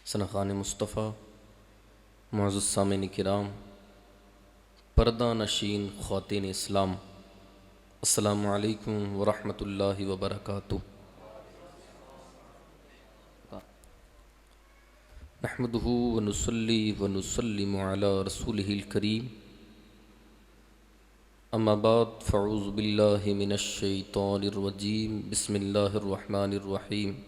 سنخان مصطفیٰ، معزز سامعین کرام، پردہ نشین خواتین اسلام، السلام علیکم ورحمۃ اللہ وبرکاتہ۔ نحمدہ ونصلی ونسلم علی رسولہ الکریم، اما بعد فاعوذ باللہ من الشیطان الرجیم، بسم اللہ الرحمن الرحیم۔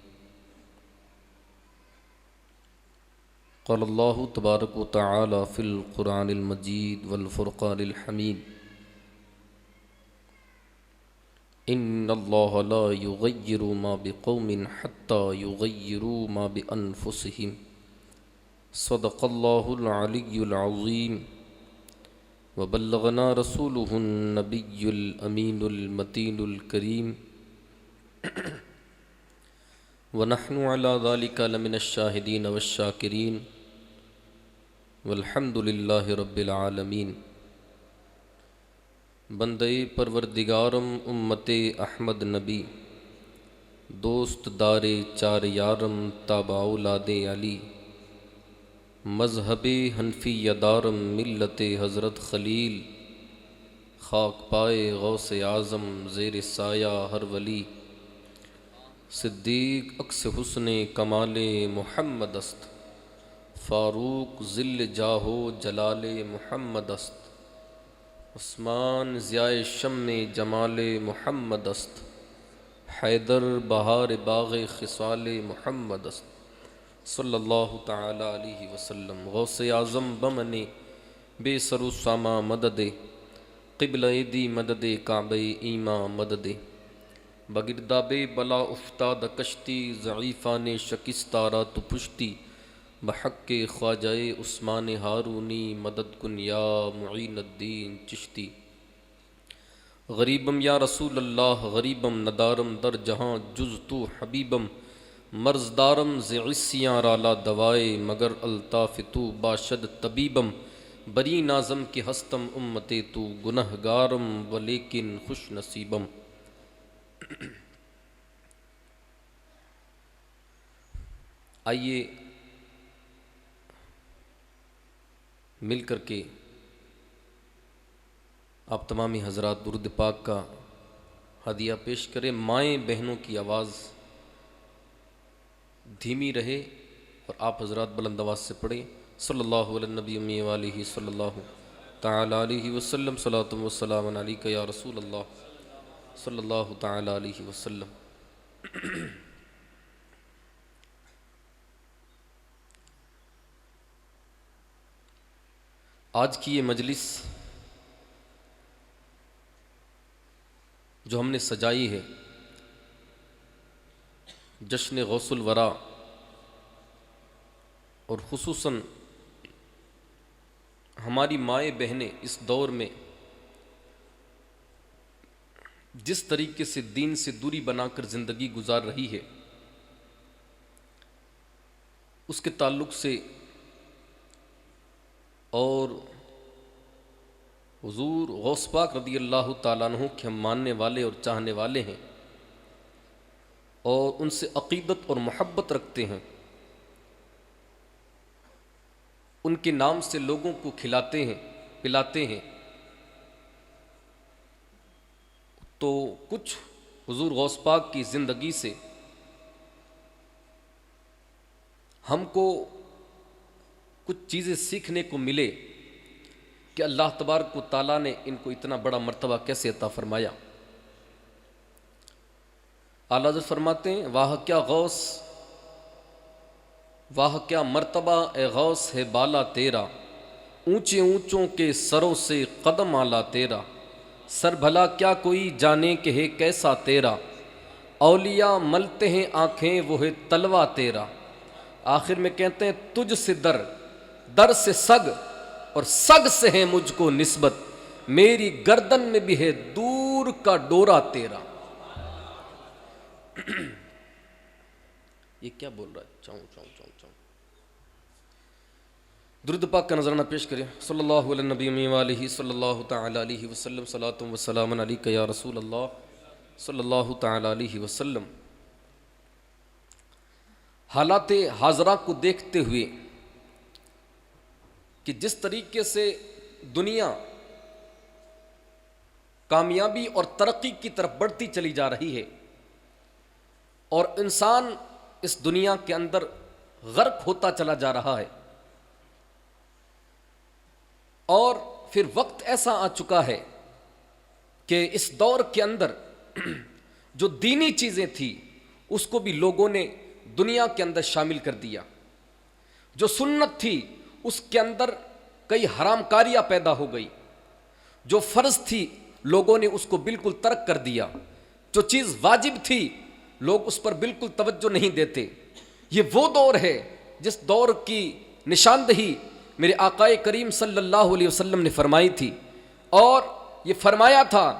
قال اللہ تبارک و تعالی فی القرآن المجید والفرقان الحمید، ان اللہ لا یغیر ما بقوم حتی یغیروا ما بانفسہم، صدق اللہ العلی العظیم، وبلغنا رسولہ النبی الامین المتین الکریم، ونحن علی ذلک لمن الشاہدین والشاکرین، والحمد للہ رب العالمین۔ بندے پروردگارم امت احمد نبی، دوست دار چار یارم تابع اولاد علی، مذہب حنفی دارم ملت حضرت خلیل، خاک پائے غوث اعظم زیر سایہ ہر ولی، صدیق عکس حسن کمال محمد است، فاروق ذل جاہو جلال محمد است، عثمان ضیاء شمع جمال محمد است، حیدر بہار باغ خصال محمد است، صلی اللہ تعالی علیہ وسلم۔ غوث اعظم بمن بے سر و ساما مدد، قبلہ دی مدد کعبہ ایماں مدد، بگرداب بلا افتاد کشتی، ضعیفان شکستہ را تو پشتی، بحق خواجہ عثمان ہارونی مدد کن یا معین الدین چشتی۔ غریبم یا رسول اللہ غریبم، ندارم در جہاں جز تو حبیبم، مرض دارم ز عصیاں رالا دوائے، مگر الطاف تو باشد طبیبم، بری نازم کی ہستم امت تو گنہگارم، ولیکن خوش نصیبم۔ آئیے مل کر کے آپ تمامی حضرات درود پاک کا ہدیہ پیش کریں۔ مائیں بہنوں کی آواز دھیمی رہے اور آپ حضرات بلند آواز سے پڑھیں۔ صلی اللہ علی النبی امی والہ صلی اللہ تعالی علیہ وسلم، صلاۃ و سلام علیک یا رسول اللہ صلی اللہ تعالی علیہ وسلم۔ آج کی یہ مجلس جو ہم نے سجائی ہے، جشن غوث الورا، اور خصوصاً ہماری مائیں بہنیں اس دور میں جس طریقے سے دین سے دوری بنا کر زندگی گزار رہی ہے، اس کے تعلق سے اور حضور غوث پاک رضی اللہ تعالیٰ عنہ کے ہم ماننے والے اور چاہنے والے ہیں اور ان سے عقیدت اور محبت رکھتے ہیں، ان کے نام سے لوگوں کو کھلاتے ہیں پلاتے ہیں، تو کچھ حضور غوث پاک کی زندگی سے ہم کو کچھ چیزیں سیکھنے کو ملے کہ اللہ تبارک و تعالیٰ نے ان کو اتنا بڑا مرتبہ کیسے عطا فرمایا۔ اعلیٰ حضرت فرماتے ہیں، واہ کیا غوث، واہ کیا مرتبہ اے غوث ہے بالا تیرا، اونچے اونچوں کے سروں سے قدم آلا تیرا، سر بھلا کیا کوئی جانے کہ ہے کیسا تیرا، اولیاء ملتے ہیں آنکھیں وہ ہے تلوا تیرا۔ آخر میں کہتے ہیں، تجھ سے در، در سے سگ، اور سگ سے ہے مجھ کو نسبت، میری گردن میں بھی ہے دور کا ڈورا تیرا۔ یہ کیا بول رہا ہے؟ چاؤں چاؤں چاؤں چاؤں۔ درود پاک کا نذرانہ پیش کریں۔ صلی اللہ علیہ نبی والہ صلی اللہ تعالی علیہ وسلم، صلاۃ و سلام علیک یا رسول اللہ صلی اللہ تعالی علیہ وسلم۔ حالات حاضرہ کو دیکھتے ہوئے کہ جس طریقے سے دنیا کامیابی اور ترقی کی طرف بڑھتی چلی جا رہی ہے اور انسان اس دنیا کے اندر غرق ہوتا چلا جا رہا ہے، اور پھر وقت ایسا آ چکا ہے کہ اس دور کے اندر جو دینی چیزیں تھیں اس کو بھی لوگوں نے دنیا کے اندر شامل کر دیا، جو سنت تھی اس کے اندر کئی حرام کاریاں پیدا ہو گئی، جو فرض تھی لوگوں نے اس کو بالکل ترک کر دیا، جو چیز واجب تھی لوگ اس پر بالکل توجہ نہیں دیتے۔ یہ وہ دور ہے جس دور کی نشاندہی میرے آقا کریم صلی اللہ علیہ وسلم نے فرمائی تھی، اور یہ فرمایا تھا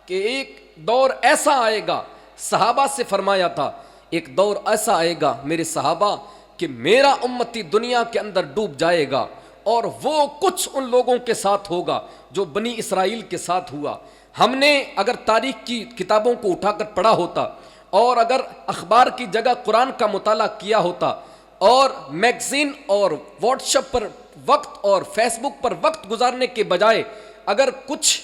کہ ایک دور ایسا آئے گا، صحابہ سے فرمایا تھا ایک دور ایسا آئے گا میرے صحابہ کہ میرا امتی دنیا کے اندر ڈوب جائے گا، اور وہ کچھ ان لوگوں کے ساتھ ہوگا جو بنی اسرائیل کے ساتھ ہوا۔ ہم نے اگر تاریخ کی کتابوں کو اٹھا کر پڑھا ہوتا اور اگر اخبار کی جگہ قرآن کا مطالعہ کیا ہوتا اور میگزین اور واٹس ایپ پر وقت اور فیس بک پر وقت گزارنے کے بجائے اگر کچھ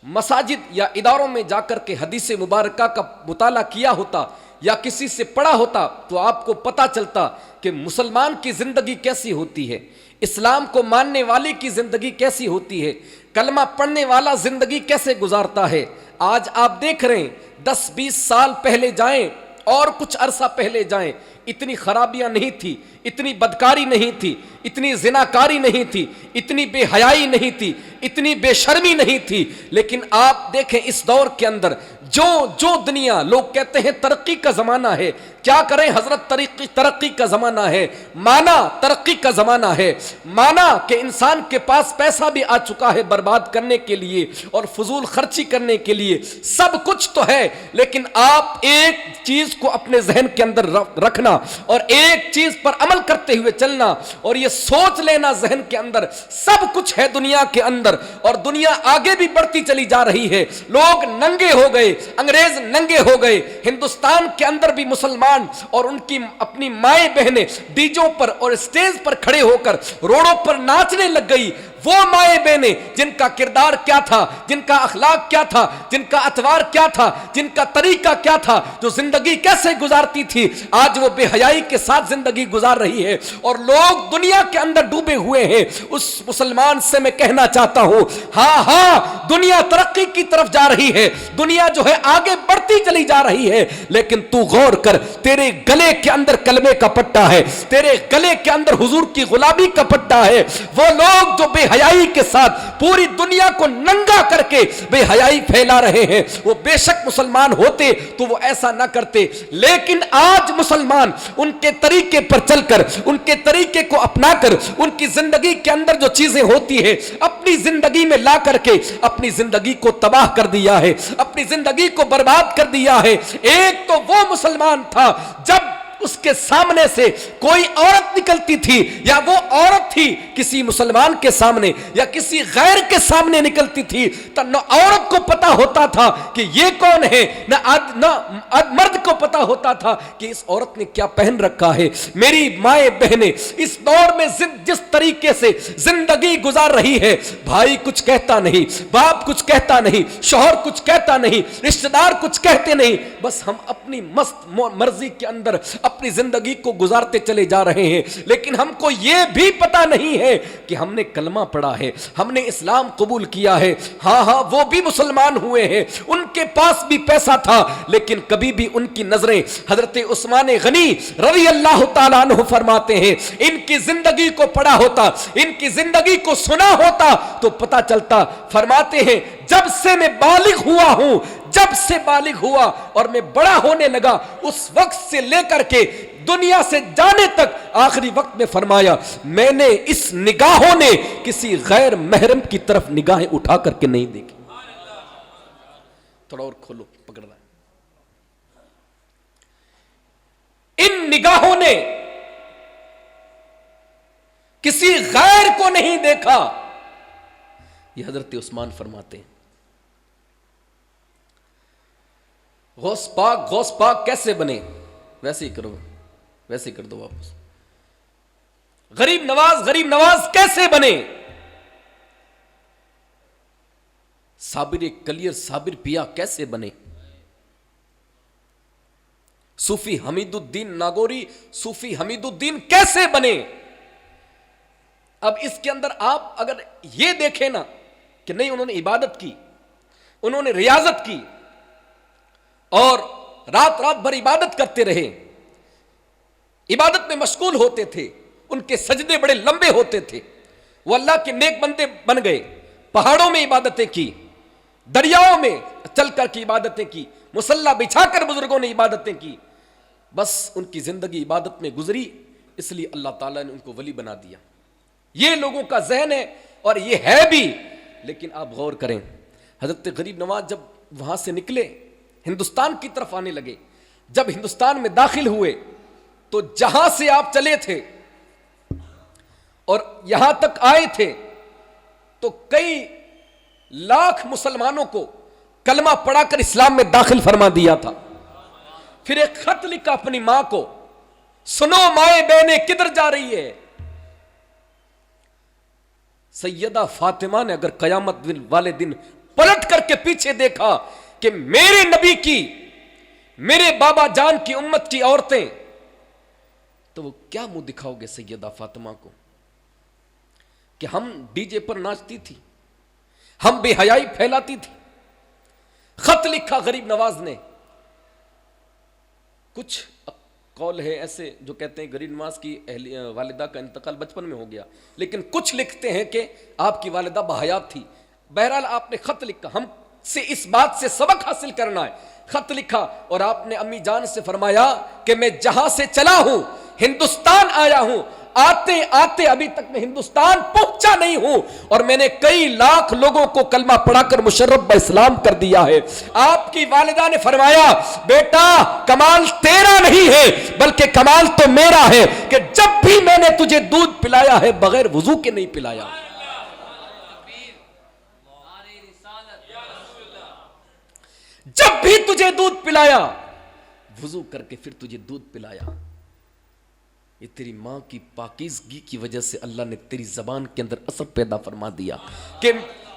مساجد یا اداروں میں جا کر کے حدیث مبارکہ کا مطالعہ کیا ہوتا یا کسی سے پڑھا ہوتا تو آپ کو پتہ چلتا کہ مسلمان کی زندگی کیسی ہوتی ہے، اسلام کو ماننے والے کی زندگی کیسی ہوتی ہے، کلمہ پڑھنے والا زندگی کیسے گزارتا ہے۔ آج آپ دیکھ رہے ہیں 10-20 سال پہلے جائیں اور کچھ عرصہ پہلے جائیں، اتنی خرابیاں نہیں تھی، اتنی بدکاری نہیں تھی، اتنی زناکاری نہیں تھی، اتنی بے حیائی نہیں تھی، اتنی بے شرمی نہیں تھی۔ لیکن آپ دیکھیں اس دور کے اندر جو دنیا لوگ کہتے ہیں ترقی کا زمانہ ہے، کیا کریں حضرت، ترقی کا زمانہ ہے، مانا ترقی کا زمانہ ہے، مانا کہ انسان کے پاس پیسہ بھی آ چکا ہے برباد کرنے کے لیے اور فضول خرچی کرنے کے لیے، سب کچھ تو ہے، لیکن آپ ایک چیز کو اپنے ذہن کے اندر رکھنا اور ایک چیز پر عمل کرتے ہوئے چلنا اور یہ سوچ لینا ذہن کے اندر سب کچھ ہے دنیا کے اندر، اور دنیا آگے بھی بڑھتی چلی جا رہی ہے، لوگ ننگے ہو گئے، انگریز ننگے ہو گئے، ہندوستان کے اندر بھی مسلمان اور ان کی اپنی مائیں بہنیں ڈیجوں پر اور اسٹیج پر کھڑے ہو کر روڑوں پر ناچنے لگ گئی۔ وہ مائیں بہنیں جن کا کردار کیا تھا، جن کا اخلاق کیا تھا، جن کا اتوار کیا تھا، جن کا طریقہ کیا تھا، جو زندگی کیسے گزارتی تھی، آج وہ بے حیائی کے ساتھ زندگی گزار رہی ہے اور لوگ دنیا کے اندر ڈوبے ہوئے ہیں۔ اس مسلمان سے میں کہنا چاہتا ہوں، ہاں دنیا ترقی کی طرف جا رہی ہے، دنیا جو ہے آگے بڑھتی چلی جا رہی ہے، لیکن تو غور کر، تیرے گلے کے اندر کلمے کا پٹا ہے، تیرے گلے کے اندر حضور کی غلامی کا پٹا ہے۔ وہ لوگ جو بے حیائی کے ساتھ پوری دنیا کو ننگا کر کے بے حیائی پھیلا رہے ہیں، وہ بے شک مسلمان ہوتے تو وہ ایسا نہ کرتے، لیکن آج مسلمان ان کے طریقے پر چل کر، ان کے طریقے کو اپنا کر، ان کی زندگی کے اندر جو چیزیں ہوتی ہے اپنی زندگی میں لا کر کے اپنی زندگی کو تباہ کر دیا ہے، اپنی زندگی کو برباد کر دیا ہے۔ ایک تو وہ مسلمان تھا جب اس کے سامنے سے کوئی عورت نکلتی تھی یا وہ عورت تھی کسی مسلمان کے سامنے یا کسی غیر کے سامنے نکلتی تھی تو نہ عورت کو پتا ہوتا تھا کہ یہ کون ہے، نہ مرد کو پتا ہوتا تھا کہ اس عورت نے کیا پہن رکھا ہے۔ میری مائیں بہنیں اس دور میں جس طریقے سے زندگی گزار رہی ہے، بھائی کچھ کہتا نہیں، باپ کچھ کہتا نہیں، شوہر کچھ کہتا نہیں، رشتہ دار کچھ کہتے نہیں، بس ہم اپنی مست مرضی کے اندر اپنی زندگی کو گزارتے چلے جا رہے ہیں، لیکن ہم کو یہ بھی پتا نہیں ہے کہ ہم نے کلمہ پڑھا ہے، ہم نے اسلام قبول کیا ہے۔ ہاں وہ بھی مسلمان ہوئے ہیں، ان کے پاس بھی پیسہ تھا، لیکن کبھی بھی ان کی نظریں حضرت عثمان غنی رضی اللہ تعالیٰ عنہ فرماتے ہیں ان کی زندگی کو پڑھا ہوتا، ان کی زندگی کو سنا ہوتا تو پتا چلتا۔ فرماتے ہیں جب سے میں بالغ ہوا ہوں، جب سے بالغ ہوا اور میں بڑا ہونے لگا، اس وقت سے لے کر کے دنیا سے جانے تک آخری وقت میں فرمایا میں نے اس نگاہوں نے کسی غیر محرم کی طرف نگاہیں اٹھا کر کے نہیں دیکھی۔ تھوڑا اور کھولو، پکڑنا ہے۔ ان نگاہوں نے کسی غیر کو نہیں دیکھا، یہ حضرت عثمان فرماتے ہیں۔ غوث پاک کیسے بنے؟ ویسے ہی کرو، ویسے کر دو واپس. غریب نواز کیسے بنے؟ صابر کلیر صابر پیا کیسے بنے؟ صوفی حمید الدین ناگوری صوفی حمید الدین کیسے بنے؟ اب اس کے اندر آپ اگر یہ دیکھیں نا کہ نہیں انہوں نے عبادت کی، انہوں نے ریاضت کی اور رات بھر عبادت کرتے رہے، عبادت میں مشغول ہوتے تھے، ان کے سجدے بڑے لمبے ہوتے تھے، وہ اللہ کے نیک بندے بن گئے، پہاڑوں میں عبادتیں کی، دریاؤں میں چل کر کی عبادتیں کی، مصلی بچھا کر بزرگوں نے عبادتیں کی، بس ان کی زندگی عبادت میں گزری، اس لیے اللہ تعالیٰ نے ان کو ولی بنا دیا. یہ لوگوں کا ذہن ہے اور یہ ہے بھی. لیکن آپ غور کریں، حضرت غریب نواز جب وہاں سے نکلے ہندوستان کی طرف آنے لگے، جب ہندوستان میں داخل ہوئے تو جہاں سے آپ چلے تھے اور یہاں تک آئے تھے تو کئی لاکھ مسلمانوں کو کلمہ پڑھا کر اسلام میں داخل فرما دیا تھا. پھر ایک خط لکھا اپنی ماں کو، سنو مائیں بہنیں کدھر جا رہی ہے؟ سیدہ فاطمہ نے اگر قیامت والے دن پلٹ کر کے پیچھے دیکھا کہ میرے نبی کی، میرے بابا جان کی امت کی عورتیں، تو وہ کیا منہ دکھاؤ گے سیدہ فاطمہ کو کہ ہم ڈی جے پر ناچتی تھی، ہم بے حیائی پھیلاتی تھی. خط لکھا غریب نواز نے. کچھ قول ہے ایسے جو کہتے ہیں غریب نواز کی والدہ کا انتقال بچپن میں ہو گیا، لیکن کچھ لکھتے ہیں کہ آپ کی والدہ بحیات تھی. بہرحال آپ نے خط لکھا، ہم سے اس بات سے سبق حاصل کرنا ہے. خط لکھا اور آپ نے امی جان سے فرمایا کہ میں جہاں سے چلا ہوں ہندوستان آیا ہوں، آتے آتے ابھی تک میں ہندوستان پہنچا نہیں ہوں اور میں نے کئی لاکھ لوگوں کو کلمہ پڑھا کر مشرف اسلام کر دیا ہے. آپ کی والدہ نے فرمایا بیٹا کمال تیرا نہیں ہے بلکہ کمال تو میرا ہے کہ جب بھی میں نے تجھے دودھ پلایا ہے بغیر وضو کے نہیں پلایا. جب بھی تجھے دودھ پلایا وضو کر کے پھر تجھے دودھ پلایا. یہ تیری ماں کی پاکیزگی کی وجہ سے اللہ نے تیری زبان کے اندر اثر پیدا فرما دیا کہ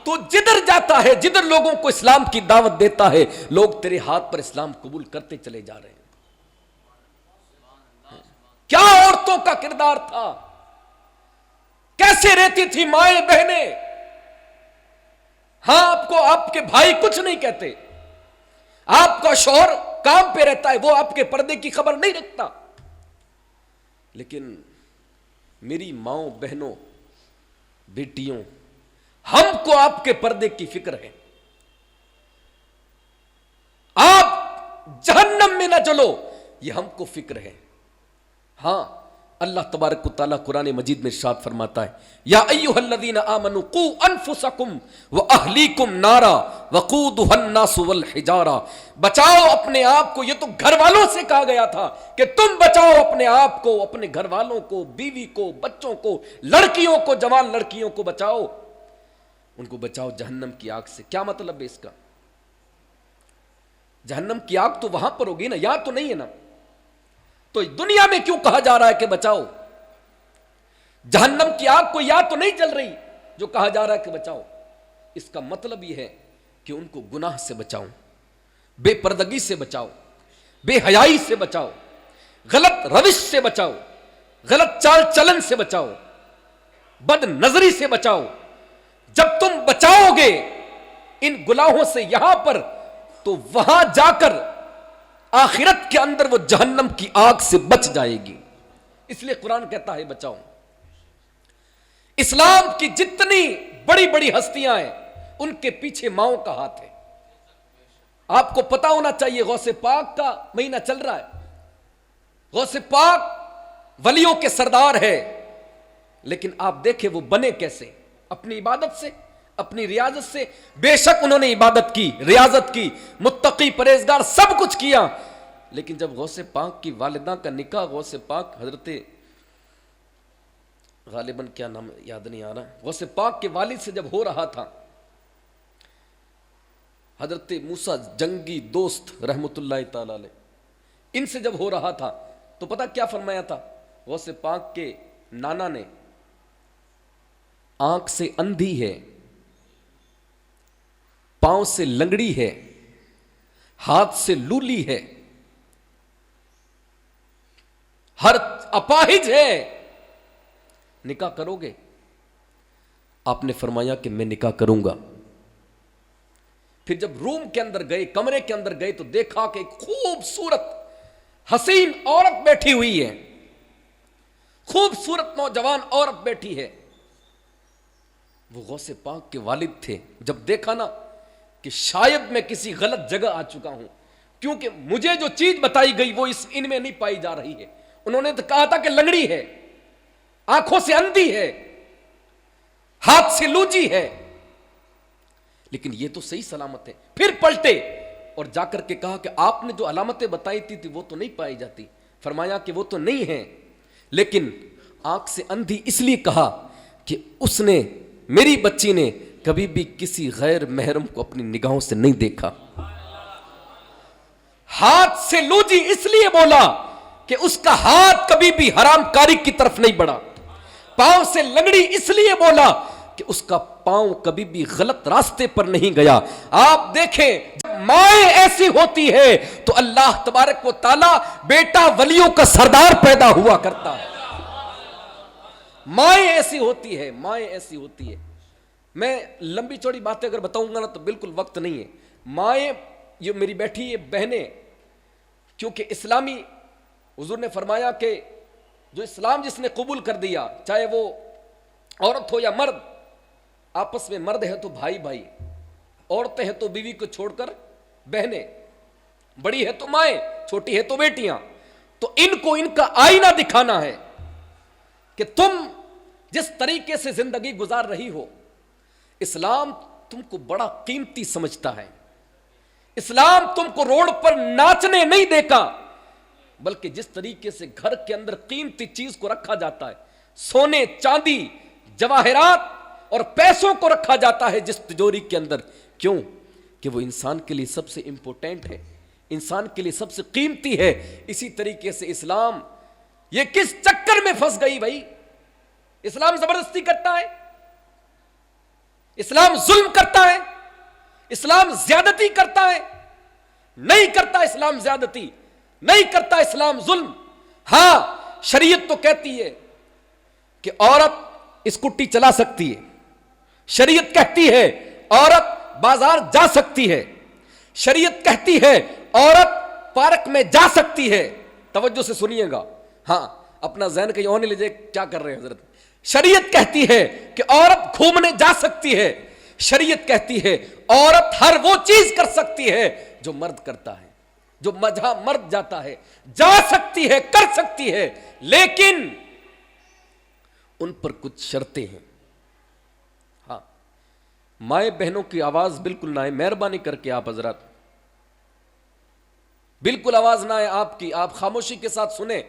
تو جدھر جاتا ہے، جدھر لوگوں کو اسلام کی دعوت دیتا ہے، لوگ تیرے ہاتھ پر اسلام قبول کرتے چلے جا رہے ہیں. کیا عورتوں کا کردار تھا، کیسے رہتی تھی مائیں بہنیں. ہاں آپ کو آپ کے بھائی کچھ نہیں کہتے، آپ کا شوہر کام پہ رہتا ہے، وہ آپ کے پردے کی خبر نہیں رکھتا، لیکن میری ماؤں بہنوں بیٹیوں ہم کو آپ کے پردے کی فکر ہے. آپ جہنم میں نہ جلو یہ ہم کو فکر ہے. ہاں اللہ تبارک و تعالیٰ قرآن مجید میں ارشاد فرماتا ہے یا ایھا الذین آمنوا قوا انفسکم واہلیکم نارا وقودھا الناس والحجارہ. بچاؤ اپنے آپ کو. یہ تو گھر والوں سے کہا گیا تھا کہ تم بچاؤ اپنے آپ کو، اپنے گھر والوں کو، بیوی کو، بچوں کو، لڑکیوں کو، جوان لڑکیوں کو بچاؤ، ان کو بچاؤ جہنم کی آگ سے. کیا مطلب ہے اس کا؟ جہنم کی آگ تو وہاں پر ہوگی نا، یہاں تو نہیں ہے نا. تو دنیا میں کیوں کہا جا رہا ہے کہ بچاؤ؟ جہنم کی آگ کو یا تو نہیں جل رہی جو کہا جا رہا ہے کہ بچاؤ. اس کا مطلب یہ ہے کہ ان کو گناہ سے بچاؤ، بے پردگی سے بچاؤ، بے حیائی سے بچاؤ، غلط روش سے بچاؤ، غلط چال چلن سے بچاؤ، بد نظری سے بچاؤ. جب تم بچاؤ گے ان گناہوں سے یہاں پر تو وہاں جا کر آخرت کے اندر وہ جہنم کی آگ سے بچ جائے گی. اس لیے قرآن کہتا ہے بچاؤ. اسلام کی جتنی بڑی بڑی ہستیاں ہیں ان کے پیچھے ماؤں کا ہاتھ ہے. آپ کو پتا ہونا چاہیے غوث پاک کا مہینہ چل رہا ہے. غوث پاک ولیوں کے سردار ہے، لیکن آپ دیکھیں وہ بنے کیسے؟ اپنی عبادت سے، اپنی ریاضت سے. بے شک انہوں نے عبادت کی، ریاضت کی، متقی پرہیزگار سب کچھ کیا، لیکن جب غوث پاک کی والدہ کا نکاح، غوث پاک حضرت غالباً کیا نام یاد نہیں آ رہا، غوث پاک کے والد سے جب ہو رہا تھا، حضرت موسیٰ جنگی دوست رحمت اللہ تعالی علیہ، ان سے جب ہو رہا تھا تو پتہ کیا فرمایا تھا غوث پاک کے نانا نے؟ آنکھ سے اندھی ہے، پاؤں سے لنگڑی ہے، ہاتھ سے لولی ہے، ہر اپاہج ہے، نکاح کرو گے؟ آپ نے فرمایا کہ میں نکاح کروں گا۔ پھر جب روم کے اندر گئے، کمرے کے اندر گئے، تو دیکھا کہ ایک خوبصورت حسین عورت بیٹھی ہوئی ہے، خوبصورت نوجوان عورت بیٹھی ہے۔ وہ غوث پاک کے والد تھے۔ جب دیکھا نا کہ شاید میں کسی غلط جگہ آ چکا ہوں، کیونکہ مجھے جو چیز بتائی گئی وہ ان میں نہیں پائی جا رہی ہے۔ انہوں نے تو کہا تھا کہ لنگڑی ہے، آنکھوں سے اندھی ہے، ہاتھ سے لوجی ہے، لیکن یہ تو صحیح سلامت ہے۔ پھر پلٹے اور جا کر کے کہا کہ آپ نے جو علامتیں بتائی تھی وہ تو نہیں پائی جاتی۔ فرمایا کہ وہ تو نہیں ہیں، لیکن آنکھ سے اندھی اس لیے کہا کہ اس نے، میری بچی نے کبھی بھی کسی غیر محرم کو اپنی نگاہوں سے نہیں دیکھا۔ ہاتھ سے لوجی اس لیے بولا کہ اس کا ہاتھ کبھی بھی حرام کاری کی طرف نہیں بڑھا۔ پاؤں سے لنگڑی اس لیے بولا کہ اس کا پاؤں کبھی بھی غلط راستے پر نہیں گیا۔ آپ دیکھیں، جب مائیں ایسی ہوتی ہے تو اللہ تبارک و تعالی بیٹا ولیوں کا سردار پیدا ہوا کرتا ہے۔ مائیں ایسی ہوتی ہے، مائیں ایسی ہوتی ہے۔ میں لمبی چوڑی باتیں اگر بتاؤں گا نا تو بالکل وقت نہیں ہے۔ مائیں، یہ میری بیٹھی یہ بہنیں، کیونکہ اسلامی حضور نے فرمایا کہ جو اسلام جس نے قبول کر دیا، چاہے وہ عورت ہو یا مرد، آپس میں مرد ہے تو بھائی بھائی، عورتیں ہیں تو بیوی کو چھوڑ کر بہنیں، بڑی ہے تو مائیں، چھوٹی ہے تو بیٹیاں، تو ان کو ان کا آئینہ دکھانا ہے کہ تم جس طریقے سے زندگی گزار رہی ہو، اسلام تم کو بڑا قیمتی سمجھتا ہے۔ اسلام تم کو روڈ پر ناچنے نہیں دیکھا، بلکہ جس طریقے سے گھر کے اندر قیمتی چیز کو رکھا جاتا ہے، سونے چاندی جواہرات اور پیسوں کو رکھا جاتا ہے جس تجوری کے اندر، کیوں کہ وہ انسان کے لیے سب سے امپورٹنٹ ہے، انسان کے لیے سب سے قیمتی ہے۔ اسی طریقے سے اسلام یہ کس چکر میں پھنس گئی بھائی؟ اسلام زبردستی کرتا ہے، اسلام ظلم کرتا ہے، اسلام زیادتی کرتا ہے؟ نہیں کرتا اسلام زیادتی، نہیں کرتا اسلام ظلم۔ ہاں، شریعت تو کہتی ہے کہ عورت اسکوٹی چلا سکتی ہے، شریعت کہتی ہے عورت بازار جا سکتی ہے، شریعت کہتی ہے عورت پارک میں جا سکتی ہے۔ توجہ سے سنیے گا، ہاں اپنا ذہن کہیں اور نہیں لے جائے، کیا کر رہے ہیں حضرت؟ شریعت کہتی ہے کہ عورت گھومنے جا سکتی ہے، شریعت کہتی ہے عورت ہر وہ چیز کر سکتی ہے جو مرد کرتا ہے، جو جہاں مرد جاتا ہے جا سکتی ہے، کر سکتی ہے، لیکن ان پر کچھ شرطیں ہیں۔ ہاں، مائیں بہنوں کی آواز بالکل نہ آئے، مہربانی کر کے آپ حضرات بالکل آواز نہ آئے آپ کی، آپ خاموشی کے ساتھ سنیں،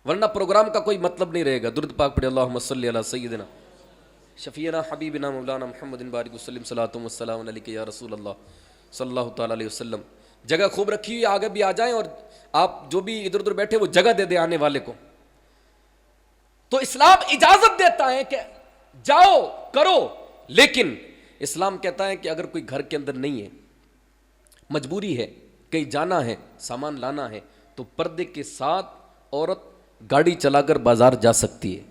ورنہ پروگرام کا کوئی مطلب نہیں رہے گا۔ درود پاک پڑھے، اللہم صلی علی سیدنا شفیعنا حبیبنا مولانا محمد بارک وسلم صلاۃ والسلام علیک یا رسول اللہ صلی اللہ تعالی علیہ وسلم۔ جگہ خوب رکھی ہوئی، آگے بھی آ جائیں، اور آپ جو بھی ادھر ادھر بیٹھے وہ جگہ دے دیں آنے والے کو۔ تو اسلام اجازت دیتا ہے کہ جاؤ کرو، لیکن اسلام کہتا ہے کہ اگر کوئی گھر کے اندر نہیں ہے، مجبوری ہے، کہیں جانا ہے، سامان لانا ہے، تو پردے کے ساتھ عورت گاڑی چلا کر بازار جا سکتی ہے،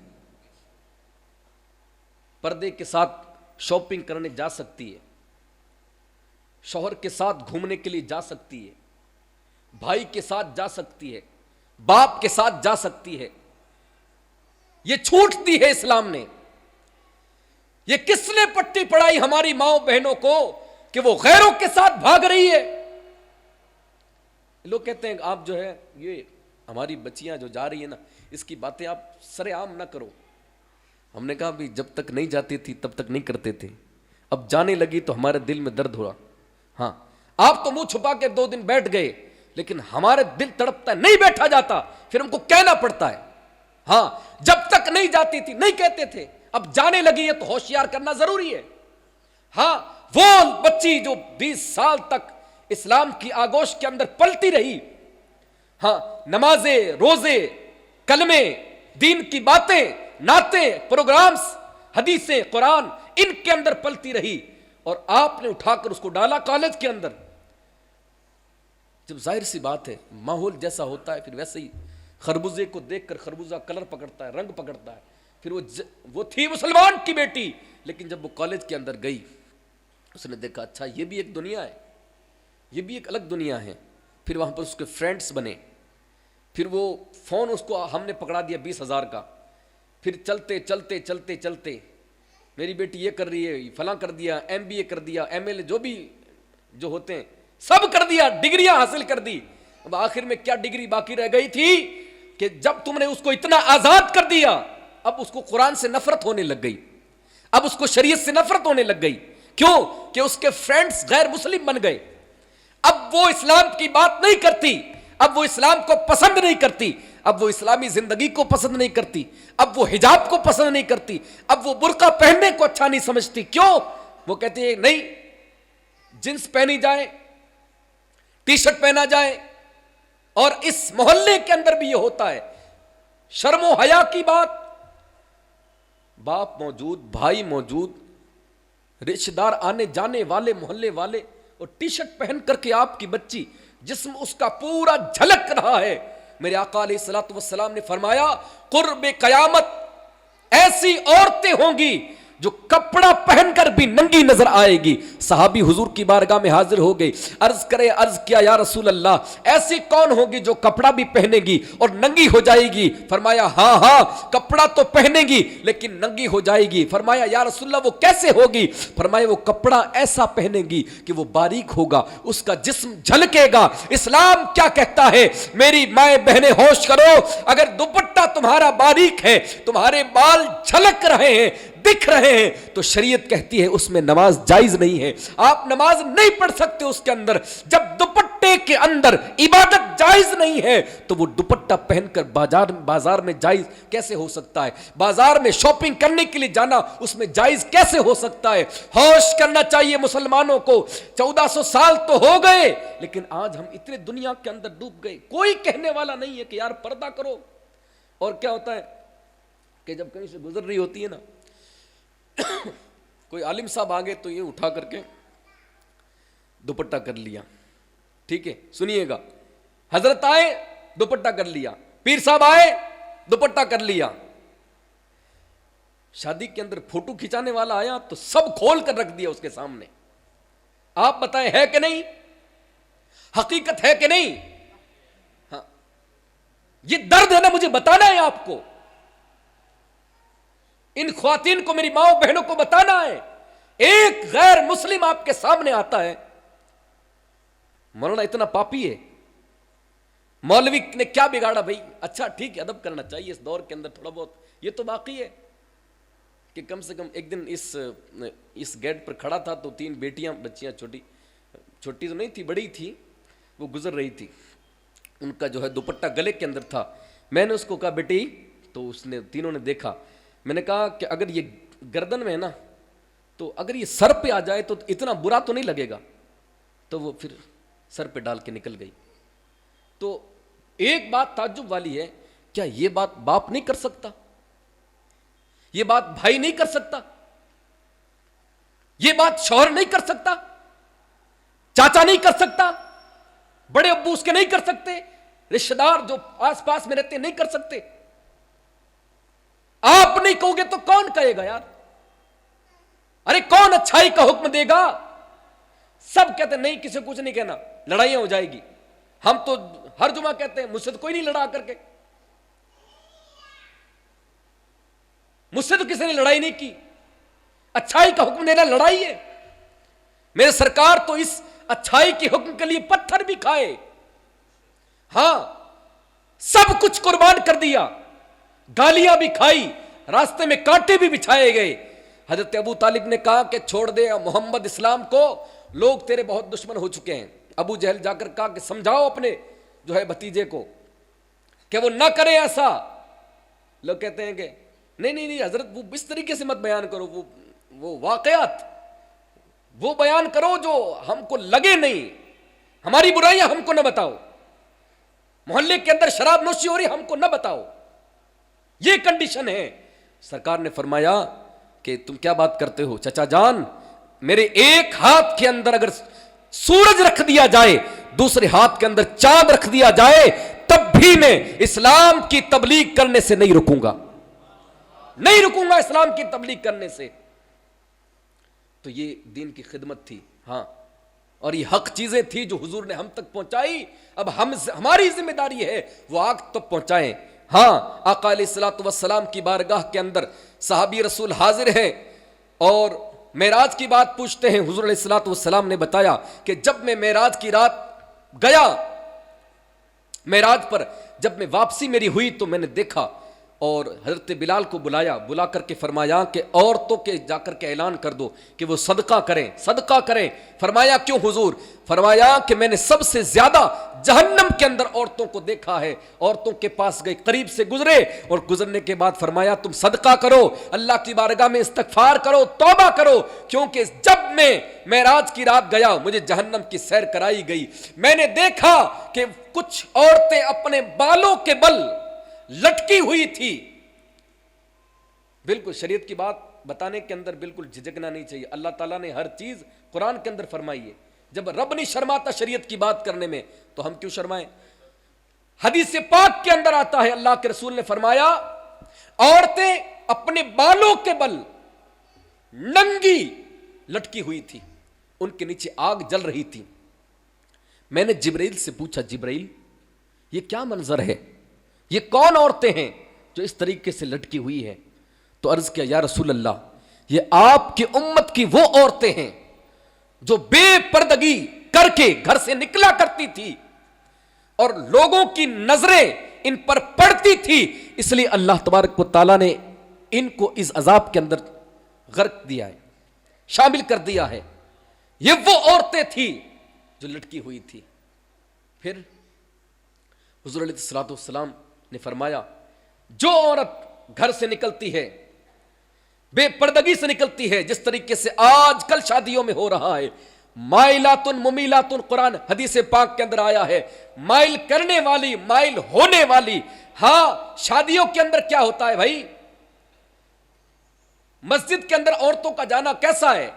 پردے کے ساتھ شاپنگ کرنے جا سکتی ہے، شوہر کے ساتھ گھومنے کے لیے جا سکتی ہے، بھائی کے ساتھ جا سکتی ہے، باپ کے ساتھ جا سکتی ہے۔ یہ چھوٹ دی ہے اسلام نے۔ یہ کس نے پٹی پڑھائی ہماری ماؤں بہنوں کو کہ وہ غیروں کے ساتھ بھاگ رہی ہے؟ لوگ کہتے ہیں آپ جو ہے یہ ہماری بچیاں جو جا رہی ہیں نا، اس کی باتیں آپ سر عام نہ کرو۔ ہم نے کہا بھی جب تک نہیں جاتی تھی تب تک نہیں کرتے تھے، اب جانے لگی تو ہمارے دل میں درد ہوا۔ ہاں، آپ تو منہ چھپا کے 2 دن بیٹھ گئے، لیکن ہمارے دل تڑپتا ہے، نہیں بیٹھا جاتا، پھر ہم کو کہنا پڑتا ہے۔ ہاں، جب تک نہیں جاتی تھی نہیں کہتے تھے، اب جانے لگی ہے تو ہوشیار کرنا ضروری ہے۔ ہاں، وہ بچی جو 20 سال تک اسلام کی آگوش کے اندر پلتی رہی، ہاں نمازیں، روزے، کلمے، دین کی باتیں، نعتیں، پروگرامز، حدیثیں، قرآن ان کے اندر پلتی رہی، اور آپ نے اٹھا کر اس کو ڈالا کالج کے اندر. جب ظاہر سی بات ہے ماحول جیسا ہوتا ہے پھر ویسے ہی خربوزے کو دیکھ کر خربوزہ کلر پکڑتا ہے، رنگ پکڑتا ہے. پھر وہ تھی مسلمان کی بیٹی، لیکن جب وہ کالج کے اندر گئی اس نے دیکھا اچھا یہ بھی ایک دنیا ہے، یہ بھی ایک الگ دنیا ہے. پھر وہاں پر اس کے فرینڈس بنے، پھر وہ فون اس کو ہم نے پکڑا دیا 20,000 کا. پھر چلتے چلتے چلتے چلتے میری بیٹی یہ کر رہی ہے، فلاں کر دیا، MBA کر دیا، MLA جو بھی جو ہوتے ہیں سب کر دیا، ڈگریاں حاصل کر دی. اب آخر میں کیا ڈگری باقی رہ گئی تھی کہ جب تم نے اس کو اتنا آزاد کر دیا اب اس کو قرآن سے نفرت ہونے لگ گئی، اب اس کو شریعت سے نفرت ہونے لگ گئی. کیوں کہ اس کے فرینڈز غیر مسلم بن گئے. اب وہ اسلام کی بات نہیں کرتی، اب وہ اسلام کو پسند نہیں کرتی، اب وہ اسلامی زندگی کو پسند نہیں کرتی، اب وہ حجاب کو پسند نہیں کرتی، اب وہ برقع پہننے کو اچھا نہیں سمجھتی. کیوں؟ وہ کہتے ہیں نہیں جنس پہنی جائے، ٹی شرٹ پہنا جائے. اور اس محلے کے اندر بھی یہ ہوتا ہے، شرم و حیا کی بات، باپ موجود، بھائی موجود، رشتہ دار آنے جانے والے، محلے والے، اور ٹی شرٹ پہن کر کے آپ کی بچی جسم اس کا پورا جھلک رہا ہے. میرے آقا علیہ الصلوۃ والسلام نے فرمایا قرب قیامت ایسی عورتیں ہوں گی جو کپڑا پہن کر بھی ننگی نظر آئے گی. صحابی حضور کی بارگاہ میں حاضر ہو گئے، عرض کیا یا رسول اللہ ایسی کون ہوگی جو کپڑا بھی پہنے گی اور ننگی ہو جائے گی؟ فرمایا ہاں کپڑا تو پہنے گی لیکن ننگی ہو جائے گی. فرمایا یا رسول اللہ وہ کیسے ہوگی؟ فرمایا وہ کپڑا ایسا پہنے گی کہ وہ باریک ہوگا، اس کا جسم جھلکے گا. اسلام کیا کہتا ہے؟ میری مائیں بہنیں ہوش کرو، اگر دوپٹہ تمہارا باریک ہے، تمہارے بال جھلک رہے ہیں، دکھ رہے ہیں، تو شریعت کہتی ہے اس میں نماز جائز نہیں ہے. آپ نماز نہیں پڑھ سکتے اس کے اندر. جب دوپٹے کے اندر عبادت جائز نہیں ہے تو وہ دوپٹہ پہن کر بازار میں جائز کیسے ہو سکتا ہے؟ بازار میں شاپنگ کرنے کے لیے جانا اس میں جائز کیسے ہو سکتا ہے؟ ہوش کرنا چاہیے مسلمانوں کو. 1400 سال تو ہو گئے لیکن آج ہم اتنے دنیا کے اندر ڈوب گئے، کوئی کہنے والا نہیں ہے کہ یار پردہ کرو. اور کیا ہوتا ہے کہ جب کہیں سے گزر رہی ہوتی ہے نا کوئی عالم صاحب آگے تو یہ اٹھا کر کے دوپٹہ کر لیا. ٹھیک ہے سنیے گا، حضرت آئے دوپٹہ کر لیا، پیر صاحب آئے دوپٹہ کر لیا. شادی کے اندر فوٹو کھینچانے والا آیا تو سب کھول کر رکھ دیا اس کے سامنے. آپ بتائیں ہے کہ نہیں؟ حقیقت ہے کہ نہیں؟ ہاں یہ درد ہے نا، مجھے بتانا ہے آپ کو، ان خواتین کو، میری ماؤں بہنوں کو بتانا ہے. ایک غیر مسلم آپ کے سامنے آتا ہے، مولانا اتنا پاپی ہے، مولوی نے کیا بگاڑا بھائی؟ اچھا ٹھیک ہے ادب کرنا چاہیے اس دور کے اندر تھوڑا بہت، یہ تو باقی ہے کہ کم سے کم ایک دن اس گیٹ پر کھڑا تھا تو 3 بچیاں چھوٹی تو نہیں تھی بڑی تھی، وہ گزر رہی تھی، ان کا جو ہے دوپٹہ گلے کے اندر تھا. میں نے اس کو کہا بیٹی، تو اس نے تینوں نے دیکھا، میں نے کہا کہ اگر یہ گردن میں ہے نا تو اگر یہ سر پہ آ جائے تو اتنا برا تو نہیں لگے گا. تو وہ پھر سر پہ ڈال کے نکل گئی. تو ایک بات تعجب والی ہے، کیا یہ بات باپ نہیں کر سکتا؟ یہ بات بھائی نہیں کر سکتا؟ یہ بات شوہر نہیں کر سکتا؟ چاچا نہیں کر سکتا؟ بڑے ابو اس کے نہیں کر سکتے؟ رشتہ دار جو آس پاس میں رہتے نہیں کر سکتے؟ آپ نہیں کہو گے تو کون کہے گا یار؟ ارے کون اچھائی کا حکم دے گا؟ سب کہتے نہیں کسی کو کچھ نہیں کہنا، لڑائیاں ہو جائے گی. ہم تو ہر جمعہ کہتے ہیں مجھ سے تو کوئی نہیں لڑا کر کے، مجھ سے تو کسی نے لڑائی نہیں کی. اچھائی کا حکم دینا لڑائی ہے؟ میرے سرکار تو اس اچھائی کے حکم کے لیے پتھر بھی کھائے، ہاں سب کچھ قربان کر دیا، گالیاں بھی کھائی، راستے میں کانٹے بھی بچھائے گئے. حضرت ابو طالب نے کہا کہ چھوڑ دے محمد اسلام کو، لوگ تیرے بہت دشمن ہو چکے ہیں. ابو جہل جا کر کہا کہ سمجھاؤ اپنے جو ہے بھتیجے کو کہ وہ نہ کرے ایسا. لوگ کہتے ہیں کہ نہیں حضرت وہ اس طریقے سے مت بیان کرو، وہ واقعات وہ بیان کرو جو ہم کو لگے نہیں، ہماری برائیاں ہم کو نہ بتاؤ. محلے کے اندر شراب نوشی ہو رہی ہم کو نہ بتاؤ، یہ کنڈیشن ہے۔ سرکار نے فرمایا کہ تم کیا بات کرتے ہو چچا جان، میرے ایک ہاتھ کے اندر اگر سورج رکھ دیا جائے، دوسرے ہاتھ کے اندر چاند رکھ دیا جائے، تب بھی میں اسلام کی تبلیغ کرنے سے نہیں رکوں گا، نہیں رکوں گا اسلام کی تبلیغ کرنے سے۔ تو یہ دین کی خدمت تھی، ہاں، اور یہ حق چیزیں تھی جو حضور نے ہم تک پہنچائی۔ اب ہماری ذمہ داری ہے وہ آگ تک پہنچائیں۔ ہاں، آقا علیہ الصلوۃ والسلام کی بارگاہ کے اندر صحابی رسول حاضر ہیں اور معراج کی بات پوچھتے ہیں۔ حضور علیہ الصلوۃ والسلام نے بتایا کہ جب میں معراج کی رات گیا، معراج پر جب میں واپسی میری ہوئی تو میں نے دیکھا اور حضرت بلال کو بلا کر کے فرمایا کہ عورتوں کے جا کر کے اعلان کر دو کہ وہ صدقہ کریں، صدقہ کریں۔ فرمایا کیوں حضور؟ فرمایا کہ میں نے سب سے زیادہ جہنم کے اندر عورتوں کو دیکھا ہے۔ عورتوں کے پاس گئے، قریب سے گزرے اور گزرنے کے بعد فرمایا تم صدقہ کرو، اللہ کی بارگاہ میں استغفار کرو، توبہ کرو، کیونکہ جب میں معراج کی رات گیا مجھے جہنم کی سیر کرائی گئی، میں نے دیکھا کہ کچھ عورتیں اپنے بالوں کے بل لٹکی ہوئی تھی۔ بالکل شریعت کی بات بتانے کے اندر بالکل جھجکنا نہیں چاہیے، اللہ تعالیٰ نے ہر چیز قرآن کے اندر فرمائی ہے۔ جب رب نہیں شرماتا شریعت کی بات کرنے میں تو ہم کیوں شرمائیں؟ حدیث پاک کے اندر آتا ہے، اللہ کے رسول نے فرمایا عورتیں اپنے بالوں کے بل ننگی لٹکی ہوئی تھی، ان کے نیچے آگ جل رہی تھی۔ میں نے جبرائیل سے پوچھا جبرائیل یہ کیا منظر ہے، یہ کون عورتیں ہیں جو اس طریقے سے لٹکی ہوئی ہیں؟ تو عرض کیا یا رسول اللہ یہ آپ کی امت کی وہ عورتیں ہیں جو بے پردگی کر کے گھر سے نکلا کرتی تھی اور لوگوں کی نظریں ان پر پڑتی تھی، اس لیے اللہ تبارک و تعالیٰ نے ان کو اس عذاب کے اندر غرق دیا ہے، شامل کر دیا ہے۔ یہ وہ عورتیں تھی جو لٹکی ہوئی تھی۔ پھر حضور علیہ الصلوۃ والسلام نے فرمایا جو عورت گھر سے نکلتی ہے، بے پردگی سے نکلتی ہے، جس طریقے سے آج کل شادیوں میں ہو رہا ہے، مائلات ممیلات، قرآن حدیث پاک کے اندر آیا ہے، مائل کرنے والی، مائل ہونے والی۔ ہاں، شادیوں کے اندر کیا ہوتا ہے بھائی؟ مسجد کے اندر عورتوں کا جانا کیسا ہے؟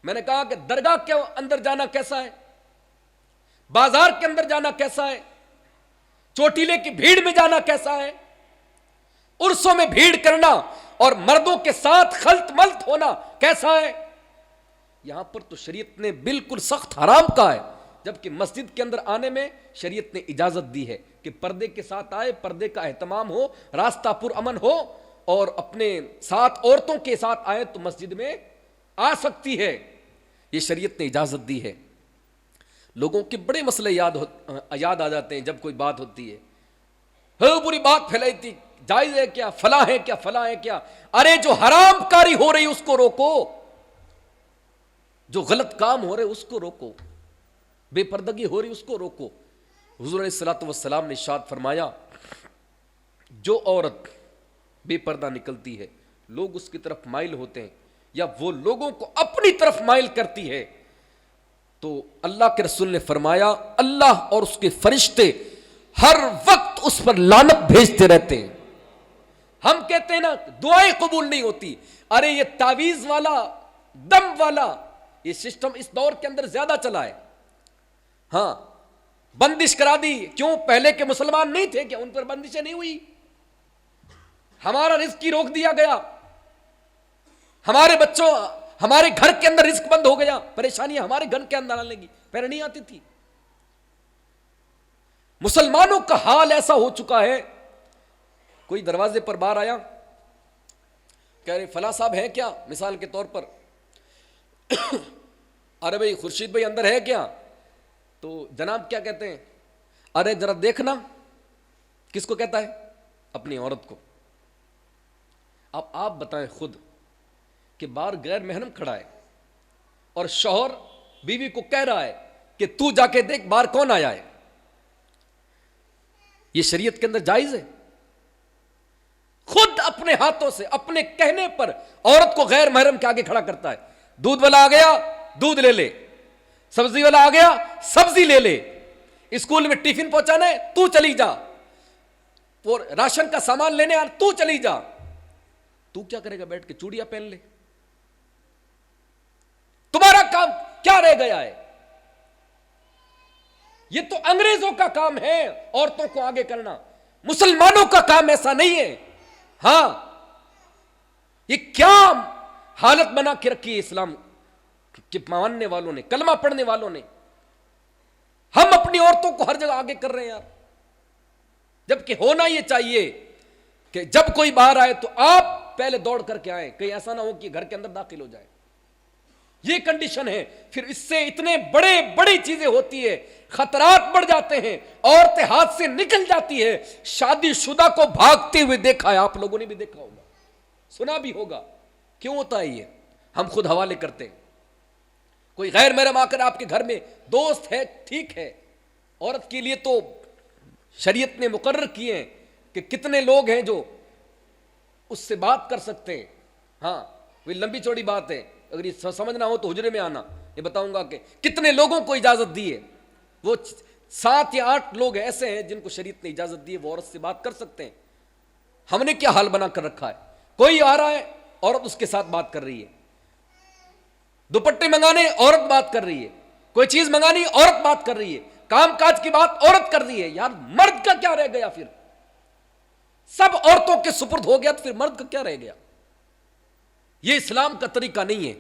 میں نے کہا کہ درگاہ کے اندر جانا کیسا ہے، بازار کے اندر جانا کیسا ہے، چوٹیلے کی بھیڑ میں جانا کیسا ہے، عرسوں میں بھیڑ کرنا اور مردوں کے ساتھ خلط ملط ہونا کیسا ہے؟ یہاں پر تو شریعت نے بالکل سخت حرام کہا ہے، جبکہ مسجد کے اندر آنے میں شریعت نے اجازت دی ہے کہ پردے کے ساتھ آئے، پردے کا اہتمام ہو، راستہ پر امن ہو، اور اپنے ساتھ عورتوں کے ساتھ آئے تو مسجد میں آ سکتی ہے، یہ شریعت نے اجازت دی ہے۔ لوگوں کے بڑے مسئلے یاد آ جاتے ہیں جب کوئی بات ہوتی ہے، ہاں پوری بات پھیلائی تھی، جائز ہے کیا، فلاں ہے کیا، فلاں ہے کیا؟ ارے جو حرام کاری ہو رہی اس کو روکو، جو غلط کام ہو رہے اس کو روکو، بے پردگی ہو رہی اس کو روکو۔ حضور علیہ الصلوۃ والسلام نے ارشاد فرمایا جو عورت بے پردہ نکلتی ہے لوگ اس کی طرف مائل ہوتے ہیں یا وہ لوگوں کو اپنی طرف مائل کرتی ہے تو اللہ کے رسول نے فرمایا اللہ اور اس کے فرشتے ہر وقت اس پر لعنت بھیجتے رہتے ہیں۔ ہم کہتے ہیں نا دعائیں قبول نہیں ہوتی، ارے یہ تعویذ والا، دم والا، یہ سسٹم اس دور کے اندر زیادہ چلا ہے۔ ہاں، بندش کرا دی، کیوں؟ پہلے کے مسلمان نہیں تھے کہ ان پر بندشیں نہیں ہوئی، ہمارا رزق ہی روک دیا گیا، ہمارے بچوں، ہمارے گھر کے اندر رزق بند ہو گیا، پریشانیاں ہمارے گھر کے اندر آنے لگی، پہلے نہیں آتی تھی۔ مسلمانوں کا حال ایسا ہو چکا ہے، کوئی دروازے پر باہر آیا، کہہ رہے فلاں صاحب ہیں کیا، مثال کے طور پر، ارے بھائی خورشید بھائی اندر ہے کیا؟ تو جناب کیا کہتے ہیں؟ ارے ذرا دیکھنا، کس کو کہتا ہے؟ اپنی عورت کو۔ اب آپ بتائیں خود کہ باہر غیر محرم کھڑا ہے اور شوہر بیوی کو کہہ رہا ہے کہ تو جا کے دیکھ باہر کون آیا ہے، یہ شریعت کے اندر جائز ہے؟ خود اپنے ہاتھوں سے اپنے کہنے پر عورت کو غیر محرم کے آگے کھڑا کرتا ہے، دودھ والا آ گیا دودھ لے لے، سبزی والا آ گیا سبزی لے لے، اسکول میں ٹفن پہنچانا ہے تو چلی جا, اور راشن کا سامان لینے آ تو چلی جا. تو کیا کرے گا بیٹھ کے؟ چوڑیاں پہن لے. تمہارا کام کیا رہ گیا ہے؟ یہ تو انگریزوں کا کام ہے عورتوں کو آگے کرنا, مسلمانوں کا کام ایسا نہیں ہے. ہاں, یہ کیا حالت بنا کے رکھی ہے اسلام کے ماننے والوں نے, کلمہ پڑھنے والوں نے. ہم اپنی عورتوں کو ہر جگہ آگے کر رہے ہیں یار, جبکہ ہونا یہ چاہیے کہ جب کوئی باہر آئے تو آپ پہلے دوڑ کر کے آئیں, کہیں ایسا نہ ہو کہ گھر کے اندر داخل ہو جائے. یہ کنڈیشن ہے. پھر اس سے اتنے بڑی چیزیں ہوتی ہے, خطرات بڑھ جاتے ہیں, عورتیں ہاتھ سے نکل جاتی ہے. شادی شدہ کو بھاگتے ہوئے دیکھا ہے, آپ لوگوں نے بھی دیکھا ہوگا, سنا بھی ہوگا. کیوں ہوتا ہے یہ؟ ہم خود حوالے کرتے ہیں. کوئی غیر محرم آ کر آپ کے گھر میں دوست ہے, ٹھیک ہے, عورت کے لیے تو شریعت نے مقرر کیے ہیں کہ کتنے لوگ ہیں جو اس سے بات کر سکتے ہیں. ہاں, وہ لمبی چوڑی بات ہے, اگر یہ سمجھنا ہو تو حجرے میں آنا, یہ بتاؤں گا کہ کتنے لوگوں کو اجازت دی ہے. وہ 7 یا 8 لوگ ایسے ہیں جن کو شریعت نے اجازت دی ہے, وہ عورت سے بات کر سکتے ہیں. ہم نے کیا حال بنا کر رکھا ہے؟ کوئی آ رہا ہے, عورت اس کے ساتھ بات کر رہی ہے, دوپٹے منگانے عورت بات کر رہی ہے, کوئی چیز منگانی عورت بات کر رہی ہے, کام کاج کی بات عورت کر رہی ہے. یار مرد کا کیا رہ گیا؟ پھر سب عورتوں کے سپرد ہو گیا تو پھر مرد کا کیا رہ گیا؟ یہ اسلام کا طریقہ نہیں ہے,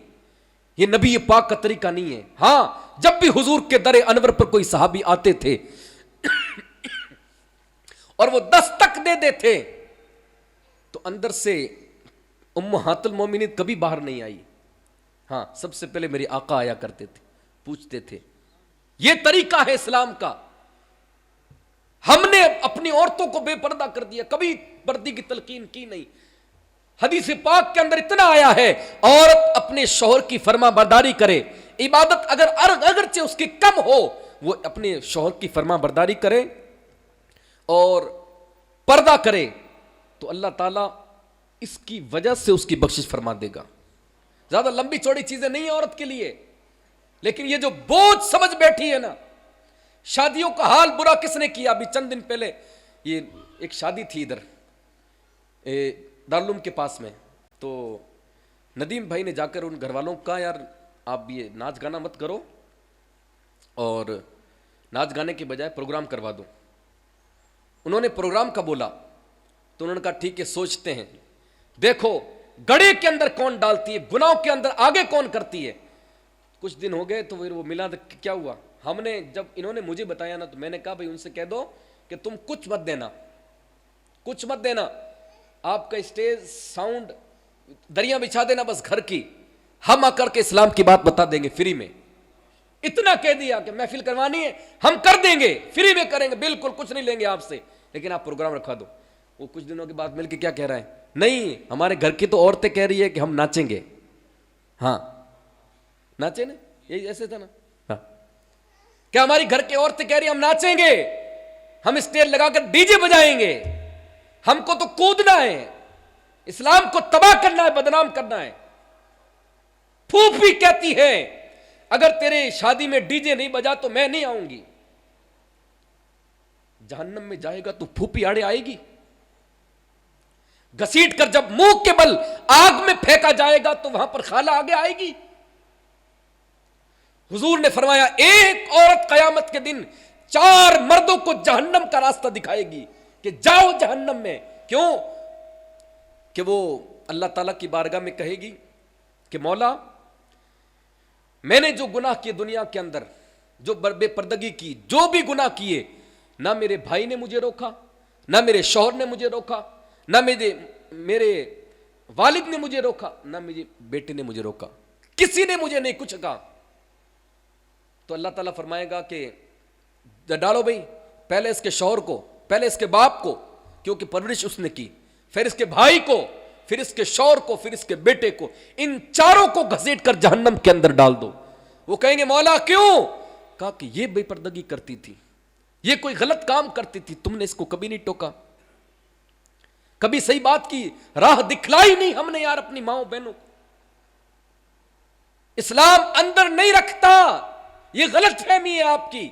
یہ نبی پاک کا طریقہ نہیں ہے. ہاں, جب بھی حضور کے در انور پر کوئی صحابی آتے تھے اور وہ دستک دے دیتے تو اندر سے امہات المومنین کبھی باہر نہیں آئی. ہاں, سب سے پہلے میرے آقا آیا کرتے تھے, پوچھتے تھے. یہ طریقہ ہے اسلام کا. ہم نے اپنی عورتوں کو بے پردہ کر دیا, کبھی پردے کی تلقین کی نہیں. حدیث پاک کے اندر اتنا آیا ہے, عورت اپنے شوہر کی فرما برداری کرے, عبادت اگرچہ اس کی کم ہو, وہ اپنے شوہر کی فرما برداری کرے اور پردہ کرے تو اللہ تعالیٰ اس کی وجہ سے اس کی بخشش فرما دے گا. زیادہ لمبی چوڑی چیزیں نہیں ہیں عورت کے لیے, لیکن یہ جو بوجھ سمجھ بیٹھی ہے نا, شادیوں کا حال برا کس نے کیا؟ ابھی چند دن پہلے یہ ایک شادی تھی ادھر دارالعلوم کے پاس میں, تو ندیم بھائی نے جا کر ان گھر والوں کو کہا یار آپ یہ ناچ گانا مت کرو اور ناچ گانے کے بجائے پروگرام کروا دو. انہوں نے پروگرام کا بولا تو انہوں نے کہا ٹھیک ہے سوچتے ہیں. دیکھو گڑھے کے اندر کون ڈالتی ہے, گناہوں کے اندر آگے کون کرتی ہے. کچھ دن ہو گئے تو پھر وہ ملا, کیا ہوا, ہم نے جب انہوں نے مجھے بتایا نا تو میں نے کہا بھائی ان سے کہہ دو کہ تم کچھ مت دینا, آپ کا اسٹیج ساؤنڈ دریا بچھا دینا بس گھر کی, ہم آ کر کے اسلام کی بات بتا دیں گے فری میں. اتنا کہہ دیا کہ محفل کروانی ہے ہم کر دیں گے, فری میں کریں گے, بالکل کچھ نہیں لیں گے آپ سے, لیکن آپ پروگرام رکھا دو. وہ کچھ دنوں کے بعد مل کے کیا کہہ رہا ہے, نہیں ہمارے گھر کی تو عورتیں کہہ رہی ہے کہ ہم ناچیں گے. ہاں ناچے نا, یہی ایسے تھا نا, ہاں کیا ہماری گھر کی عورتیں کہہ رہی ہیں ہم ناچیں گے, ہم اسٹیج لگا کر ڈی جے بجائیں گے, ہم کو تو کودنا ہے, اسلام کو تباہ کرنا ہے, بدنام کرنا ہے. پھوپھی کہتی ہے اگر تیرے شادی میں ڈی جے نہیں بجا تو میں نہیں آؤں گی. جہنم میں جائے گا تو پھوپھی آڑے آئے گی, گھسیٹ کر جب منہ کے بل آگ میں پھینکا جائے گا تو وہاں پر خالہ آگے آئے گی. حضور نے فرمایا ایک عورت قیامت کے دن 4 مردوں کو جہنم کا راستہ دکھائے گی کہ جاؤ جہنم میں. کیوں کہ وہ اللہ تعالیٰ کی بارگاہ میں کہے گی کہ مولا میں نے جو گناہ کیے دنیا کے اندر, جو بے پردگی کی, جو بھی گناہ کیے, نہ میرے بھائی نے مجھے روکا, نہ میرے شوہر نے مجھے روکا, نہ میرے والد نے مجھے روکا, نہ میرے بیٹے نے مجھے روکا, کسی نے مجھے نہیں کچھ کہا. تو اللہ تعالیٰ فرمائے گا کہ ڈالو بھائی, پہلے اس کے شوہر کو, پہلے اس کے باپ کو کیونکہ پرورش اس نے کی, پھر اس کے بھائی کو, پھر اس کے شوہر کو, پھر اس کے بیٹے کو, ان چاروں کو گھسیٹ کر جہنم کے اندر ڈال دو. وہ کہیں گے مولا کیوں؟ کہا کہ یہ بے پردگی کرتی تھی, یہ کوئی غلط کام کرتی تھی, تم نے اس کو کبھی نہیں ٹوکا, کبھی صحیح بات کی راہ دکھلائی نہیں ہم نے یار اپنی ماؤں بہنوں کو. اسلام اندر نہیں رکھتا, یہ غلط فہمی ہے آپ کی.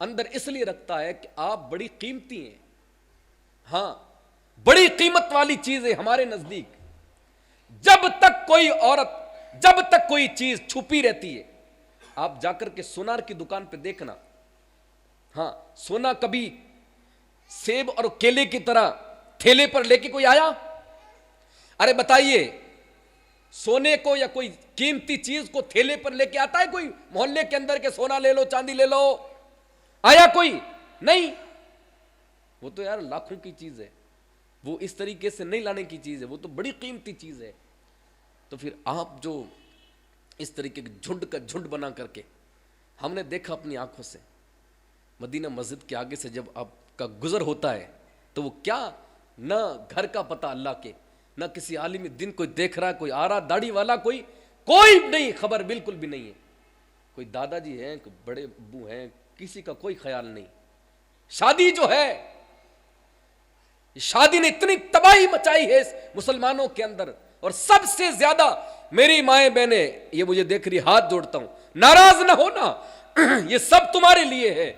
اندر اس لیے رکھتا ہے کہ آپ بڑی قیمتی ہیں. ہاں بڑی قیمت والی چیز ہے ہمارے نزدیک. جب تک کوئی عورت, جب تک کوئی چیز چھپی رہتی ہے, آپ جا کر کے سونار کی دکان پہ دیکھنا, ہاں سونا کبھی سیب اور کیلے کی طرح تھیلے پر لے کے کوئی آیا؟ ارے بتائیے, سونے کو یا کوئی قیمتی چیز کو تھیلے پر لے کے آتا ہے کوئی محلے کے اندر کہ سونا لے لو, چاندی لے لو؟ آیا کوئی؟ نہیں. وہ تو یار لاکھوں کی چیز ہے, وہ اس طریقے سے نہیں لانے کی چیز ہے, وہ تو بڑی قیمتی چیز ہے. تو پھر آپ جو اس طریقے کے جھنڈ کا جھنڈ بنا کر کے, ہم نے دیکھا اپنی آنکھوں سے مدینہ مسجد کے آگے سے جب آپ کا گزر ہوتا ہے تو وہ کیا, نہ گھر کا پتہ اللہ کے, نہ کسی عالم دین کوئی دیکھ رہا ہے, کوئی آ رہا داڑھی والا, کوئی نہیں خبر, بالکل بھی نہیں ہے. کوئی دادا جی ہیں, کوئی بڑے ابو ہیں, کسی کا کوئی خیال نہیں. شادی جو ہے, شادی نے اتنی تباہی مچائی ہے اس مسلمانوں کے اندر. اور سب سے زیادہ میری مائیں بہنیں, یہ مجھے دیکھ رہی, ہاتھ جوڑتا ہوں, ناراض نہ ہونا, یہ سب تمہارے لیے ہے.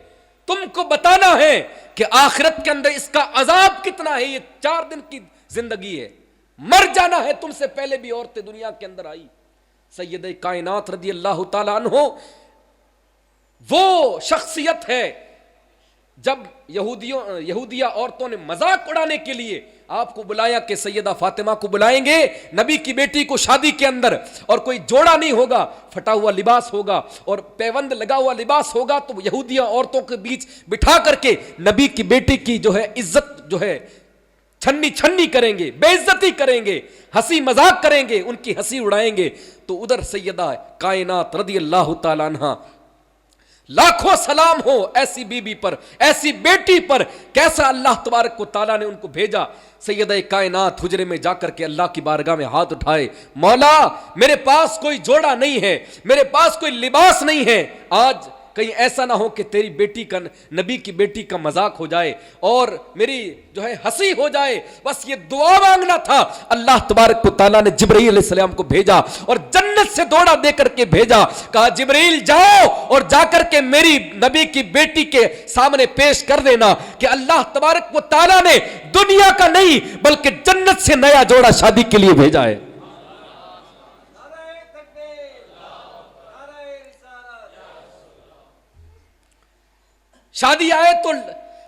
تم کو بتانا ہے کہ آخرت کے اندر اس کا عذاب کتنا ہے. یہ 4 دن کی زندگی ہے, مر جانا ہے. تم سے پہلے بھی عورتیں دنیا کے اندر آئی. سیدہ کائنات رضی اللہ تعالیٰ عنہ وہ شخصیت ہے, جب یہودیہ عورتوں نے مذاق اڑانے کے لیے آپ کو بلایا کہ سیدہ فاطمہ کو بلائیں گے نبی کی بیٹی کو شادی کے اندر, اور کوئی جوڑا نہیں ہوگا, پھٹا ہوا لباس ہوگا اور پیوند لگا ہوا لباس ہوگا, تو یہودیہ عورتوں کے بیچ بٹھا کر کے نبی کی بیٹی کی جو ہے عزت جو ہے چھنی کریں گے, بے عزتی کریں گے, ہنسی مذاق کریں گے, ان کی ہنسی اڑائیں گے. تو ادھر سیدہ کائنات رضی اللہ تعالیٰ عنہ, لاکھوں سلام ہو ایسی بی بی پر, ایسی بیٹی پر, کیسا اللہ تبارک و تعالیٰ نے ان کو بھیجا. سیدہ کائنات حجرے میں جا کر کے اللہ کی بارگاہ میں ہاتھ اٹھائے, مولا میرے پاس کوئی جوڑا نہیں ہے, میرے پاس کوئی لباس نہیں ہے, آج کہیں ایسا نہ ہو کہ تیری بیٹی کا, نبی کی بیٹی کا مذاق ہو جائے اور میری جو ہے ہنسی ہو جائے. بس یہ دعا مانگنا تھا. اللہ تبارک و تعالیٰ نے جبرائیل علیہ السلام کو بھیجا اور جنت سے دوڑا دے کر کے بھیجا, کہا جبرائیل جاؤ اور جا کر کے میری نبی کی بیٹی کے سامنے پیش کر دینا کہ اللہ تبارک و تعالیٰ نے دنیا کا نہیں بلکہ جنت سے نیا جوڑا شادی کے لیے بھیجا ہے. شادی آئے تو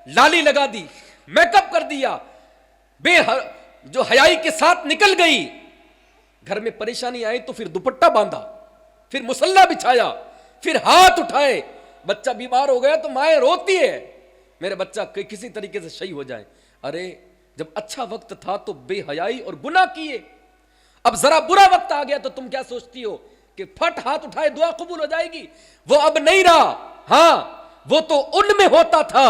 لالی لگا دی, میک اپ کر دیا, جو حیائی کے ساتھ نکل گئی. گھر میں پریشانی آئی تو پھر دوپٹہ باندھا, پھر مصلی بچھایا, پھر ہاتھ اٹھائے. بچہ بیمار ہو گیا تو مائیں روتی ہے, میرے بچہ کسی طریقے سے صحیح ہو جائے. ارے جب اچھا وقت تھا تو بے حیائی اور گناہ کیے, اب ذرا برا وقت آ گیا تو تم کیا سوچتی ہو کہ پھٹ ہاتھ اٹھائے دعا قبول ہو جائے گی؟ وہ اب نہیں رہا. ہاں وہ تو ان میں ہوتا تھا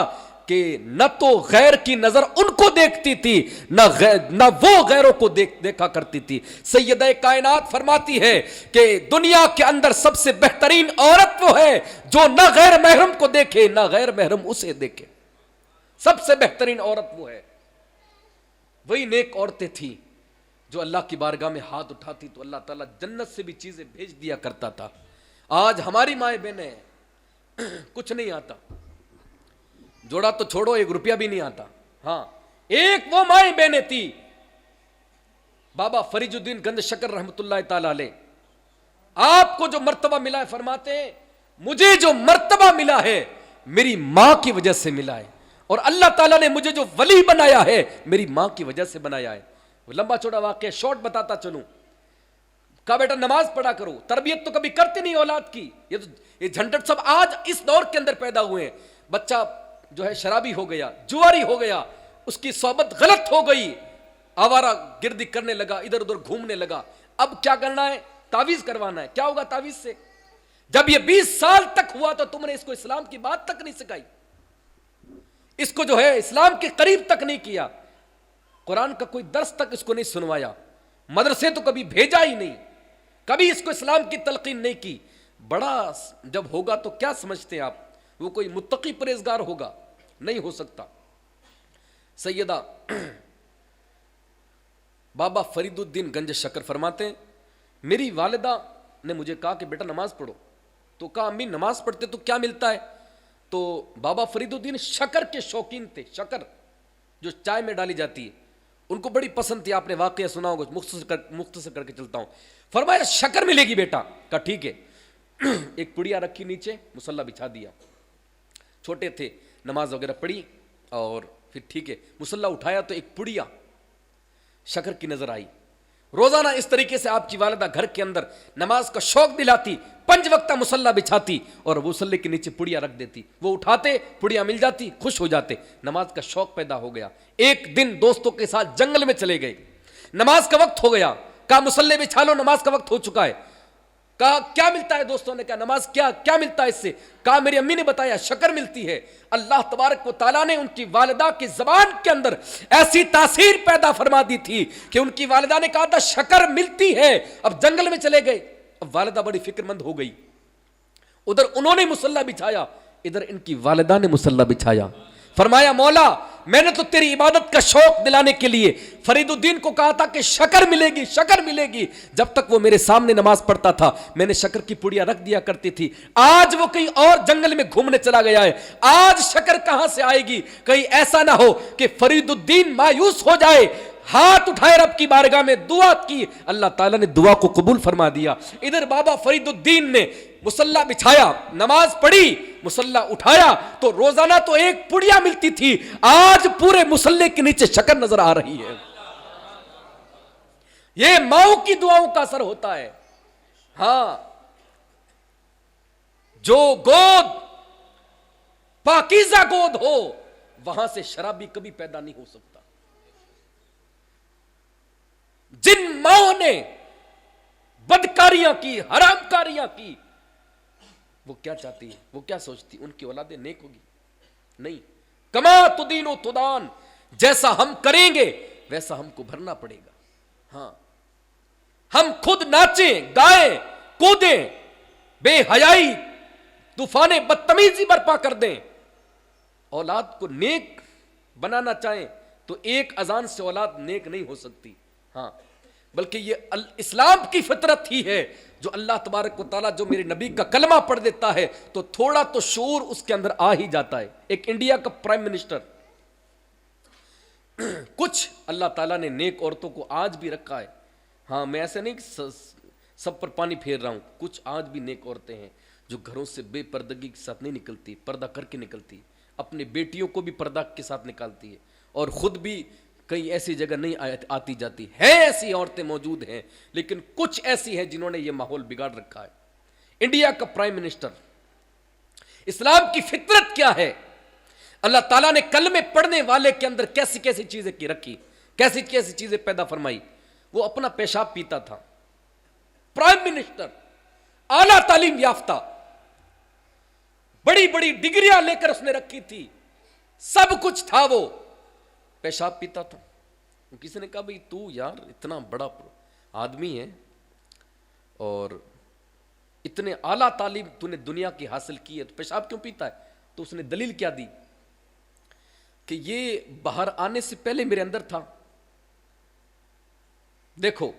کہ نہ تو غیر کی نظر ان کو دیکھتی تھی, نہ وہ غیروں کو دیکھا کرتی تھی. سیدہ کائنات فرماتی ہے کہ دنیا کے اندر سب سے بہترین عورت وہ ہے جو نہ غیر محرم کو دیکھے نہ غیر محرم اسے دیکھے. سب سے بہترین عورت وہ ہے. وہی نیک عورتیں تھیں جو اللہ کی بارگاہ میں ہاتھ اٹھاتی تو اللہ تعالیٰ جنت سے بھی چیزیں بھیج دیا کرتا تھا. آج ہماری مائیں بہنیں کچھ نہیں آتا, جوڑا تو چھوڑو 1 روپیہ بھی نہیں آتا. ہاں ایک وہ مائیں بہنیں تھی, بابا فرید الدین گنج شکر رحمت اللہ تعالی علیہ, آپ کو جو مرتبہ ملا ہے فرماتے ہیں مجھے جو مرتبہ ملا ہے میری ماں کی وجہ سے ملا ہے, اور اللہ تعالیٰ نے مجھے جو ولی بنایا ہے میری ماں کی وجہ سے بنایا ہے. لمبا چوڑا واقعہ شارٹ بتاتا چلوں. کہا بیٹا نماز پڑھا کرو, تربیت تو کبھی کرتی نہیں اولاد کی. یہ جھنجٹ سب آج اس دور کے اندر پیدا ہوئے ہیں. بچہ جو ہے شرابی ہو گیا, جواری ہو گیا, اس کی صحبت غلط ہو گئی, آوارہ گردی کرنے لگا, ادھر ادھر گھومنے لگا. اب کیا کرنا ہے؟ تعویذ کروانا ہے. کیا ہوگا تعویذ سے؟ جب یہ 20 سال تک ہوا تو تم نے اس کو اسلام کی بات تک نہیں سکھائی, اس کو جو ہے اسلام کے قریب تک نہیں کیا, قرآن کا کوئی درس تک اس کو نہیں سنوایا, مدرسے تو کبھی بھیجا ہی نہیں, کبھی اس کو اسلام کی تلقین نہیں کی. بڑا جب ہوگا تو کیا سمجھتے ہیں آپ وہ کوئی متقی پرہیزگار ہوگا؟ نہیں ہو سکتا. سیدہ بابا فرید الدین گنج شکر فرماتے ہیں میری والدہ نے مجھے کہا کہ بیٹا نماز پڑھو. تو کہا امی نماز پڑھتے تو کیا ملتا ہے؟ تو بابا فرید الدین شکر کے شوقین تھے. شکر جو چائے میں ڈالی جاتی ہے ان کو بڑی پسند تھی. آپ نے واقعہ سنا ہوگا, مختصر کر کے چلتا ہوں. فرمایا شکر ملے گی بیٹا. کہا ٹھیک ہے. ایک پڑیا رکھی نیچے, مصلی بچھا دیا. چھوٹے تھے, نماز وغیرہ پڑھی اور پھر ٹھیک ہے مصلی اٹھایا تو ایک پڑیا شکر کی نظر آئی. روزانہ اس طریقے سے آپ کی والدہ گھر کے اندر نماز کا شوق دلاتی, 5 وقتہ مصلی بچھاتی اور مصلی کے نیچے پڑیا رکھ دیتی. وہ اٹھاتے, پڑیا مل جاتی, خوش ہو جاتے. نماز کا شوق پیدا ہو گیا. ایک دن دوستوں کے ساتھ جنگل میں چلے گئے. نماز کا وقت ہو گیا. کہا مصلی بچھا لو, نماز کا وقت ہو چکا ہے. کہا کیا ملتا ہے؟ دوستوں نے کہا نماز کیا ملتا ہے اس سے؟ کہا میری امی نے بتایا شکر ملتی ہے. اللہ تبارک و تعالیٰ نے ان کی والدہ کی زبان کے اندر ایسی تاثیر پیدا فرما دی تھی کہ ان کی والدہ نے کہا تھا شکر ملتی ہے. اب جنگل میں چلے گئے. اب والدہ بڑی فکر مند ہو گئی. ادھر انہوں نے مصلی بچھایا, ادھر ان کی والدہ نے مصلی بچھایا. فرمایا مولا میں نے تو تیری عبادت کا شوق دلانے کے لیے فرید الدین کو کہا تھا کہ شکر ملے گی, شکر ملے گی. جب تک وہ میرے سامنے نماز پڑھتا تھا میں نے شکر کی پڑیا رکھ دیا کرتی تھی. آج وہ کہیں اور جنگل میں گھومنے چلا گیا ہے, آج شکر کہاں سے آئے گی؟ کہیں ایسا نہ ہو کہ فرید الدین مایوس ہو جائے. ہاتھ اٹھائے رب کی بارگاہ میں دعا کی, اللہ تعالیٰ نے دعا کو قبول فرما دیا. ادھر بابا فرید الدین نے مصلی بچھایا, نماز پڑھی, مصلی اٹھایا تو روزانہ تو ایک پڑیا ملتی تھی, آج پورے مصلی کے نیچے شکر نظر آ رہی ہے. یہ ماؤں کی دعاؤں کا اثر ہوتا ہے. ہاں, جو گود پاکیزہ گود ہو وہاں سے شرابی کبھی پیدا نہیں ہو سکتا. جن ماؤں نے بدکاریاں کی, حرام کاریاں کی, وہ کیا چاہتی ہے, وہ کیا سوچتی, ان کی اولادیں نیک ہوگی؟ نہیں. کما تدین و تدان, جیسا ہم کریں گے ویسا ہم کو بھرنا پڑے گا. ہاں, ہم خود ناچیں, گائیں, کودیں, بے حیائی, طوفان بدتمیزی برپا کر دیں, اولاد کو نیک بنانا چاہیں تو ایک اذان سے اولاد نیک نہیں ہو سکتی. ہاں, بلکہ یہ اسلام کی فطرت ہی ہے جو اللہ تبارک و تعالیٰ جو میرے نبی کا کلمہ پڑھ دیتا ہے تو تھوڑا تو شعور اس کے اندر آ ہی جاتا ہے. ایک انڈیا کا پرائم منسٹر, کچھ اللہ تعالیٰ نے نیک عورتوں کو آج بھی رکھا ہے. ہاں, میں ایسے نہیں سب پر پانی پھیر رہا ہوں, کچھ آج بھی نیک عورتیں ہیں جو گھروں سے بے پردگی کے ساتھ نہیں نکلتی, پردہ کر کے نکلتی, اپنے بیٹیوں کو بھی پردہ کے ساتھ نکالتی ہے اور خود بھی کئی ایسی جگہ نہیں آتی جاتی ہے. ایسی عورتیں موجود ہیں, لیکن کچھ ایسی ہیں جنہوں نے یہ ماحول بگاڑ رکھا ہے. انڈیا کا پرائم منسٹر, اسلام کی فطرت کیا ہے, اللہ تعالیٰ نے کلمے پڑھنے والے کے اندر کیسی کیسی چیزیں کی رکھی, کیسی کیسی چیزیں پیدا فرمائی. وہ اپنا پیشاب پیتا تھا, پرائم منسٹر, اعلیٰ تعلیم یافتہ, بڑی بڑی ڈگریاں لے کر اس نے رکھی تھی, سب کچھ تھا, وہ پیشاب پیتا تھا. کسی نے کہا بھئی تو یار اتنا بڑا آدمی ہے اور اتنے اعلیٰ تعلیم تو نے دنیا کی حاصل کی ہے تو پیشاب کیوں پیتا ہے؟ تو اس نے دلیل کیا دی کہ یہ باہر آنے سے پہلے میرے اندر تھا. دیکھو,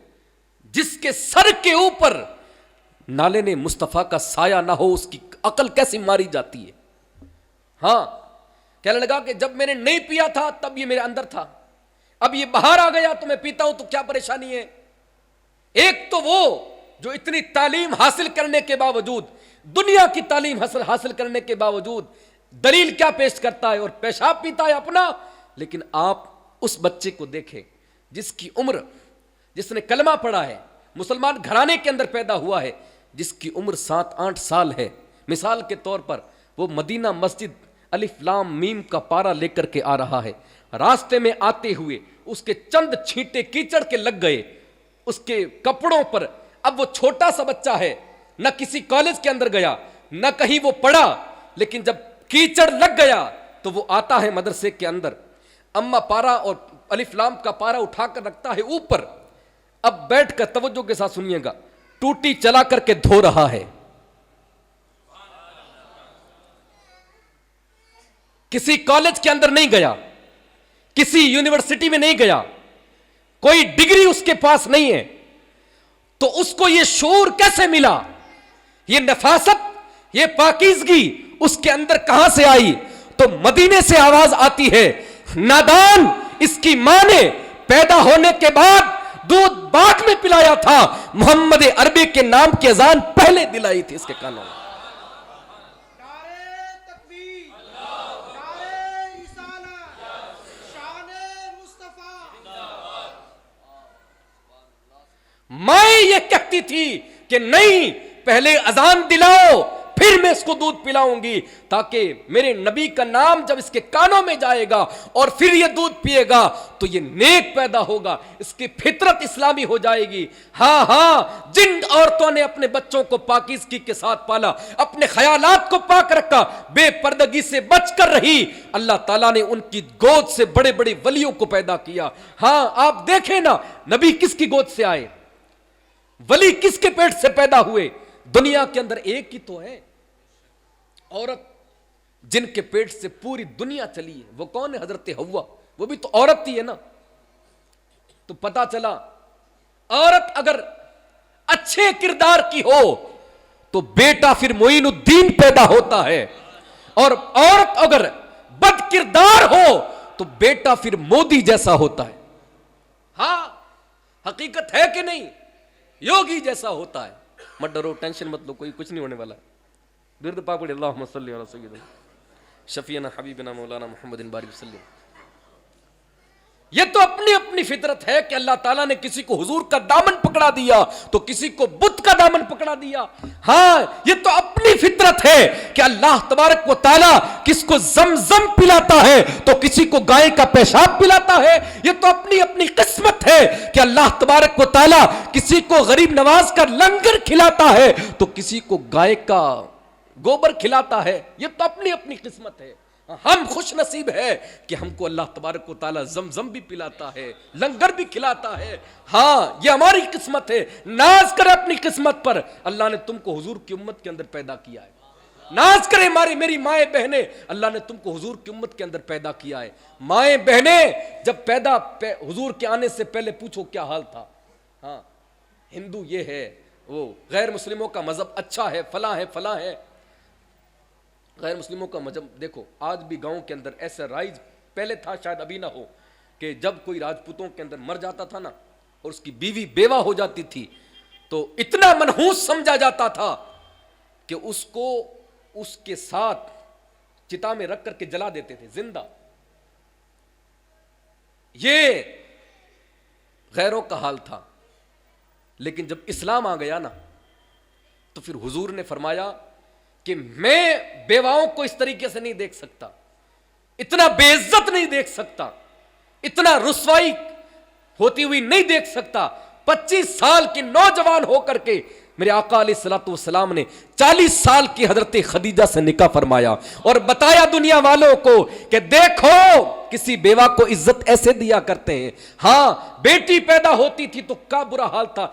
جس کے سر کے اوپر نالے نے مصطفیٰ کا سایہ نہ ہو اس کی عقل کیسی ماری جاتی ہے. ہاں, کہنے لگا کہ جب میں نے نہیں پیا تھا تب یہ میرے اندر تھا, اب یہ باہر آ گیا تو میں پیتا ہوں تو کیا پریشانی ہے. ایک تو وہ جو اتنی تعلیم حاصل کرنے کے باوجود, دنیا کی تعلیم حاصل کرنے کے باوجود دلیل کیا پیش کرتا ہے اور پیشاب پیتا ہے اپنا. لیکن آپ اس بچے کو دیکھیں جس کی عمر, جس نے کلمہ پڑھا ہے, مسلمان گھرانے کے اندر پیدا ہوا ہے, جس کی عمر 7-8 سال ہے. مثال کے طور پر وہ مدینہ مسجد الف لام میم کا پارا لے کر کے آ رہا ہے, راستے میں آتے ہوئے اس کے چند چھینٹے کیچڑ کے لگ گئے اس کے کپڑوں پر. اب وہ چھوٹا سا بچہ ہے, نہ کسی کالج کے اندر گیا نہ کہیں وہ پڑھا, لیکن جب کیچڑ لگ گیا تو وہ آتا ہے مدرسے کے اندر, اما پارا اور الف لام کا پارا اٹھا کر رکھتا ہے اوپر. اب بیٹھ کر توجہ کے ساتھ سنیے گا, ٹوٹی چلا کر کے دھو رہا ہے. کسی کالج کے اندر نہیں گیا, کسی یونیورسٹی میں نہیں گیا, کوئی ڈگری اس کے پاس نہیں ہے, تو اس کو یہ شعور کیسے ملا, یہ نفاست, یہ پاکیزگی اس کے اندر کہاں سے آئی؟ تو مدینے سے آواز آتی ہے، نادان اس کی ماں نے پیدا ہونے کے بعد دودھ بعد میں پلایا تھا، محمد عربی کے نام کی اذان پہلے دلائی تھی اس کے کانوں میں۔ مائیں یہ کہتی تھی کہ نہیں، پہلے اذان دلاؤ پھر میں اس کو دودھ پلاؤں گی، تاکہ میرے نبی کا نام جب اس کے کانوں میں جائے گا اور پھر یہ دودھ پیے گا تو یہ نیک پیدا ہوگا، اس کی فطرت اسلامی ہو جائے گی۔ ہاں جن عورتوں نے اپنے بچوں کو پاکیزگی کے ساتھ پالا، اپنے خیالات کو پاک رکھا، بے پردگی سے بچ کر رہی، اللہ تعالیٰ نے ان کی گود سے بڑے بڑے ولیوں کو پیدا کیا۔ ہاں آپ دیکھیں نا، نبی کس کی گود سے آئے، ولی کس کے پیٹ سے پیدا ہوئے؟ دنیا کے اندر ایک ہی تو ہے عورت جن کے پیٹ سے پوری دنیا چلی ہے، وہ کون ہے؟ حضرت حوا، وہ بھی تو عورت ہی ہے نا۔ تو پتا چلا عورت اگر اچھے کردار کی ہو تو بیٹا پھر معین الدین پیدا ہوتا ہے، اور عورت اگر بد کردار ہو تو بیٹا پھر مودی جیسا ہوتا ہے۔ ہاں حقیقت ہے کہ نہیں؟ یوگی جیسا ہوتا ہے۔ مت ڈرو، ٹینشن مت لو، کوئی کچھ نہیں ہونے والا ہے۔ درد پاک پڑھے، اللہم صلی علی سیدنا شفیعنا حبیبنا مولانا محمد بارک وسلم۔ یہ تو اپنی اپنی فطرت ہے کہ اللہ تعالیٰ نے کسی کو حضور کا دامن پکڑا دیا تو کسی کو بت کا دامن پکڑا دیا۔ ہاں یہ تو اپنی فطرت ہے کہ اللہ تبارک و تعالیٰ کس کو زمزم پلاتا ہے تو کسی کو گائے کا پیشاب پلاتا ہے۔ یہ تو اپنی اپنی قسمت ہے کہ اللہ تبارک و تعالیٰ کسی کو غریب نواز کا لنگر کھلاتا ہے تو کسی کو گائے کا گوبر کھلاتا ہے۔ یہ تو اپنی اپنی قسمت ہے۔ ہم خوش نصیب ہے کہ ہم کو اللہ تبارک و تعالیٰ زمزم بھی پلاتا ہے، لنگر بھی کھلاتا ہے۔ ہاں یہ ہماری قسمت ہے، ناز کرے اپنی قسمت پر۔ اللہ نے تم کو حضور کی امت کے اندر پیدا کیا ہے، ناز کرے میری مائیں بہنیں، اللہ نے تم کو حضور کی امت کے اندر پیدا کیا ہے۔ مائیں بہنیں جب حضور کے آنے سے پہلے پوچھو کیا حال تھا۔ ہاں ہندو یہ ہے، وہ غیر مسلموں کا مذہب اچھا ہے، فلاں ہے فلاں ہے۔ غیر مسلموں کا مذہب دیکھو، آج بھی گاؤں کے اندر ایسا رائج پہلے تھا، شاید ابھی نہ ہو، کہ جب کوئی راجپوتوں کے اندر مر جاتا تھا نا اور اس کی بیوی بیوہ ہو جاتی تھی تو اتنا منحوس سمجھا جاتا تھا کہ اس کو اس کے ساتھ چتا میں رکھ کر کے جلا دیتے تھے زندہ۔ یہ غیروں کا حال تھا، لیکن جب اسلام آ گیا نا تو پھر حضور نے فرمایا کہ میں بیواؤں کو اس طریقے سے نہیں دیکھ سکتا، اتنا بے عزت نہیں دیکھ سکتا، اتنا رسوائی ہوتی ہوئی نہیں دیکھ سکتا۔ 25 سال کی نوجوان ہو کر کے میرے آقا علیہ الصلوۃ والسلام نے 40 سال کی حضرت خدیجہ سے نکاح فرمایا اور بتایا دنیا والوں کو کہ دیکھو کسی بیوہ کو عزت ایسے دیا کرتے ہیں۔ ہاں بیٹی پیدا ہوتی تھی تو کیا برا حال تھا،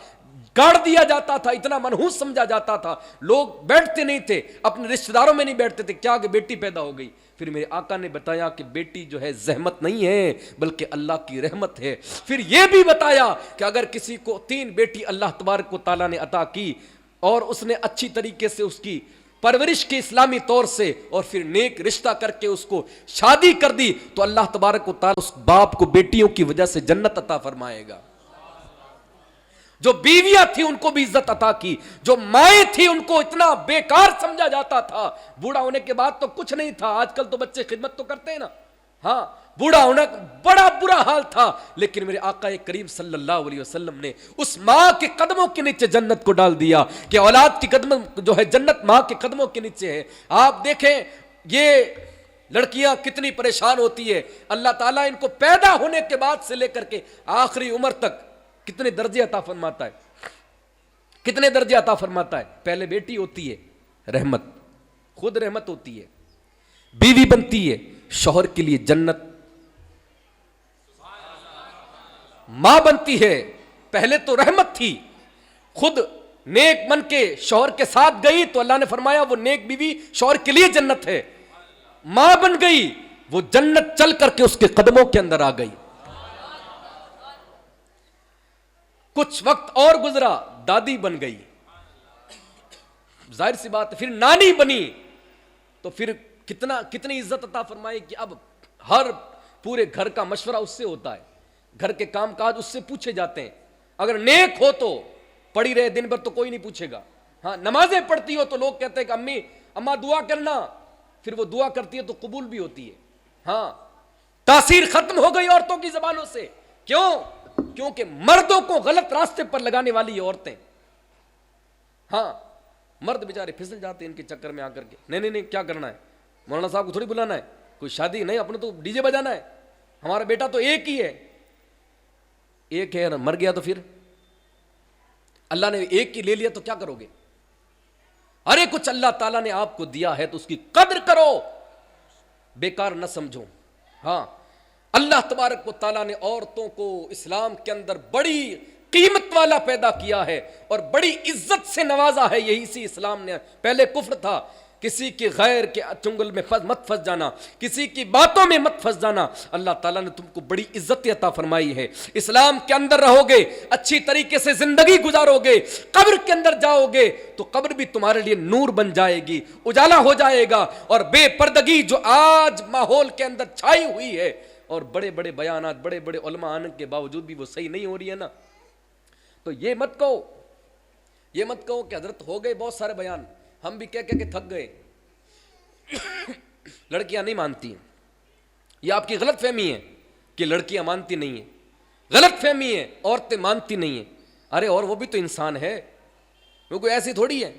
گاڑ دیا جاتا تھا، اتنا منحوس سمجھا جاتا تھا، لوگ بیٹھتے نہیں تھے، اپنے رشتہ داروں میں نہیں بیٹھتے تھے، کیا کہ بیٹی پیدا ہو گئی۔ پھر میرے آقا نے بتایا کہ بیٹی جو ہے زحمت نہیں ہے بلکہ اللہ کی رحمت ہے۔ پھر یہ بھی بتایا کہ اگر کسی کو 3 بیٹی اللہ تبارک و تعالیٰ نے عطا کی اور اس نے اچھی طریقے سے اس کی پرورش کی اسلامی طور سے اور پھر نیک رشتہ کر کے اس کو شادی کر دی تو اللہ تبارک و تعالیٰ اس باپ کو بیٹیوں کی وجہ سے جنت عطا فرمائے گا۔ جو بیویاں تھی ان کو بھی عزت عطا کی، جو مائیں تھی ان کو اتنا بیکار سمجھا جاتا تھا، بوڑھا ہونے کے بعد تو کچھ نہیں تھا۔ آج کل تو بچے خدمت تو کرتے ہیں نا، ہاں بوڑھا ہونا بڑا برا حال تھا، لیکن میرے آقا کریم صلی اللہ علیہ وسلم نے اس ماں کے قدموں کے نیچے جنت کو ڈال دیا کہ اولاد کی قدم جو ہے جنت ماں کے قدموں کے نیچے ہے۔ آپ دیکھیں یہ لڑکیاں کتنی پریشان ہوتی ہے، اللہ تعالیٰ ان کو پیدا ہونے کے بعد سے لے کر کے آخری عمر تک کتنے درجے عطا فرماتا ہے، کتنے درجے عطا فرماتا ہے۔ پہلے بیٹی ہوتی ہے رحمت، خود رحمت ہوتی ہے، بیوی بنتی ہے شوہر کے لیے جنت، ماں بنتی ہے پہلے تو رحمت تھی، خود نیک بن کے شوہر کے ساتھ گئی تو اللہ نے فرمایا وہ نیک بیوی شوہر کے لیے جنت ہے، ماں بن گئی وہ جنت چل کر کے اس کے قدموں کے اندر آ گئی۔ کچھ وقت اور گزرا دادی بن گئی، ظاہر سی بات پھر نانی بنی تو پھر کتنی عزت عطا فرمائے کہ اب ہر پورے گھر کا مشورہ اس سے ہوتا ہے, گھر کے کام کاج اس سے پوچھے جاتے ہیں. اگر نیک ہو تو پڑھی رہے دن بھر تو کوئی نہیں پوچھے گا. ہاں نمازیں پڑھتی ہو تو لوگ کہتے ہیں کہ اماں دعا کرنا, پھر وہ دعا کرتی ہے تو قبول بھی ہوتی ہے. ہاں تاثیر ختم ہو گئی عورتوں کی زبانوں سے. کیوں؟ کیونکہ مردوں کو غلط راستے پر لگانے والی یہ عورتیں. ہاں مرد بیچارے پھسل جاتے ہیں ان کے چکر میں آ کر کے. نہیں کیا کرنا ہے, مولانا صاحب کو تھوڑی بلانا ہے, کوئی شادی نہیں, اپنے تو ڈی جے بجانا ہے, ہمارا بیٹا تو ایک ہی ہے. ایک ہے مر گیا تو پھر اللہ نے ایک ہی لے لیا تو کیا کرو گے؟ ارے کچھ اللہ تعالیٰ نے آپ کو دیا ہے تو اس کی قدر کرو, بیکار نہ سمجھو. ہاں اللہ تبارک و تعالیٰ نے عورتوں کو اسلام کے اندر بڑی قیمت والا پیدا کیا ہے اور بڑی عزت سے نوازا ہے. یہی سی اسلام نے, پہلے کفر تھا, کسی کی غیر کے چنگل میں مت پھنس جانا, کسی کی باتوں میں مت پھنس جانا. اللہ تعالیٰ نے تم کو بڑی عزت عطا فرمائی ہے. اسلام کے اندر رہو گے, اچھی طریقے سے زندگی گزارو گے, قبر کے اندر جاؤ گے تو قبر بھی تمہارے لیے نور بن جائے گی, اجالا ہو جائے گا. اور بے پردگی جو آج ماحول کے اندر چھائی ہوئی ہے اور بڑے بڑے بیانات, بڑے بڑے علماء آنے کے باوجود بھی وہ صحیح نہیں ہو رہی ہے نا, تو یہ مت کہو کہ حضرت ہو گئے بہت سارے بیان, ہم بھی کہہ کے تھک گئے. لڑکیاں نہیں مانتی ہیں, یہ آپ کی غلط فہمی ہے کہ لڑکیاں مانتی نہیں ہیں. غلط فہمی ہے, عورتیں مانتی نہیں ہیں. ارے اور وہ بھی تو انسان ہے, وہ کوئی ایسی تھوڑی ہے.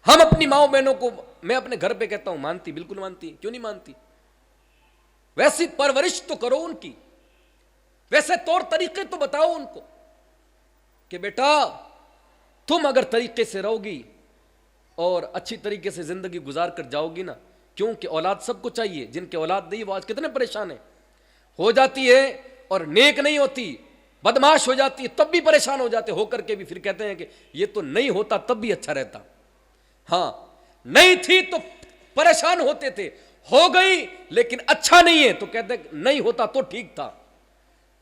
ہم اپنی ماؤں بہنوں کو, میں اپنے گھر پہ کہتا ہوں مانتی, بالکل مانتی. کیوں نہیں مانتی؟ ویسی پرورش تو کرو ان کی, ویسے طور طریقے تو بتاؤ ان کو کہ بیٹا تم اگر طریقے سے رہو گی اور اچھی طریقے سے زندگی گزار کر جاؤ گی نا, کیونکہ اولاد سب کو چاہیے. جن کے اولاد نہیں وہ آج کتنے پریشان ہیں, ہو جاتی ہے اور نیک نہیں ہوتی, بدماش ہو جاتی ہے تب بھی پریشان ہو جاتے, ہو کر کے بھی پھر کہتے ہیں کہ یہ تو نہیں ہوتا تب بھی اچھا رہتا. ہاں نہیں تھی تو پریشان ہوتے تھے, ہو گئی لیکن اچھا نہیں ہے تو کہتے ہیں نہیں ہوتا تو ٹھیک تھا.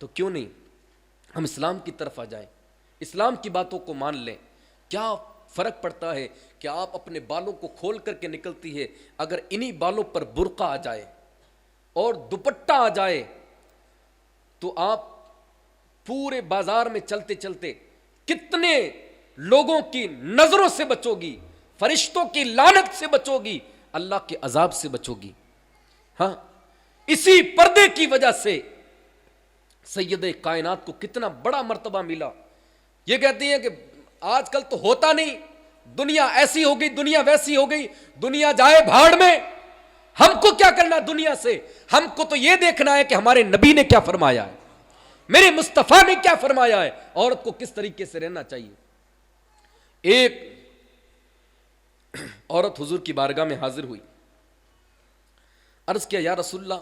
تو کیوں نہیں ہم اسلام کی طرف آ جائیں, اسلام کی باتوں کو مان لیں. کیا فرق پڑتا ہے کہ آپ اپنے بالوں کو کھول کر کے نکلتی ہے, اگر انہی بالوں پر برقع آ جائے اور دوپٹہ آ جائے تو آپ پورے بازار میں چلتے چلتے کتنے لوگوں کی نظروں سے بچو گی, فرشتوں کی لعنت سے بچو گی, اللہ کے عذاب سے بچو گی. ہاں اسی پردے کی وجہ سے سید کائنات کو کتنا بڑا مرتبہ ملا. یہ کہتی ہیں کہ آج کل تو ہوتا نہیں, دنیا ایسی ہو گئی, دنیا ویسی ہو گئی, دنیا جائے بھاڑ میں, ہم کو کیا کرنا دنیا سے, ہم کو تو یہ دیکھنا ہے کہ ہمارے نبی نے کیا فرمایا ہے, میرے مصطفیٰ نے کیا فرمایا ہے, عورت کو کس طریقے سے رہنا چاہیے. ایک عورت حضور کی بارگاہ میں حاضر ہوئی, عرض کیا یا رسول اللہ,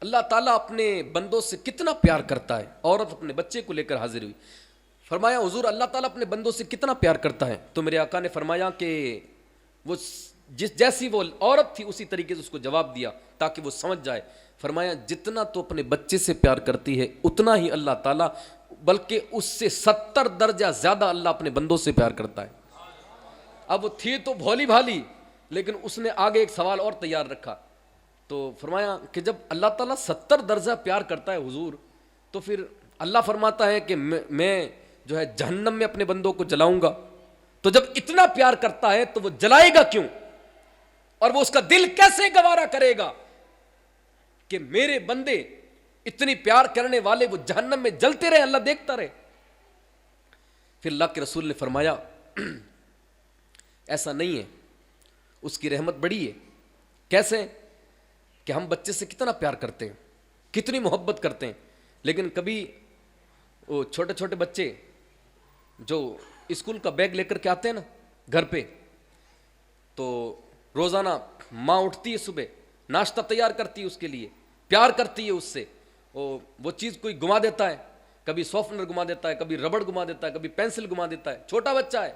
اللہ تعالیٰ اپنے بندوں سے کتنا پیار کرتا ہے. عورت اپنے بچے کو لے کر حاضر ہوئی, فرمایا حضور اللہ تعالیٰ اپنے بندوں سے کتنا پیار کرتا ہے. تو میرے آقا نے فرمایا کہ وہ جیسی وہ عورت تھی اسی طریقے سے اس کو جواب دیا تاکہ وہ سمجھ جائے. فرمایا جتنا تو اپنے بچے سے پیار کرتی ہے اتنا ہی اللہ تعالیٰ, بلکہ اس سے 70 درجہ زیادہ اللہ اپنے بندوں سے پیار کرتا ہے. اب وہ تھی تو بھولی بھالی, لیکن اس نے آگے ایک سوال اور تیار رکھا. تو فرمایا کہ جب اللہ تعالیٰ 70 درجہ پیار کرتا ہے حضور, تو پھر اللہ فرماتا ہے کہ میں جو ہے جہنم میں اپنے بندوں کو جلاؤں گا, تو جب اتنا پیار کرتا ہے تو وہ جلائے گا کیوں, اور وہ اس کا دل کیسے گوارا کرے گا کہ میرے بندے اتنی پیار کرنے والے وہ جہنم میں جلتے رہے, اللہ دیکھتا رہے. پھر اللہ کے رسول نے فرمایا ایسا نہیں ہے, اس کی رحمت بڑی ہے. کیسے؟ کہ ہم بچے سے کتنا پیار کرتے ہیں, کتنی محبت کرتے ہیں, لیکن کبھی وہ چھوٹے چھوٹے بچے جو اسکول کا بیگ لے کر کے آتے ہیں نا گھر پہ, تو روزانہ ماں اٹھتی ہے صبح, ناشتہ تیار کرتی ہے اس کے لیے, پیار کرتی ہے اس سے, وہ چیز کوئی گما دیتا ہے, کبھی سافٹنر گما دیتا ہے, کبھی ربڑ گما دیتا ہے, کبھی پینسل گما دیتا ہے, چھوٹا بچہ ہے,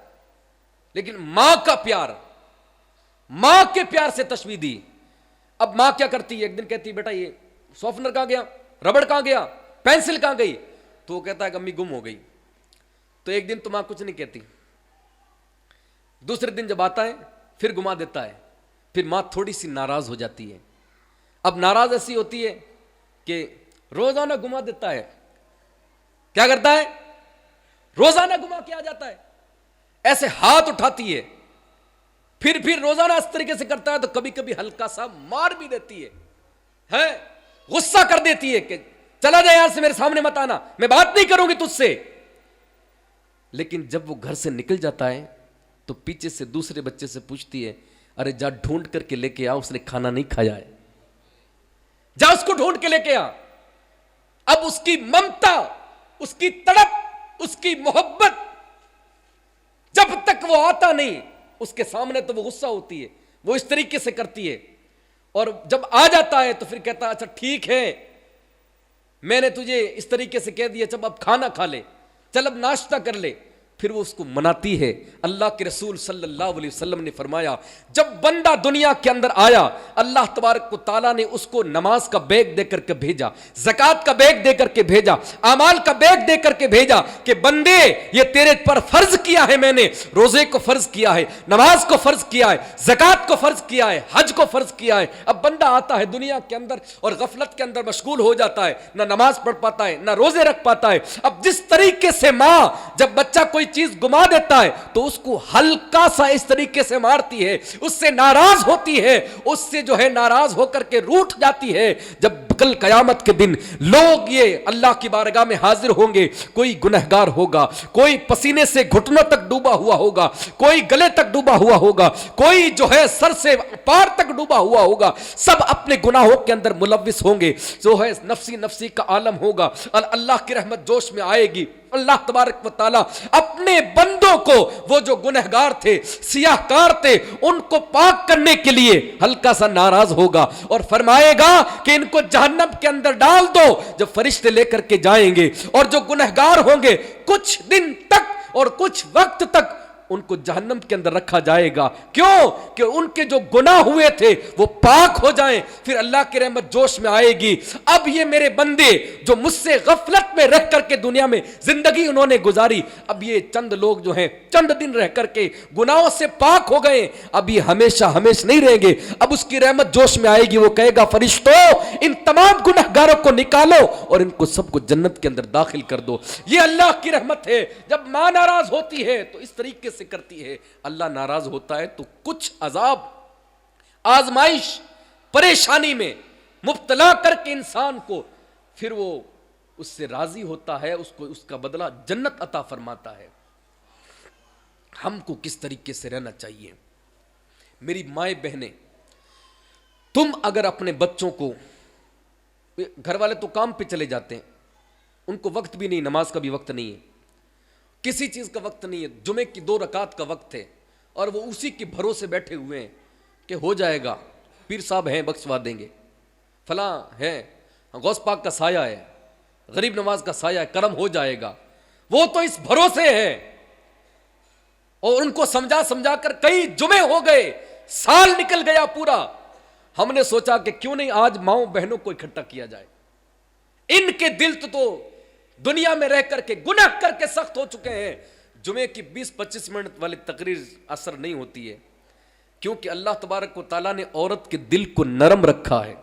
لیکن ماں کا پیار, ماں کے پیار سے تشبیہ دی. اب ماں کیا کرتی ہے, ایک دن کہتی ہے بیٹا یہ سافٹنر کہاں گیا, ربڑ کہاں گیا, پینسل کہاں گئی, تو وہ کہتا ہے کہ امی گم ہو گئی. تو ایک دن تو ماں کچھ نہیں کہتی, دوسرے دن جب آتا ہے پھر گما دیتا ہے. پھر ماں تھوڑی سی ناراض ہو جاتی ہے. اب ناراض ایسی ہوتی ہے کہ روزانہ گما دیتا ہے. کیا کرتا ہے؟ روزانہ گما کے آ جاتا ہے. ایسے ہاتھ اٹھاتی ہے. پھر روزانہ اس طریقے سے کرتا ہے تو کبھی کبھی ہلکا سا مار بھی دیتی ہے, غصہ کر دیتی ہے کہ چلا جائے یہاں سے, میرے سامنے مت آنا, میں بات نہیں کروں گی تجھ سے. لیکن جب وہ گھر سے نکل جاتا ہے تو پیچھے سے دوسرے بچے سے پوچھتی ہے, ارے جا ڈھونڈ کر کے لے کے آ, اس نے کھانا نہیں کھایا ہے, جا اس کو ڈھونڈ کے لے کے آ. اب اس کی ممتا, اس کی تڑپ, اس کی محبت, جب تک وہ آتا نہیں اس کے سامنے تو وہ غصہ ہوتی ہے, وہ اس طریقے سے کرتی ہے. اور جب آ جاتا ہے تو پھر کہتا ہے اچھا ٹھیک ہے, میں نے تجھے اس طریقے سے کہہ دیا, چل اب کھانا کھا لے, چل اب ناشتہ کر لے. پھر وہ اس کو مناتی ہے. اللہ کے رسول صلی اللہ علیہ وسلم نے فرمایا, جب بندہ دنیا کے اندر آیا اللہ تبارک و تعالیٰ نے اس کو نماز کا بیگ دے کر کے بھیجا, زکوٰۃ کا بیگ دے کر کے بھیجا, اعمال کا بیگ دے کر کے بھیجا کہ بندے یہ تیرے پر فرض کیا ہے, میں نے روزے کو فرض کیا ہے, نماز کو فرض کیا ہے, زکوٰۃ کو فرض کیا ہے, حج کو فرض کیا ہے. اب بندہ آتا ہے دنیا کے اندر اور غفلت کے اندر مشغول ہو جاتا ہے, نہ نماز پڑھ پاتا ہے, نہ روزے رکھ پاتا ہے. اب جس طریقے سے ماں جب بچہ کوئی چیز گما دیتا ہے تو اس کو ہلکا سا اس طریقے سے مارتی ہے, اس سے ناراض ہوتی ہے, اس سے جو ہے ناراض ہو کر کے روٹھ جاتی ہے. جب کل قیامت کے دن لوگ یہ اللہ کی بارگاہ میں حاضر ہوں گے, کوئی گنہگار ہوگا, کوئی پسینے سے گھٹنوں تک ڈوبا ہوا ہوگا, کوئی گلے تک ڈوبا ہوا ہوگا, کوئی جو ہے سر سے پار تک ڈوبا ہوا ہوگا, سب اپنے گناہوں کے اندر ملوث ہوں گے. جو ہے نفسی نفسی کا عالم ہوگا اور اللہ کی رحمت جوش میں آئے گی. اللہ تبارک و تعالی اپنے بندوں کو, وہ جو گنہگار تھے, سیاہ کار تھے, ان کو پاک کرنے کے لیے ہلکا سا ناراض ہوگا اور فرمائے گا کہ ان کو جہنم کے اندر ڈال دو. جب فرشتے لے کر کے جائیں گے اور جو گنہگار ہوں گے کچھ دن تک اور کچھ وقت تک ان کو جہنم کے اندر رکھا جائے گا. کیوں؟ کہ ان کے جو گناہ ہوئے تھے وہ پاک ہو جائیں. پھر اللہ کی رحمت جوش میں آئے گی. اب یہ میرے بندے جو مجھ سے غفلت میں رہ کر کے دنیا میں زندگی انہوں نے گزاری, اب یہ چند لوگ جو ہیں چند دن رہ کر کے گناہوں سے پاک ہو گئے, اب یہ ہمیشہ ہمیشہ نہیں رہیں گے. اب اس کی رحمت جوش میں آئے گی, وہ کہے گا فرشتوں ان تمام گنہگاروں کو نکالو اور ان کو سب کو جنت کے اندر داخل کر دو. یہ اللہ کی رحمت ہے. جب ماں ناراض ہوتی ہے تو اس طریقے سے کرتی ہے, اللہ ناراض ہوتا ہے تو کچھ عذاب, آزمائش, پریشانی میں مبتلا کر کے انسان کو پھر وہ اس سے راضی ہوتا ہے, اس کو اس کا بدلہ جنت عطا فرماتا ہے. ہم کو کس طریقے سے رہنا چاہیے؟ میری مائیں بہنیں, تم اگر اپنے بچوں کو, گھر والے تو کام پہ چلے جاتے ہیں, ان کو وقت بھی نہیں, نماز کا بھی وقت نہیں ہے, کسی چیز کا وقت نہیں ہے, جمعے کی 2 رکعت کا وقت ہے اور وہ اسی کے بھروسے بیٹھے ہوئے ہیں کہ ہو جائے گا, پیر صاحب ہیں بخشوا دیں گے, فلاں ہے, غوث پاک کا سایہ ہے, غریب نواز کا سایہ ہے, کرم ہو جائے گا. وہ تو اس بھروسے ہیں اور ان کو سمجھا سمجھا کر کئی جمعے ہو گئے, سال نکل گیا پورا. ہم نے سوچا کہ کیوں نہیں آج ماؤں بہنوں کو اکٹھا کیا جائے. ان کے دل تو دنیا میں رہ کر کے گناہ کر کے سخت ہو چکے ہیں. جمعے کی 20-25 منٹ والی تقریر اثر نہیں ہوتی ہے, کیونکہ اللہ تبارک و تعالیٰ نے عورت کے دل کو نرم رکھا ہے,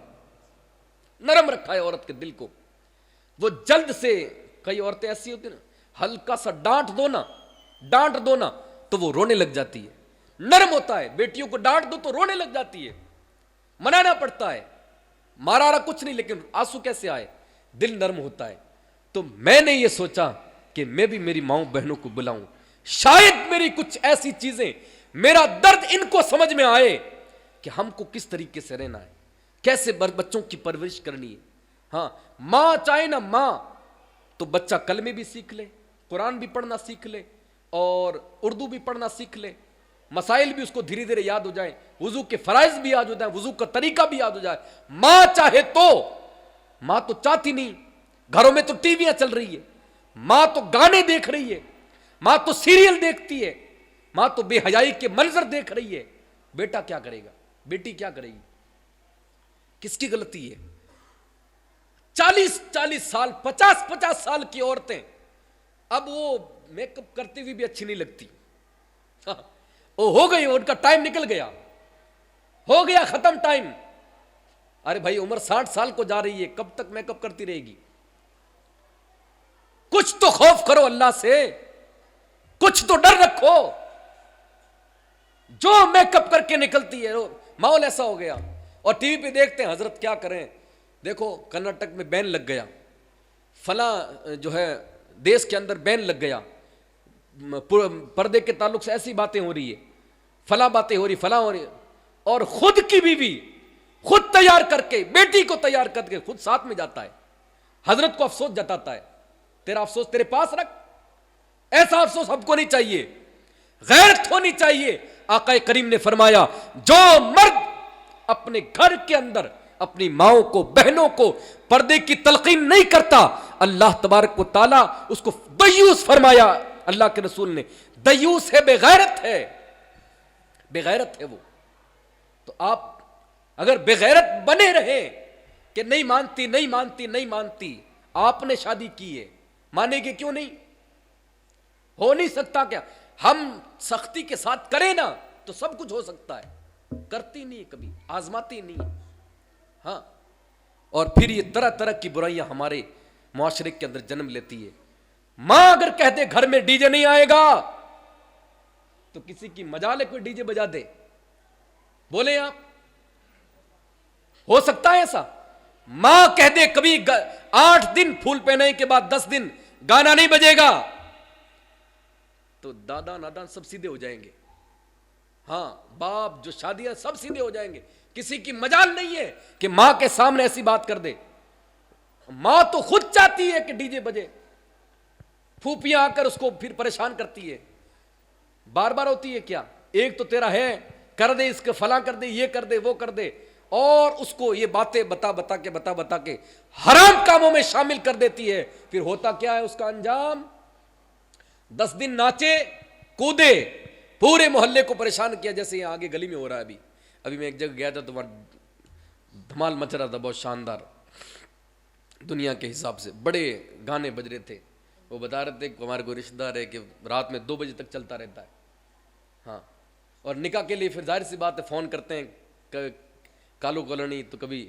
نرم رکھا ہے عورت کے دل کو. وہ جلد سے, کئی عورتیں ایسی ہوتی ہیں نا, ہلکا سا ڈانٹ دو نا تو وہ رونے لگ جاتی ہے. نرم ہوتا ہے, بیٹیوں کو ڈانٹ دو تو رونے لگ جاتی ہے, منانا پڑتا ہے, مارا رہا کچھ نہیں لیکن آنسو کیسے آئے, دل نرم ہوتا ہے. تو میں نے یہ سوچا کہ میں بھی میری ماؤں بہنوں کو بلاؤں, شاید میری کچھ ایسی چیزیں, میرا درد ان کو سمجھ میں آئے کہ ہم کو کس طریقے سے رہنا ہے, کیسے بچوں کی پرورش کرنی ہے. ہاں, ماں چاہے نا ماں تو بچہ کلمے بھی سیکھ لے, قرآن بھی پڑھنا سیکھ لے اور اردو بھی پڑھنا سیکھ لے, مسائل بھی اس کو دھیرے دھیرے یاد ہو جائیں, وضو کے فرائض بھی یاد ہو جائیں, وضو کا طریقہ بھی یاد ہو جائے. ماں چاہے تو, ماں تو چاہتی نہیں, گھروں میں تو ٹی ویاں چل رہی ہے, ماں تو گانے دیکھ رہی ہے, ماں تو سیریل دیکھتی ہے, ماں تو بے حیائی کے منظر دیکھ رہی ہے. بیٹا کیا کرے گا, بیٹی کیا کرے گی؟ کس کی غلطی ہے؟ 40 سال 50 سال کی عورتیں اب وہ میک اپ کرتی ہوئی بھی اچھی نہیں لگتی, وہ ہو گئی, ان کا ٹائم نکل گیا, ہو گیا ختم ٹائم. ارے بھائی عمر 60 سال کو جا رہی ہے, کب تک میک اپ کرتی رہے گی؟ کچھ تو خوف کرو اللہ سے, کچھ تو ڈر رکھو. جو میک اپ کر کے نکلتی ہے, ماحول ایسا ہو گیا. اور ٹی وی پہ دیکھتے ہیں حضرت کیا کریں, دیکھو کرناٹک میں بین لگ گیا, فلاں جو ہے دیش کے اندر بین لگ گیا, پردے کے تعلق سے ایسی باتیں ہو رہی ہے, فلاں باتیں ہو رہی, فلاں ہو رہی, اور خود کی بیوی خود تیار کر کے, بیٹی کو تیار کر کے خود ساتھ میں جاتا ہے, حضرت کو افسوس جتاتا ہے. تیرا افسوس تیرے پاس رکھ, ایسا افسوس ہم کو نہیں چاہیے, غیرت ہونی چاہیے. آقا کریم نے فرمایا جو مرد اپنے گھر کے اندر اپنی ماؤں کو, بہنوں کو پردے کی تلقین نہیں کرتا, اللہ تبارک و تعالی اس کو دیوس فرمایا. اللہ کے رسول نے دیوس ہے, بے غیرت ہے, بے غیرت ہے وہ. تو آپ اگر بے غیرت بنے رہے کہ نہیں مانتی نہیں مانتی نہیں مانتی, آپ نے شادی کی ہے, مانے گے کیوں نہیں؟ ہو نہیں سکتا کیا؟ ہم سختی کے ساتھ کریں نا تو سب کچھ ہو سکتا ہے, کرتی نہیں کبھی, آزماتی نہیں. ہاں, اور پھر یہ طرح طرح کی برائیاں ہمارے معاشرے کے اندر جنم لیتی ہے. ماں اگر کہہ دے گھر میں ڈی جے نہیں آئے گا تو کسی کی مجال ہے کوئی ڈی جے بجا دے, بولے آپ ہو سکتا ہے ایسا؟ ماں کہہ دے کبھی 8 دن پھول پہنے کے بعد 10 دن گانا نہیں بجے گا تو دادا نادان سب سیدھے ہو جائیں گے. ہاں, باپ جو شادیاں سب سیدھے ہو جائیں گے. کسی کی مجال نہیں ہے کہ ماں کے سامنے ایسی بات کر دے. ماں تو خود چاہتی ہے کہ ڈی جے بجے, پھوپیاں آ کر اس کو پھر پریشان کرتی ہے. بار بار ہوتی ہے کیا؟ ایک تو تیرا ہے, کر دے اس کے فلاں کر دے, یہ کر دے, وہ کر دے, اور اس کو یہ باتیں بتا کے حرام کاموں میں شامل کر دیتی ہے. پھر ہوتا کیا ہے اس کا انجام؟ 10 دن ناچے کودے, پورے محلے کو پریشان کیا, جیسے یہاں آگے گلی میں ہو رہا ہے. ابھی میں ایک جگہ گیا تھا تو وہاں دھمال مچ رہا تھا, بہت شاندار, دنیا کے حساب سے بڑے گانے بج رہے تھے. وہ بتا رہے تھے کہ ہمارے کوئی رشتہ دار ہے کہ رات میں 2 بجے تک چلتا رہتا ہے. ہاں, اور نکاح کے لیے پھر ظاہر سی بات ہے فون کرتے ہیں, کالو کالونی تو کبھی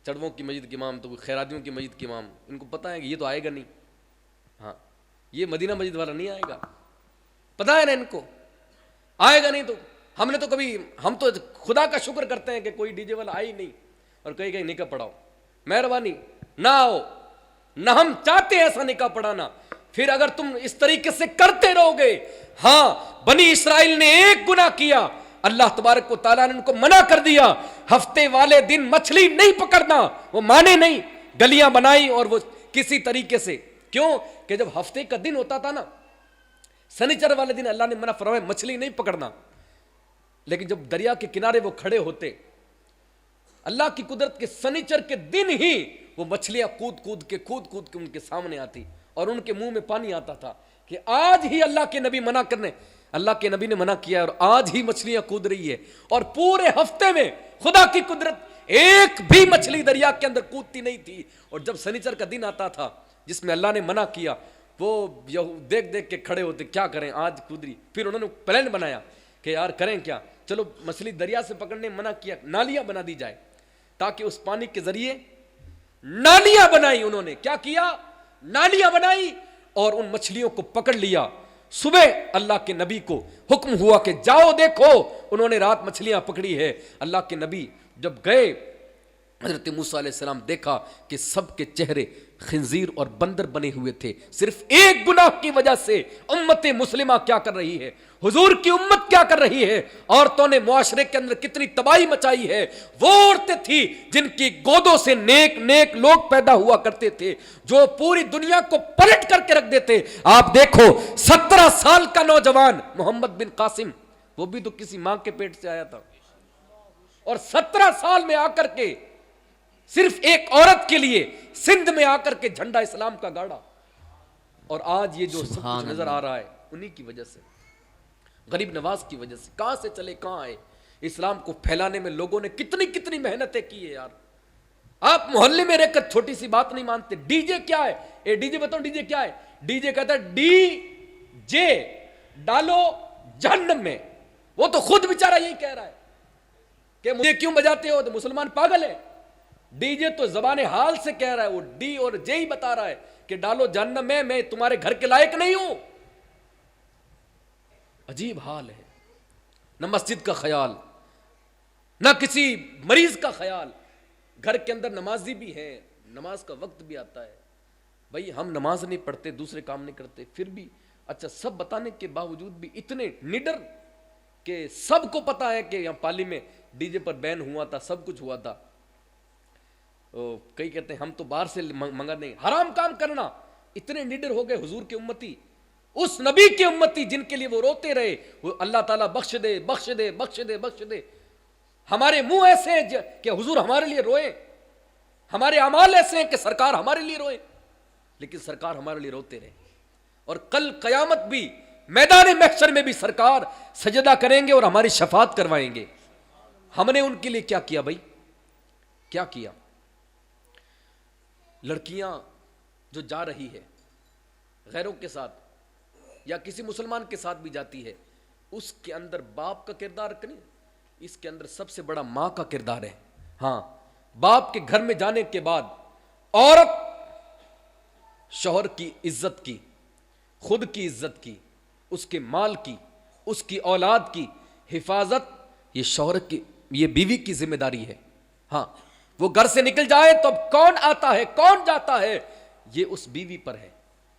چڑووں کی مسجد کے امام, تو خیراتیوں کی مسجد کے امام. ان کو پتہ ہے کہ یہ تو آئے گا نہیں. ہاں, یہ مدینہ مسجد والا نہیں آئے گا, پتہ ہے نا ان کو آئے گا نہیں. تو ہم نے تو کبھی, ہم تو خدا کا شکر کرتے ہیں کہ کوئی ڈی جے والا آئی نہیں, اور کہیں نکاح پڑھاؤ, مہربانی نہ آؤ, نہ ہم چاہتے ایسا نکاح پڑھانا. پھر اگر تم اس طریقے سے کرتے رہو گے, ہاں بنی اسرائیل نے ایک گناہ کیا, اللہ تبارک و تعالیٰ نے ان کو منع کر دیا, ہفتے والے دن مچھلی نہیں پکڑنا. وہ مانے نہیں, گلیاں بنائی, اور وہ کسی طریقے سے, کیوں کہ جب ہفتے کا دن ہوتا تھا نا, سنیچر والے دن اللہ نے منع فرمایا مچھلی نہیں پکڑنا. لیکن جب دریا کے کنارے وہ کھڑے ہوتے, اللہ کی قدرت کے سنیچر کے دن ہی وہ مچھلیاں کود کود کے ان کے سامنے آتی, اور ان کے منہ میں پانی آتا تھا کہ آج ہی اللہ کے نبی منع کرنے, اللہ کے نبی نے منع کیا, اور آج ہی مچھلیاں کود رہی ہے. اور پورے ہفتے میں خدا کی قدرت ایک بھی مچھلی دریا کے اندر کودتی نہیں تھی. اور جب سنیچر کا دن آتا تھا جس میں اللہ نے منع کیا, وہ دیکھ کے کھڑے ہوتے, کیا کریں آج کود رہی. پھر انہوں نے پلان بنایا کہ یار کریں کیا, چلو مچھلی دریا سے پکڑنے منع کیا, نالیاں بنا دی جائے, تاکہ اس پانی کے ذریعے نالیاں بنائی. انہوں نے کیا کیا؟ نالیاں بنائی اور ان مچھلیوں کو پکڑ لیا. صبح اللہ کے نبی کو حکم ہوا کہ جاؤ دیکھو, انہوں نے رات مچھلیاں پکڑی ہے. اللہ کے نبی جب گئے, حضرت موسیٰ علیہ السلام دیکھا کہ سب کے چہرے خنزیر اور بندر بنے ہوئے تھے. صرف ایک گناہ کی وجہ سے امت مسلمہ کیا کر رہی ہے, حضور کی امت کیا کر رہی ہے. عورتوں نے معاشرے کے اندر کتنی تباہی مچائی ہے. وہ عورتیں تھیں جن کی گودوں سے نیک نیک لوگ پیدا ہوا کرتے تھے, جو پوری دنیا کو پلٹ کر کے رکھ دیتے. آپ دیکھو 17 سال کا نوجوان محمد بن قاسم, وہ بھی تو کسی ماں کے پیٹ سے آیا تھا, اور 17 سال میں آ کر کے صرف ایک عورت کے لیے سندھ میں آ کر کے جھنڈا اسلام کا گاڑا. اور آج یہ جو سب کچھ نظر آ رہا ہے انہی کی وجہ سے, غریب نواز کی وجہ سے. کہاں سے چلے کہاں آئے. اسلام کو پھیلانے میں لوگوں نے کتنی محنتیں کی ہے یار. آپ محلے میں رہ کر چھوٹی سی بات نہیں مانتے. ڈی جے کیا ہے؟ اے ڈی جے بتاؤ, ڈی جے کیا ہے؟ ڈی جے کہتا ہے ڈی جے ڈالو جہنم میں, وہ تو خود بیچارہ یہی کہہ رہا ہے کہ مجھے کیوں بجاتے ہو، تو مسلمان پاگل ہے. ڈی جے تو زبان حال سے کہہ رہا ہے، وہ ڈی اور جے ہی بتا رہا ہے کہ ڈالو جہنم میں تمہارے گھر کے لائق نہیں ہوں. عجیب حال ہے. نہ مسجد کا خیال، نہ کسی مریض کا خیال. گھر کے اندر نمازی بھی ہے، نماز کا وقت بھی آتا ہے، بھائی ہم نماز نہیں پڑھتے، دوسرے کام نہیں کرتے، پھر بھی اچھا سب بتانے کے باوجود بھی اتنے نڈر کہ سب کو پتا ہے کہ یہاں پالی میں ڈی جے پر بین ہوا تھا، سب کچھ ہوا تھا. کئی کہتے ہیں ہم تو باہر سے منگا نہیں. حرام کام کرنا. اتنے نڈر ہو گئے حضور کے امتی، اس نبی کے امتی جن کے لیے وہ روتے رہے، وہ اللہ تعالیٰ بخش دے بخش دے بخش دے بخش دے. ہمارے منہ ایسے ہیں کہ حضور ہمارے لیے روئے، ہمارے اعمال ایسے ہیں کہ سرکار ہمارے لیے روئے، لیکن سرکار ہمارے لیے روتے رہے. اور کل قیامت بھی میدان محشر میں بھی سرکار سجدہ کریں گے اور ہماری شفاعت کروائیں گے. ہم نے ان کے لیے کیا کیا بھائی؟ کیا کیا؟ لڑکیاں جو جا رہی ہے غیروں کے ساتھ یا کسی مسلمان کے ساتھ بھی جاتی ہے، اس کے اندر باپ کا کردار نہیں، اس کے اندر سب سے بڑا ماں کا کردار ہے. ہاں، باپ کے گھر میں جانے کے بعد عورت شوہر کی عزت کی، خود کی عزت کی، اس کے مال کی، اس کی اولاد کی حفاظت یہ شوہر کی، یہ بیوی کی ذمہ داری ہے. ہاں، وہ گھر سے نکل جائے تو اب کون آتا ہے کون جاتا ہے یہ اس بیوی پر ہے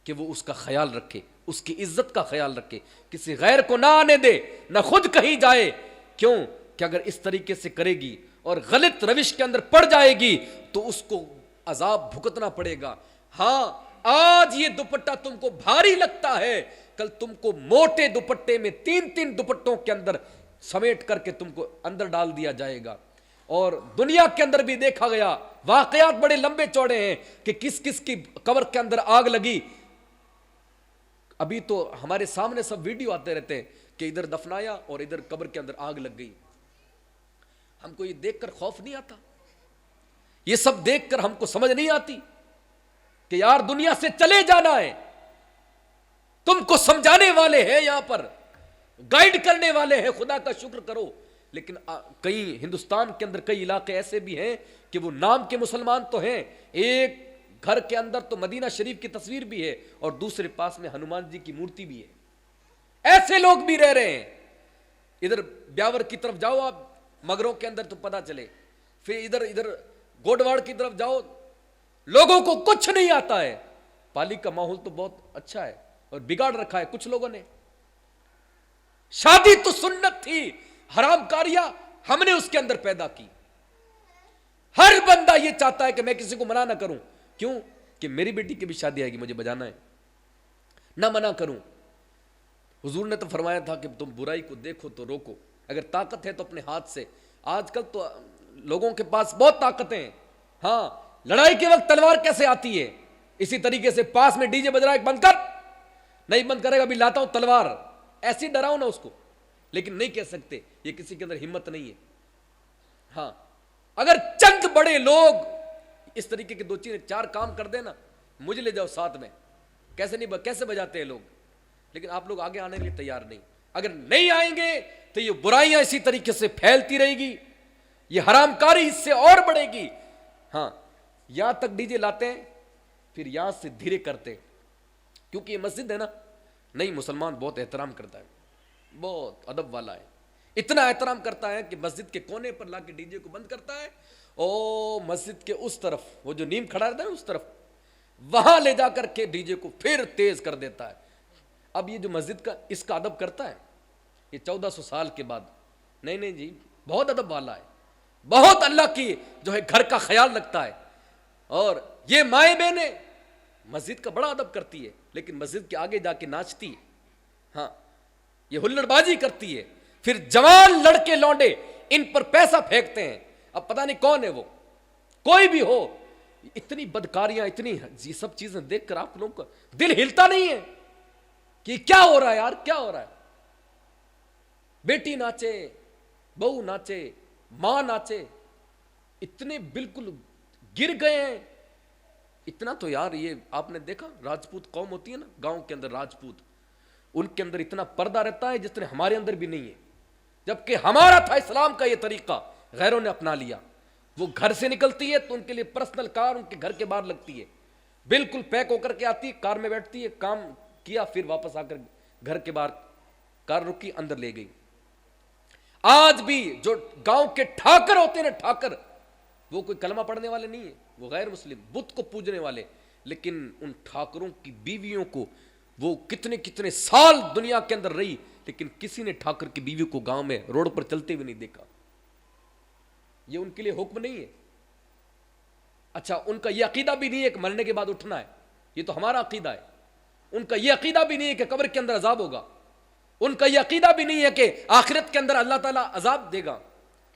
کہ وہ اس کا خیال رکھے، اس کی عزت کا خیال رکھے، کسی غیر کو نہ آنے دے، نہ خود کہیں جائے. کیوں کہ اگر اس طریقے سے کرے گی اور غلط روش کے اندر پڑ جائے گی تو اس کو عذاب بھگتنا پڑے گا. ہاں، آج یہ دوپٹہ تم کو بھاری لگتا ہے، کل تم کو موٹے دوپٹے میں 3 دوپٹوں کے اندر سمیٹ کر کے تم کو اندر ڈال دیا جائے گا. اور دنیا کے اندر بھی دیکھا گیا واقعات بڑے لمبے چوڑے ہیں کہ کس کس کی قبر کے اندر آگ لگی. ابھی تو ہمارے سامنے سب ویڈیو آتے رہتے ہیں کہ ادھر دفنایا اور ادھر قبر کے اندر آگ لگ گئی. ہم کو یہ دیکھ کر خوف نہیں آتا؟ یہ سب دیکھ کر ہم کو سمجھ نہیں آتی کہ یار دنیا سے چلے جانا ہے؟ تم کو سمجھانے والے ہیں یہاں پر، گائیڈ کرنے والے ہیں، خدا کا شکر کرو. لیکن کئی ہندوستان کے اندر کئی علاقے ایسے بھی ہیں کہ وہ نام کے مسلمان تو ہیں، ایک گھر کے اندر تو مدینہ شریف کی تصویر بھی ہے اور دوسرے پاس میں ہنومان جی کی مورتی بھی ہے. ایسے لوگ بھی رہ رہے ہیں. ادھر بیاور کی طرف جاؤ آپ مگروں کے اندر تو پتا چلے، پھر ادھر گوڈواڑ کی طرف جاؤ، لوگوں کو کچھ نہیں آتا ہے. پالی کا ماحول تو بہت اچھا ہے اور بگاڑ رکھا ہے کچھ لوگوں نے. شادی تو سنت تھی، حرام کاریاں ہم نے اس کے اندر پیدا کی. ہر بندہ یہ چاہتا ہے کہ میں کسی کو منع نہ کروں. کیوں کہ میری بیٹی کی بھی شادی آئے گی، مجھے بجانا ہے، نہ منع کروں. حضور نے تو فرمایا تھا کہ تم برائی کو دیکھو تو روکو، اگر طاقت ہے تو اپنے ہاتھ سے. آج کل تو لوگوں کے پاس بہت طاقتیں ہیں. ہاں، لڑائی کے وقت تلوار کیسے آتی ہے؟ اسی طریقے سے پاس میں ڈی جے بج رہا ہے، بند کر، نہیں بند کرے گا ابھی لاتا ہوں تلوار، ایسی ڈراؤ نا اس کو. لیکن نہیں کہہ سکتے، یہ کسی کے اندر ہمت نہیں ہے. ہاں، اگر چند بڑے لوگ اس طریقے کے 2-4 کام کر دینا، مجھے لے جاؤ ساتھ میں، کیسے بجاتے ہیں لوگ. لیکن آپ لوگ آگے آنے کے لیے تیار نہیں. اگر نہیں آئیں گے تو یہ برائیاں اسی طریقے سے پھیلتی رہے گی، یہ حرام کاری اس سے اور بڑھے گی. ہاں، یہاں تک ڈی جے لاتے ہیں، پھر یہاں سے دھیرے کرتے ہیں، کیونکہ یہ مسجد ہے نا. نہیں، مسلمان بہت احترام کرتا ہے، بہت ادب والا ہے. اتنا احترام کرتا ہے کہ مسجد کے کونے پر لا کے ڈی جے کو بند کرتا ہے، او مسجد کے اس طرف، وہ جو نیم کھڑا رہتا ہے اس طرف، وہاں لے جا کر کے ڈی جے کو پھر تیز کر دیتا ہے. اب یہ جو مسجد کا اس کا ادب کرتا ہے یہ 1400 سال کے بعد، نہیں جی، بہت ادب والا ہے، بہت اللہ کی جو ہے گھر کا خیال رکھتا ہے. اور یہ مائیں بہنیں مسجد کا بڑا ادب کرتی ہے، لیکن مسجد کے آگے جا کے ناچتی ہے. ہاں، یہ ہلڑ بازی کرتی ہے. پھر جوان لڑکے لونڈے ان پر پیسہ پھینکتے ہیں. اب پتہ نہیں کون ہے وہ، کوئی بھی ہو. اتنی بدکاریاں، اتنی یہ سب چیزیں دیکھ کر آپ لوگوں کا دل ہلتا نہیں ہے کہ کیا ہو رہا ہے یار، کیا ہو رہا ہے. بیٹی ناچے، بہو ناچے، ماں ناچے، اتنے بالکل گر گئے ہیں. اتنا تو یار، یہ آپ نے دیکھا راجپوت قوم ہوتی ہے نا گاؤں کے اندر، راجپوت، ان کے اندر اتنا پردہ رہتا ہے جس طرح ہمارے اندر بھی نہیں ہے. جبکہ ہمارا تھا اسلام کا یہ طریقہ، غیروں نے اپنا لیا۔ وہ گھر سے نکلتی ہے تو ان کے لیے پرسنل کار ان کے گھر کے باہر لگتی ہے، بالکل پیک ہو کر کے آتی ہے، کار میں بیٹھتی ہے، کام کیا، پھر واپس آ کر گھر کے باہر کار رکی، اندر لے گئی۔ آج بھی جو گاؤں کے ٹھاکر ہوتے ہیں نا، ٹھاکر، وہ کوئی کلمہ پڑھنے والے نہیں ہیں، وہ غیر مسلم، بت کو پوجنے والے، لیکن ان ٹھاکروں کی بیویوں کو وہ کتنے کتنے سال دنیا کے اندر رہی، لیکن کسی نے ٹھاکر کی بیوی کو گاؤں میں روڈ پر چلتے ہوئے نہیں دیکھا۔ یہ ان کے لیے حکم نہیں ہے۔ اچھا، ان کا یہ عقیدہ بھی نہیں ہے کہ مرنے کے بعد اٹھنا ہے، یہ تو ہمارا عقیدہ ہے۔ ان کا یہ عقیدہ بھی نہیں ہے کہ قبر کے اندر عذاب ہوگا، ان کا یہ عقیدہ بھی نہیں ہے کہ آخرت کے اندر اللہ تعالیٰ عذاب دے گا،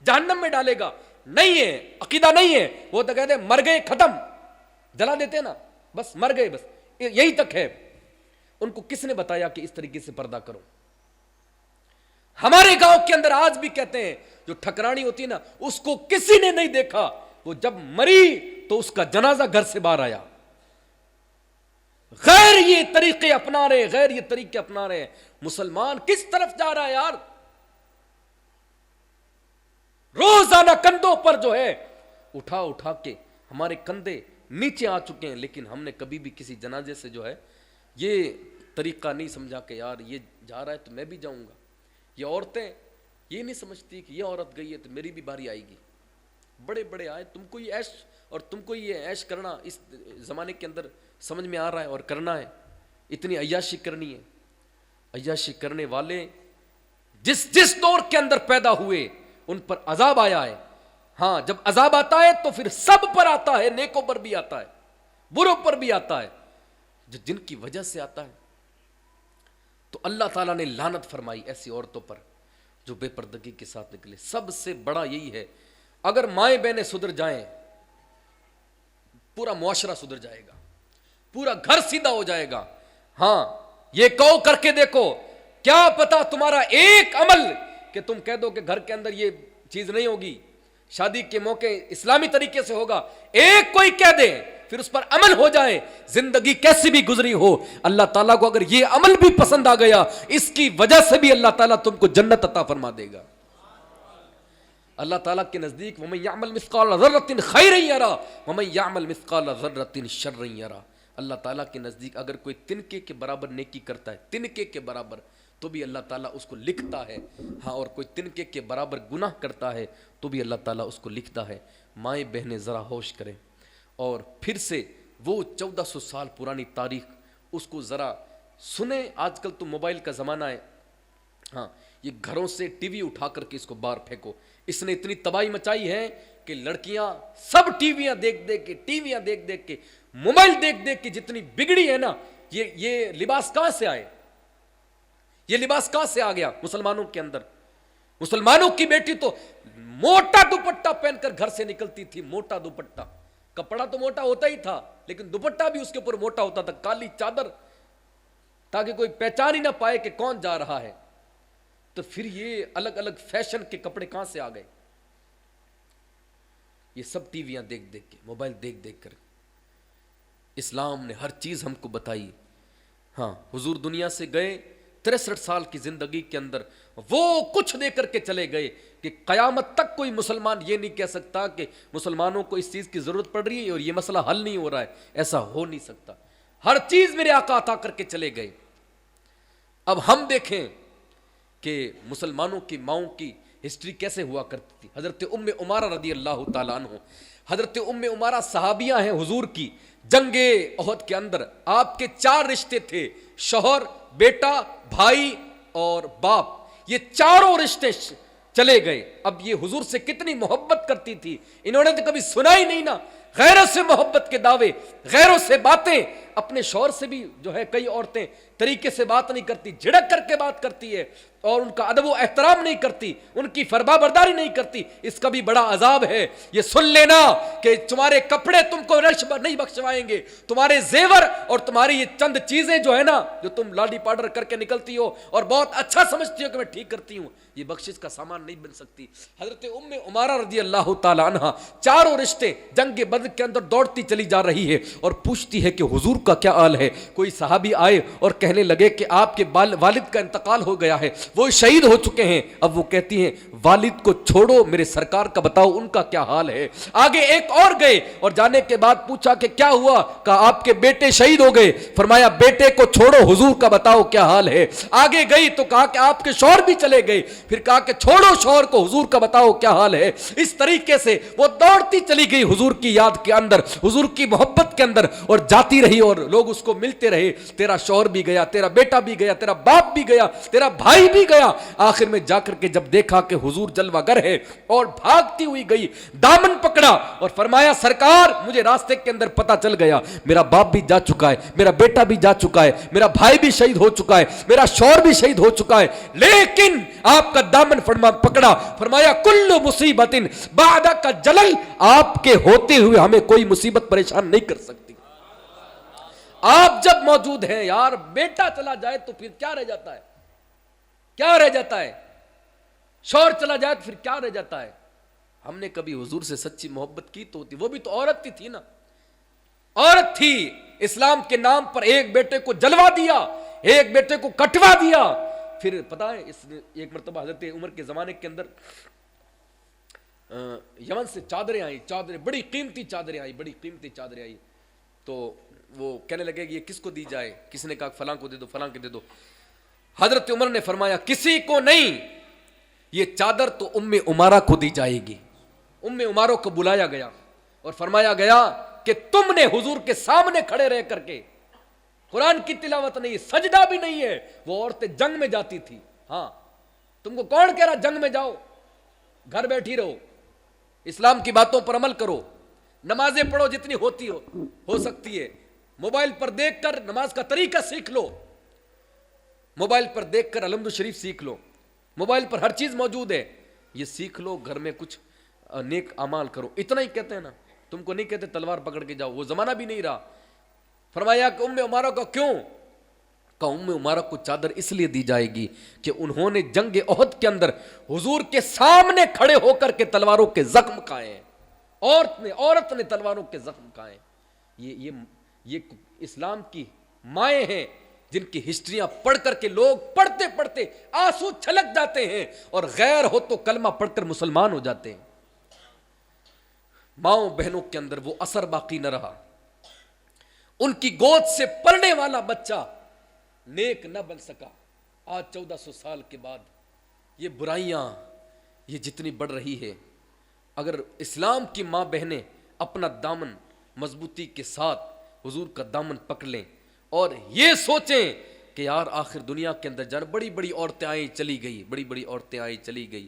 جہنم میں ڈالے گا، نہیں ہے، عقیدہ نہیں ہے۔ وہ تو کہتے ہیں مر گئے ختم، جلا دیتے نا، بس مر گئے، بس یہی تک ہے۔ ان کو کس نے بتایا کہ اس طریقے سے پردہ کرو؟ ہمارے گاؤں کے اندر آج بھی کہتے ہیں جو ٹھکرانی ہوتی ہے نا، اس کو کسی نے نہیں دیکھا، وہ جب مری تو اس کا جنازہ گھر سے باہر آیا۔ غیر یہ طریقے اپنا رہے، غیر یہ طریقے اپنا رہے۔ مسلمان کس طرف جا رہا ہے یار؟ روزانہ کندھوں پر جو ہے اٹھا اٹھا کے ہمارے کندھے نیچے آ چکے ہیں، لیکن ہم نے کبھی بھی کسی جنازے سے جو ہے یہ طریقہ نہیں سمجھا کہ یار یہ جا رہا ہے تو میں بھی جاؤں گا۔ یہ عورتیں یہ نہیں سمجھتی کہ یہ عورت گئی ہے تو میری بھی باری آئے گی۔ بڑے بڑے آئے، تم کو یہ عیش اور تم کو یہ عیش کرنا اس زمانے کے اندر سمجھ میں آ رہا ہے اور کرنا ہے، اتنی عیاشی کرنی ہے۔ عیاشی کرنے والے جس جس دور کے اندر پیدا ہوئے ان پر عذاب آیا ہے۔ ہاں، جب عذاب آتا ہے تو پھر سب پر آتا ہے، نیکوں پر بھی آتا ہے، بروں پر بھی آتا ہے، جن کی وجہ سے آتا ہے۔ تو اللہ تعالیٰ نے لعنت فرمائی ایسی عورتوں پر جو بے پردگی کے ساتھ نکلے۔ سب سے بڑا یہی ہے، اگر مائیں بہنیں سدھر جائیں پورا معاشرہ سدھر جائے گا، پورا گھر سیدھا ہو جائے گا۔ ہاں، یہ کہو کر کے دیکھو، کیا پتا تمہارا ایک عمل کہ تم کہہ دو کہ گھر کے اندر یہ چیز نہیں ہوگی، شادی کے موقع اسلامی طریقے سے ہوگا، ایک کوئی کہہ دے، پھر اس پر عمل ہو جائے، زندگی کیسی بھی گزری ہو، اللہ تعالیٰ کو اگر یہ عمل بھی پسند آ گیا، اس کی وجہ سے بھی اللہ تعالیٰ تم کو جنت عطا فرما دے گا۔ اللہ تعالیٰ کے نزدیک وَمَن يَعْمَلْ مِثْقَالَ ذَرَّةٍ خَيْرًا يَرَهُ وَمَن يَعْمَلْ مِثْقَالَ ذَرَّةٍ شَرًّا يَرَهُ۔ اللہ تعالیٰ کے نزدیک اگر کوئی تنکے کے برابر نیکی کرتا ہے، تنکے کے برابر، تو بھی اللہ تعالیٰ اس کو لکھتا ہے۔ ہاں، اور کوئی تنکے کے برابر گناہ کرتا ہے تو بھی اللہ تعالیٰ اس کو لکھتا ہے۔ مائیں بہنیں ذرا ہوش کریں، اور پھر سے وہ 1400 سال پرانی تاریخ اس کو ذرا سنیں۔ آج کل تو موبائل کا زمانہ ہے، ہاں، یہ گھروں سے ٹی وی اٹھا کر کے اس کو باہر پھینکو۔ اس نے اتنی تباہی مچائی ہے کہ لڑکیاں سب ٹیویاں دیکھ دیکھ کے موبائل دیکھ دیکھ کے جتنی بگڑی ہے نا، یہ لباس کہاں سے آئے؟ یہ لباس کہاں سے آ گیا مسلمانوں کے اندر؟ مسلمانوں کی بیٹی تو موٹا دوپٹہ پہن کر گھر سے نکلتی تھی، موٹا دوپٹہ، کپڑا تو موٹا ہوتا ہی تھا لیکن دوپٹہ بھی اس کے اوپر موٹا ہوتا تھا، کالی چادر، تاکہ کوئی پہچان ہی نہ پائے کہ کون جا رہا ہے۔ تو پھر یہ الگ الگ فیشن کے کپڑے کہاں سے آ گئے؟ یہ سب ٹی ویاں دیکھ دیکھ کے، موبائل دیکھ دیکھ کر۔ اسلام نے ہر چیز ہم کو بتائی۔ ہاں، حضور دنیا سے گئے 63 سال کی زندگی کے اندر وہ کچھ دے کر کے چلے گئے کہ قیامت تک کوئی مسلمان یہ نہیں کہہ سکتا کہ مسلمانوں کو اس چیز کی ضرورت پڑ رہی ہے اور یہ مسئلہ حل نہیں ہو رہا ہے، ایسا ہو نہیں سکتا۔ ہر چیز میرے آقا عطا کر کے چلے گئے۔ اب ہم دیکھیں کہ مسلمانوں کی ماؤں کی ہسٹری کیسے ہوا کرتی تھی۔ حضرت ام عمارہ رضی اللہ تعالیٰ عنہ، حضرت ام عمارہ صحابیہ ہیں حضور کی۔ جنگ احد کے اندر آپ کے 4 رشتے تھے، شوہر، بیٹا، بھائی اور باپ، یہ چاروں رشتے چلے گئے۔ اب یہ حضور سے کتنی محبت کرتی تھی، انہوں نے تو کبھی سنا ہی نہیں نا، غیروں سے محبت کے دعوے، غیروں سے باتیں۔ اپنے شوہر سے بھی جو ہے کئی عورتیں طریقے سے بات نہیں کرتی، جھڑک کر کے بات کرتی ہے، اور ان کا ادب و احترام نہیں کرتی، ان کی فرما برداری نہیں کرتی۔ اس کا بھی بڑا عذاب ہے، یہ سن لینا کہ تمہارے کپڑے تم کو نہیں بخشوائیں گے، تمہارے زیور اور تمہاری یہ چند چیزیں جو ہے نا، جو تم لاڈی پاؤڈر کر کے نکلتی ہو اور بہت اچھا سمجھتی ہو کہ میں ٹھیک کرتی ہوں، یہ بخشش کا سامان نہیں بن سکتی۔ حضرت ام عمارہ رضی اللہ تعالی عنہ چاروں رشتے جنگ بدر کے اندر دوڑتی چلی جا رہی ہے اور پوچھتی ہے کہ حضور کا کیا حال ہے۔ کوئی صحابی آئے اور کہنے لگے کہ آپ کے والد کا انتقال ہو گیا ہے۔ وہ شہید ہو چکے ہیں. اب وہ کہتی ہیں والد کو چھوڑو, میرے سرکار کا بتاؤ ان کا کیا حال ہے. آگے ایک اور گئے اور جانے کے بعد پوچھا کہ کیا ہوا؟ کہا آپ کے بیٹے شہید ہو گئے. فرمایا بیٹے کو چھوڑو, حضور کا بتاؤ کیا حال ہے. آگے گئی تو کہا کہ آپ کے شوہر بھی چلے گئے. پھر کہا کہ چھوڑو شوہر کو, حضور کا بتاؤ کیا حال ہے. اس طریقے سے وہ دوڑتی چلی گئی حضور کی یاد کے اندر, حضور کی محبت کے اندر, اور جاتی رہی اور لوگ اس کو ملتے رہے. تیرا شوہر بھی گیا, تیرا بیٹا بھی گیا, تیرا باپ بھی گیا, تیرا بھائی بھی گیا. آخر میں جا کر کے جب دیکھا کہ حضور جلوہ گر ہے اور بھاگتی ہوئی گئی, دامن پکڑا اور فرمایا سرکار مجھے راستے کے اندر پتا چل گیا میرا باپ بھی جا چکا ہے, میرا بیٹا بھی جا چکا ہے, میرا بھائی بھی شہید ہو چکا ہے, میرا شوہر بھی شہید ہو چکا ہے, لیکن آپ کا دامن پکڑا. فرمایا کل مصیبت بعد کا جلل, آپ کے ہوتے ہوئے ہمیں کوئی مصیبت پریشان نہیں کر سکتی. آپ جب موجود ہیں یار, بیٹا چلا جائے تو پھر کیا رہ جاتا ہے, کیا رہ جاتا ہے, شوہر چلا جائے تو پھر کیا رہ جاتا ہے. ہم نے کبھی حضور سے سچی محبت کی تو ہوتی, وہ بھی تو عورت تھی نا, عورت تھی. اسلام کے نام پر ایک بیٹے کو جلوا دیا, ایک بیٹے کو کٹوا دیا. پھر پتا ہے اس نے ایک مرتبہ حضرت عمر کے زمانے کے اندر یمن سے چادریں آئی, چادریں بڑی قیمتی چادریں آئی, بڑی قیمتی چادریں آئی. تو وہ کہنے لگے کہ یہ کس کو دی جائے, کسی نے کہا فلاں کو دے دو, فلاں کو دے دو. حضرت عمر نے فرمایا کسی کو نہیں, یہ چادر تو ام عمارہ کو دی جائے گی. ام عمارہ کو بلایا گیا اور فرمایا گیا کہ تم نے حضور کے سامنے کھڑے رہ کر کے, قرآن کی تلاوت نہیں, سجدہ بھی نہیں ہے, وہ عورتیں جنگ میں جاتی تھی. ہاں تم کو کون کہہ رہا جنگ میں جاؤ, گھر بیٹھی رہو, اسلام کی باتوں پر عمل کرو, نمازیں پڑھو جتنی ہوتی ہو سکتی ہے, موبائل پر دیکھ کر نماز کا طریقہ سیکھ لو, موبائل پر دیکھ کر الحمد شریف سیکھ لو, موبائل پر ہر چیز موجود ہے, یہ سیکھ لو, گھر میں کچھ نیک اعمال کرو. اتنا ہی کہتے ہیں نا, تم کو نہیں کہتے تلوار پکڑ کے جاؤ, وہ زمانہ بھی نہیں رہا. فرمایا کہ ام عمارہ کا کیوں؟ کہ ام عمارہ کو چادر اس لیے دی جائے گی کہ انہوں نے جنگ احد کے اندر حضور کے سامنے کھڑے ہو کر کے تلواروں کے زخم کھائے ہیں. عورت نے تلواروں کے زخم کھائے. یہ اسلام کی مائیں ہیں جن کی ہسٹریاں پڑھ کر کے لوگ پڑھتے پڑھتے آنسو چھلک جاتے ہیں, اور غیر ہو تو کلمہ پڑھ کر مسلمان ہو جاتے ہیں. ماؤں بہنوں کے اندر وہ اثر باقی نہ رہا, ان کی گود سے پلنے والا بچہ نیک نہ بن سکا. آج 1400 سال کے بعد یہ برائیاں یہ جتنی بڑھ رہی ہے, اگر اسلام کی ماں بہنیں اپنا دامن مضبوطی کے ساتھ حضور کا دامن پکڑ لیں اور یہ سوچیں کہ یار آخر دنیا کے اندر جان بڑی بڑی عورتیں آئی چلی گئی, بڑی بڑی عورتیں آئی چلی گئی.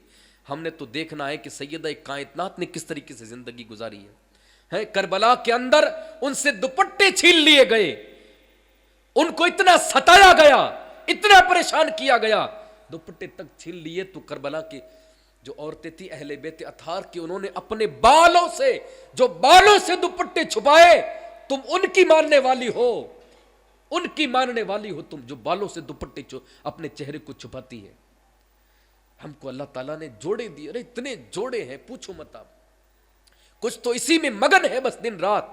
ہم نے تو دیکھنا ہے کہ سیدہ کائنات نے کس طریقے سے زندگی گزاری ہے. کربلا کے اندر ان سے دوپٹے چھین لیے گئے, ان کو اتنا ستایا گیا, اتنا پریشان کیا گیا, دوپٹے تک چھین لیے. تو کربلا کے جو عورتیں تھی اہل بیت اطہار کی, انہوں نے اپنے بالوں سے, جو بالوں سے دوپٹے چھپائے, تم ان کی ماننے والی ہو, ان کی ماننے والی ہو تم جو بالوں سے دوپٹے اپنے چہرے کو چھپاتی ہے. ہم کو اللہ تعالیٰ نے جوڑے دیے, ارے اتنے جوڑے ہیں پوچھو مت آپ, کچھ تو اسی میں مگن ہے بس دن رات.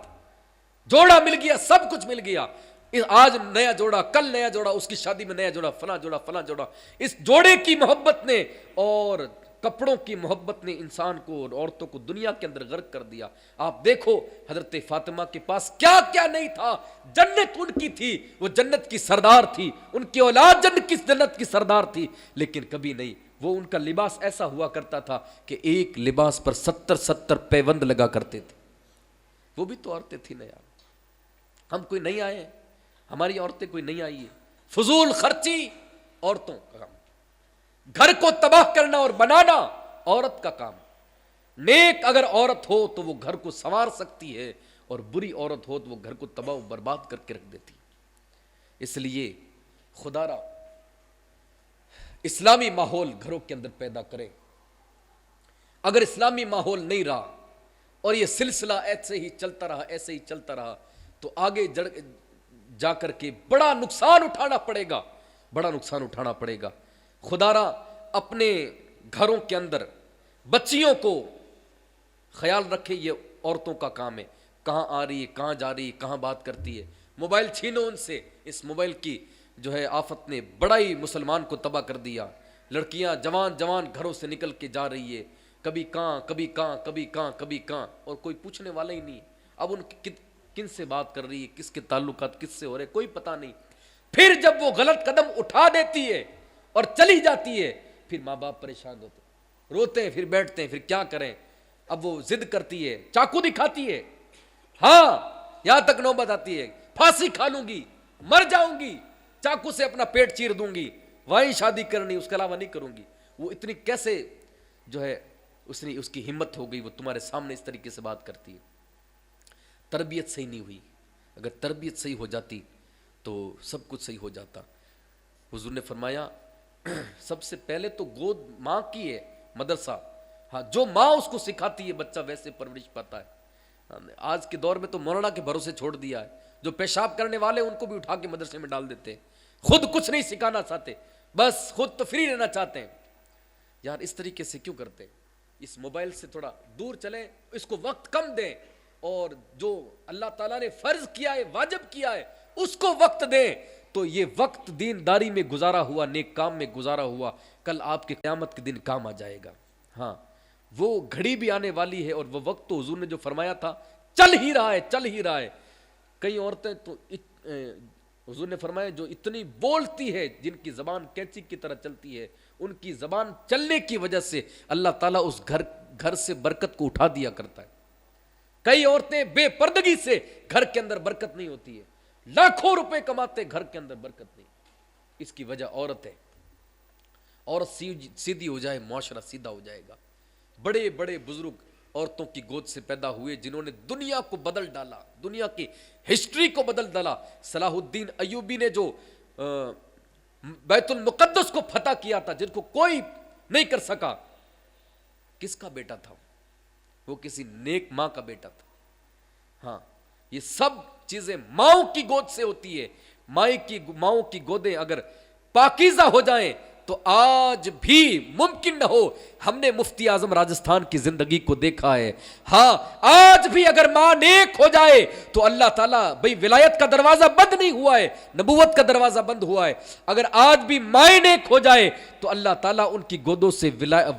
جوڑا مل گیا, سب کچھ مل گیا, آج نیا جوڑا, کل نیا جوڑا, اس کی شادی میں نیا جوڑا, فلاں جوڑا, فلاں جوڑا. اس جوڑے کی محبت نے اور کپڑوں کی محبت نے انسان کو اور عورتوں کو دنیا کے اندر غرق کر دیا. آپ دیکھو حضرت فاطمہ کے پاس کیا کیا نہیں تھا, جنت ان کی تھی, وہ جنت کی سردار تھی, ان کی اولاد جنت کی سردار تھی, لیکن کبھی نہیں. وہ ان کا لباس ایسا ہوا کرتا تھا کہ ایک لباس پر 70 پیوند لگا کرتے تھے. وہ بھی تو عورتیں تھیں نا یار, ہم کوئی نہیں آئے, ہماری عورتیں کوئی نہیں آئی ہے. فضول خرچی عورتوں کا کام, گھر کو تباہ کرنا اور بنانا عورت کا کام. نیک اگر عورت ہو تو وہ گھر کو سنوار سکتی ہے, اور بری عورت ہو تو وہ گھر کو تباہ و برباد کر کے رکھ دیتی. اس لیے خدا را اسلامی ماحول گھروں کے اندر پیدا کرے. اگر اسلامی ماحول نہیں رہا اور یہ سلسلہ ایسے ہی چلتا رہا, ایسے ہی چلتا رہا, تو آگے جا کر کے بڑا نقصان اٹھانا پڑے گا, بڑا نقصان اٹھانا پڑے گا. خدا را اپنے گھروں کے اندر بچیوں کو خیال رکھے, یہ عورتوں کا کام ہے, کہاں آ رہی ہے, کہاں جا رہی ہے, کہاں بات کرتی ہے. موبائل چھینو ان سے. اس موبائل کی جو ہے آفت نے بڑا ہی مسلمان کو تباہ کر دیا. لڑکیاں جوان جوان گھروں سے نکل کے جا رہی ہے، کبھی کہاں کبھی کہاں کبھی کہاں کبھی کہاں، اور کوئی پوچھنے والا ہی نہیں۔ اب ان کن سے بات کر رہی ہے، کس کے تعلقات کس سے ہو رہے کوئی پتہ نہیں۔ پھر جب وہ غلط قدم اٹھا دیتی ہے اور چلی جاتی ہے، پھر ماں باپ پریشان ہوتے، روتے ہیں، پھر بیٹھتے ہیں، پھر کیا کریں۔ اب وہ ضد کرتی ہے، چاقو دکھاتی ہے، ہاں یہاں تک نوبت آتی ہے پھانسی کھا لوں گی، مر جاؤں گی، چاقو سے اپنا پیٹ چیر دوں گی، وہیں شادی کرنی، اس کے علاوہ نہیں کروں گی۔ وہ اتنی کیسے جو ہے اس کی ہمت ہو گئی، وہ تمہارے سامنے اس طریقے سے بات کرتی ہے۔ تربیت صحیح نہیں ہوئی، اگر تربیت صحیح ہو جاتی تو سب کچھ صحیح ہو جاتا۔ حضور نے فرمایا سب سے پہلے تو گود ماں کی ہے، مدرسہ، ہاں جو ماں اس کو سکھاتی ہے بچہ ویسے پرورش پاتا ہے۔ آج کے دور میں تو مولانا کے بھروسے چھوڑ دیا ہے، جو پیشاب کرنے والے ان کو بھی اٹھا کے مدرسے میں ڈال دیتے ہیں، خود کچھ نہیں سکھانا چاہتے، بس خود تو فری رہنا چاہتے ہیں۔ یار اس طریقے سے کیوں کرتے؟ اس موبائل سے تھوڑا دور چلیں، اس کو وقت کم دیں، اور جو اللہ تعالیٰ نے فرض کیا ہے، واجب کیا ہے، اس کو وقت دیں، تو یہ وقت دینداری میں گزارا ہوا، نیک کام میں گزارا ہوا، کل آپ کے قیامت کے دن کام آ جائے گا۔ ہاں وہ گھڑی بھی آنے والی ہے، اور وہ وقت تو حضور نے جو فرمایا تھا چل ہی رہا ہے، چل ہی رہا ہے۔ کئی عورتیں تو حضور نے فرمایا جو اتنی بولتی ہے، جن کی زبان کینچی کی طرح چلتی ہے، ان کی زبان چلنے کی وجہ سے اللہ تعالیٰ اس گھر سے برکت کو اٹھا دیا کرتا ہے۔ کئی عورتیں بے پردگی سے گھر کے اندر برکت نہیں ہوتی ہے، لاکھوں روپے کماتے گھر کے اندر برکت نہیں، اس کی وجہ عورت ہے۔ عورت سیدھی ہو جائے، معاشرہ سیدھا ہو جائے گا۔ بڑے بڑے بزرگ عورتوں کی گود سے پیدا ہوئے، جنہوں نے دنیا کو بدل ڈالا، دنیا کی ہسٹری کو بدل ڈالا۔ صلاح الدین ایوبی نے جو بیت المقدس کو فتح کیا تھا، جن کو کوئی نہیں کر سکا، کس کا بیٹا تھا؟ وہ کسی نیک ماں کا بیٹا تھا۔ ہاں یہ سب چیزیں ماؤں کی گود سے ہوتی ہے۔ ماؤں کی گودیں اگر پاکیزہ ہو جائیں تو آج بھی ممکن نہ ہو۔ ہم نے مفتی اعظم راجستھان کی زندگی کو دیکھا ہے، ہاں آج بھی اگر ماں نیک ہو جائے تو اللہ تعالیٰ، بھئی ولایت کا دروازہ بند نہیں ہوا ہے، نبوت کا دروازہ بند ہوا ہے، اگر آج بھی مائیں نیک ہو جائے تو اللہ تعالیٰ ان کی گودوں سے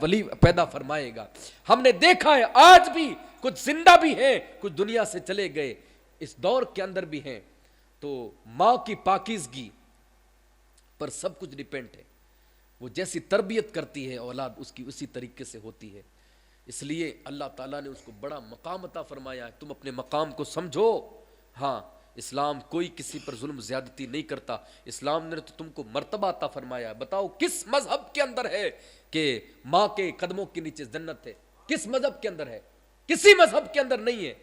ولی پیدا فرمائے گا۔ ہم نے دیکھا ہے آج بھی کچھ زندہ بھی ہیں، کچھ دنیا سے چلے گئے، اس دور کے اندر بھی ہیں۔ تو ماں کی پاکیزگی پر سب کچھ ڈیپینڈ ہے، وہ جیسی تربیت کرتی ہے اولاد اس کی اسی طریقے سے ہوتی ہے۔ اس لیے اللہ تعالیٰ نے اس کو بڑا مقام عطا فرمایا ہے، تم اپنے مقام کو سمجھو۔ ہاں اسلام کوئی کسی پر ظلم زیادتی نہیں کرتا، اسلام نے تو تم کو مرتبہ عطا فرمایا۔ بتاؤ کس مذہب کے اندر ہے کہ ماں کے قدموں کے نیچے جنت ہے؟ کس مذہب کے اندر ہے؟ کسی مذہب کے اندر نہیں ہے،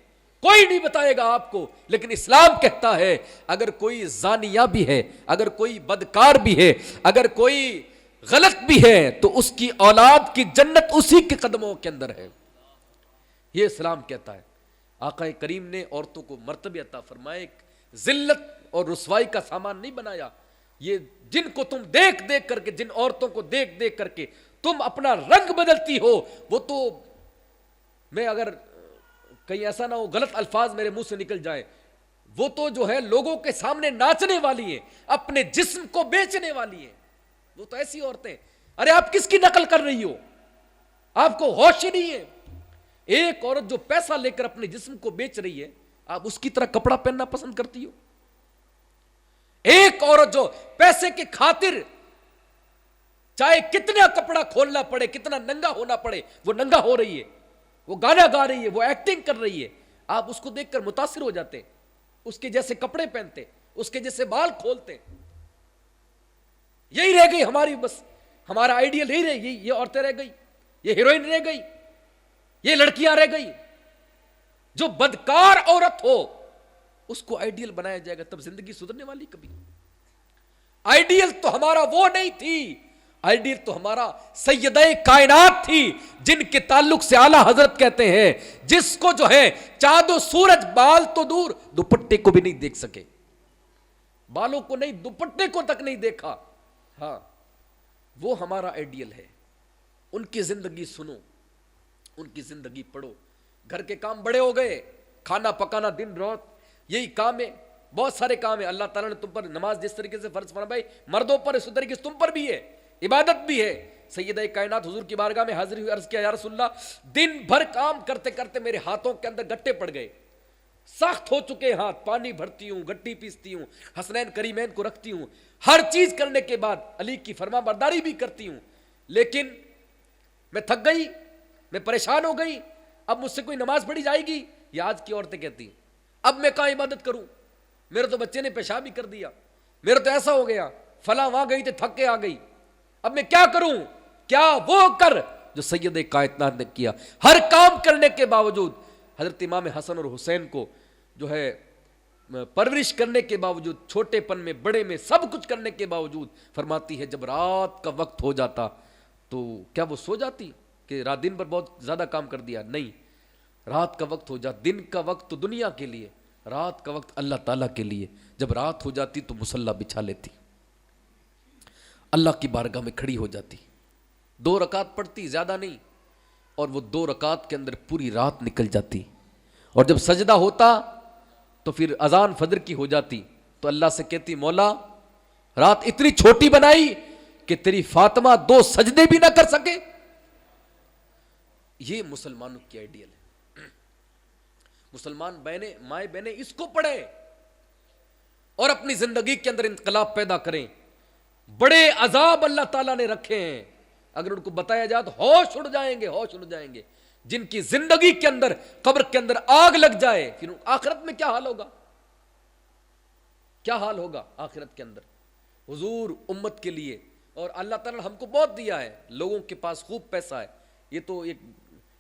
کوئی نہیں بتائے گا آپ کو۔ لیکن اسلام کہتا ہے اگر کوئی زانیہ بھی ہے، اگر کوئی بدکار بھی ہے، اگر کوئی غلط بھی ہے، تو اس کی اولاد کی جنت اسی کے قدموں کے اندر ہے، یہ اسلام کہتا ہے۔ آقا کریم نے عورتوں کو مرتبہ عطا فرمائے، ذلت اور رسوائی کا سامان نہیں بنایا۔ یہ جن کو تم دیکھ دیکھ کر کے، جن عورتوں کو دیکھ دیکھ کر کے تم اپنا رنگ بدلتی ہو، وہ تو میں اگر کہیں ایسا نہ ہو غلط الفاظ میرے منہ سے نکل جائیں، وہ تو جو ہے لوگوں کے سامنے ناچنے والی ہیں، اپنے جسم کو بیچنے والی ہیں، وہ تو ایسی عورتیں۔ ارے آپ کس کی نقل کر رہی ہو؟ آپ کو ہوش ہی نہیں ہے۔ ایک عورت جو پیسہ لے کر اپنے جسم کو بیچ رہی ہے، آپ اس کی طرح کپڑا پہننا پسند کرتی ہو؟ ایک عورت جو پیسے کی خاطر چاہے کتنا کپڑا کھولنا پڑے، کتنا ننگا ہونا پڑے، وہ ننگا ہو رہی ہے، وہ گانا گا رہی ہے، وہ ایکٹنگ کر رہی ہے، آپ اس کو دیکھ کر متاثر ہو جاتے، اس کے جیسے کپڑے پہنتے، اس کے جیسے بال کھولتے۔ یہی رہ گئی ہماری، بس ہمارا آئیڈیل یہی رہ گئی، یہ عورتیں رہ گئی، یہ ہیروئن رہ گئی، یہ لڑکیاں رہ گئی۔ جو بدکار عورت ہو اس کو آئیڈیل بنایا جائے گا، تب زندگی سدھرنے والی کبھی؟ آئیڈیل تو ہمارا وہ نہیں تھی، آئیڈیل تو ہمارا سیدہ کائنات تھی، جن کے تعلق سے اعلیٰ حضرت کہتے ہیں جس کو جو ہے چاند و سورج بال تو دور دوپٹے کو بھی نہیں دیکھ سکے، بالوں کو نہیں، دوپٹے کو تک نہیں دیکھا۔ ہاں وہ ہمارا آئیڈیل ہے۔ ان کی زندگی سنو، ان کی زندگی پڑھو۔ گھر کے کام بڑے ہو گئے، کھانا پکانا دن رات یہی کام ہے، بہت سارے کام ہیں۔ اللہ تعالیٰ نے تم پر نماز جس طریقے سے فرض فرمائی مردوں پر، اسی طریقے سے تم پر بھی ہے عبادت بھی ہے. سیدہ کائنات حضور کی بارگاہ میں حاضر ہوئی, عرض کیا یا رسول اللہ دن بھر کام کرتے کرتے میرے ہاتھوں کے اندر گٹے پڑ گئے, سخت ہو چکے ہاتھ, پانی بھرتی ہوں, گٹی پیستی ہوں, حسنین کریمین کو رکھتی ہوں, ہر چیز کرنے کے بعد علی کی فرما برداری بھی کرتی ہوں, لیکن میں تھک گئی, میں پریشان ہو گئی, اب مجھ سے کوئی نماز پڑھی جائے گی؟ یہ آج کی عورتیں کہتی ہیں اب میں کہاں عبادت کروں, میرے تو بچے نے پیشاب بھی کر دیا, میرا تو ایسا ہو گیا, فلاں وہاں گئی تھی تھک کے آ گئی, اب میں کیا کروں؟ کیا وہ کر جو سید کائنات نے کیا. ہر کام کرنے کے باوجود حضرت امام حسن اور حسین کو جو ہے پرورش کرنے کے باوجود, چھوٹے پن میں بڑے میں سب کچھ کرنے کے باوجود فرماتی ہے جب رات کا وقت ہو جاتا تو کیا وہ سو جاتی کہ رات دن پر بہت زیادہ کام کر دیا؟ نہیں, رات کا وقت ہو جاتا, دن کا وقت تو دنیا کے لیے, رات کا وقت اللہ تعالیٰ کے لیے. جب رات ہو جاتی تو مصلی بچھا لیتی, اللہ کی بارگاہ میں کھڑی ہو جاتی, 2 رکعت پڑھتی, زیادہ نہیں, اور وہ 2 رکعت کے اندر پوری رات نکل جاتی. اور جب سجدہ ہوتا تو پھر اذان فجر کی ہو جاتی تو اللہ سے کہتی مولا رات اتنی چھوٹی بنائی کہ تیری فاطمہ 2 سجدے بھی نہ کر سکے. یہ مسلمانوں کی آئیڈیل ہے. مسلمان بہنیں, مائیں بہنیں اس کو پڑھیں اور اپنی زندگی کے اندر انقلاب پیدا کریں. بڑے عذاب اللہ تعالیٰ نے رکھے ہیں, اگر ان کو بتایا جائے تو ہوش اڑ جائیں گے, ہوش اڑ جائیں گے. جن کی زندگی کے اندر قبر کے اندر آگ لگ جائے پھر آخرت میں کیا حال ہوگا, کیا حال ہوگا آخرت کے اندر. حضور امت کے لیے, اور اللہ تعالیٰ نے ہم کو بہت دیا ہے, لوگوں کے پاس خوب پیسہ ہے. یہ تو ایک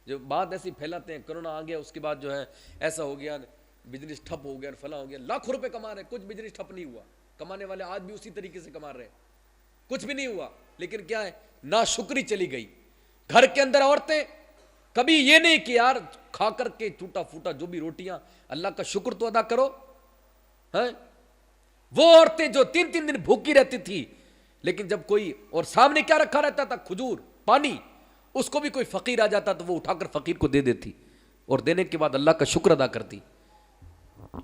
جو بات ایسی پھیلاتے ہیں, کرونا آ گیا اس کے بعد جو ہے ایسا ہو گیا, بزنس ٹھپ ہو گیا, فلاں ہو گیا, لاکھوں روپے کما رہے ہیں, کچھ بزنس ٹھپ نہیں ہوا, کمانے والے آج بھی اسی طریقے سے کما رہے ہیں, کچھ بھی نہیں ہوا. لیکن کیا ہے, ناشکری چلی گئی. گھر کے اندر عورتیں کبھی یہ نہیں کہ یار کھا کر کے ٹوٹا پھوٹا جو بھی روٹیاں, اللہ کا شکر تو ادا کرو. وہ عورتیں جو 3 دن بھوکی رہتی تھی, لیکن جب کوئی, اور سامنے کیا رکھا رہتا تھا, کھجور, پانی, اس کو بھی کوئی فقیر آ جاتا تو وہ اٹھا کر فقیر کو دے دیتی, اور دینے کے بعد اللہ کا شکر ادا کرتی.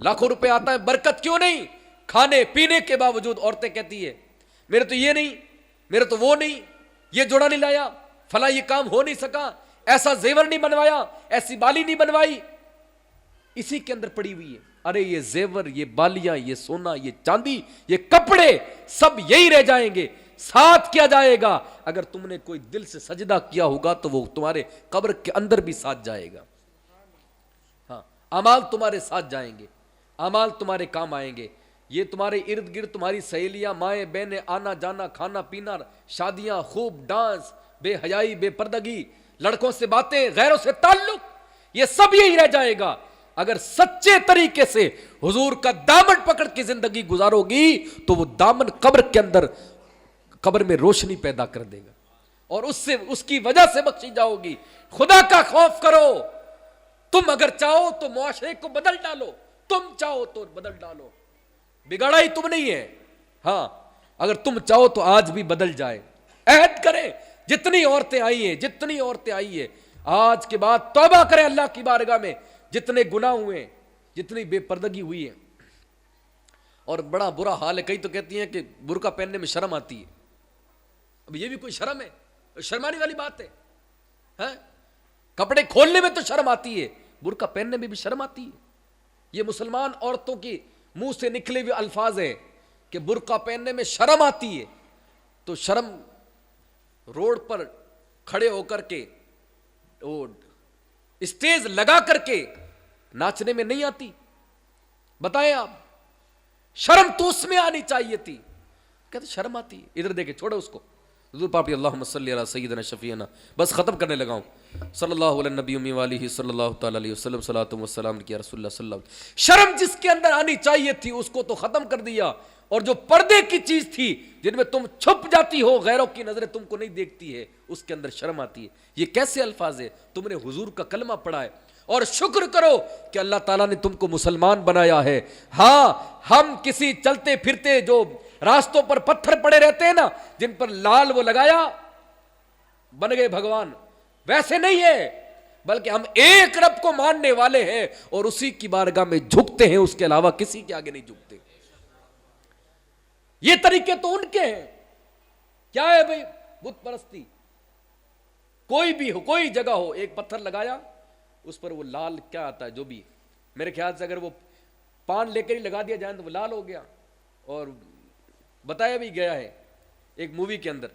لاکھوں روپے آتا ہے, برکت کیوں نہیں؟ کھانے پینے کے باوجود عورتیں کہتی ہے میرے تو یہ نہیں, میرے تو وہ نہیں, یہ جوڑا نہیں لایا, فلاں یہ کام ہو نہیں سکا, ایسا زیور نہیں بنوایا, ایسی بالی نہیں بنوائی. اسی کے اندر پڑی ہوئی ہے. ارے یہ زیور, یہ بالیاں, یہ سونا, یہ چاندی, یہ کپڑے سب یہی رہ جائیں گے. ساتھ کیا جائے گا, اگر تم نے کوئی دل سے سجدہ کیا ہوگا تو وہ تمہارے قبر کے اندر بھی ساتھ جائے گا. ہاں, اعمال تمہارے ساتھ جائیں گے, اعمال تمہارے کام آئیں گے. یہ تمہارے ارد گرد تمہاری سہیلیاں, مائیں بہنیں, آنا جانا, کھانا پینا, شادیاں, خوب ڈانس, بے حیائی, بے پردگی, لڑکوں سے باتیں, غیروں سے تعلق, یہ سب یہی رہ جائے گا. اگر سچے طریقے سے حضور کا دامن پکڑ کے زندگی گزارو گی تو وہ دامن قبر کے اندر, قبر میں روشنی پیدا کر دے گا, اور اس کی وجہ سے بخشی جاؤ گی. خدا کا خوف کرو. تم اگر چاہو تو معاشرے کو بدل ڈالو, تم چاہو تو بدل ڈالو, بگاڑا ہی تم نہیں ہے. ہاں, اگر تم چاہو تو آج بھی بدل جائے. عہد کریں, جتنی عورتیں آئی ہیں, جتنی عورتیں آئی ہیں, آج کے بعد توبہ کریں اللہ کی بارگاہ میں. جتنے گناہ ہوئے, جتنی بے پردگی ہوئی ہے, اور بڑا برا حال ہے. کئی تو کہتی ہیں کہ برقع پہننے میں شرم آتی ہے. اب یہ بھی کوئی شرم ہے؟ شرمانے والی بات ہے. کپڑے کھولنے میں تو شرم آتی ہے, برقع پہننے میں بھی شرم آتی ہے. یہ مسلمان عورتوں کی منہ سے نکلے ہوئے الفاظ ہیں کہ برقع پہننے میں شرم آتی ہے. تو شرم روڈ پر کھڑے ہو کر کے, اسٹیج لگا کر کے ناچنے میں نہیں آتی؟ بتائیں آپ, شرم تو اس میں آنی چاہیے تھی. کہتے شرم آتی ہے, ادھر دیکھیں, چھوڑو اس کو. حضور پاک اللہم صلی علی سیدنا شفیعنا, بس ختم کرنے لگا ہوں. صلی اللہ علیہ نبی امی والہ صلی اللہ تعالی علیہ وسلم, صلاۃ و سلام علیہ رسول اللہ صلی اللہ علیہ وسلم. شرم جس کے اندر آنی چاہیے تھی اس کو تو ختم کر دیا, اور جو پردے کی چیز تھی جن میں تم چھپ جاتی ہو, غیروں کی نظریں تم کو نہیں دیکھتی ہے, اس کے اندر شرم آتی ہے. یہ کیسے الفاظ ہے؟ تم نے حضور کا کلمہ پڑھا ہے, اور شکر کرو کہ اللہ تعالیٰ نے تم کو مسلمان بنایا ہے. ہاں, ہم کسی چلتے پھرتے جو راستوں پر پتھر پڑے رہتے ہیں نا, جن پر لال وہ لگایا بن گئے بھگوان, ویسے نہیں ہے, بلکہ ہم ایک رب کو ماننے والے ہیں اور اسی کی بارگاہ میں جھکتے ہیں, اس کے علاوہ کسی کے آگے نہیں جھکتے. یہ طریقے تو ان کے ہیں. کیا ہے بھائی, بت پرستی. کوئی بھی ہو, کوئی جگہ ہو, ایک پتھر لگایا, اس پر وہ لال کیا آتا ہے جو بھی, میرے خیال سے اگر وہ پان لے کر ہی لگا دیا جائے تو وہ لال ہو گیا. اور بتایا بھی گیا ہے ایک مووی کے اندر,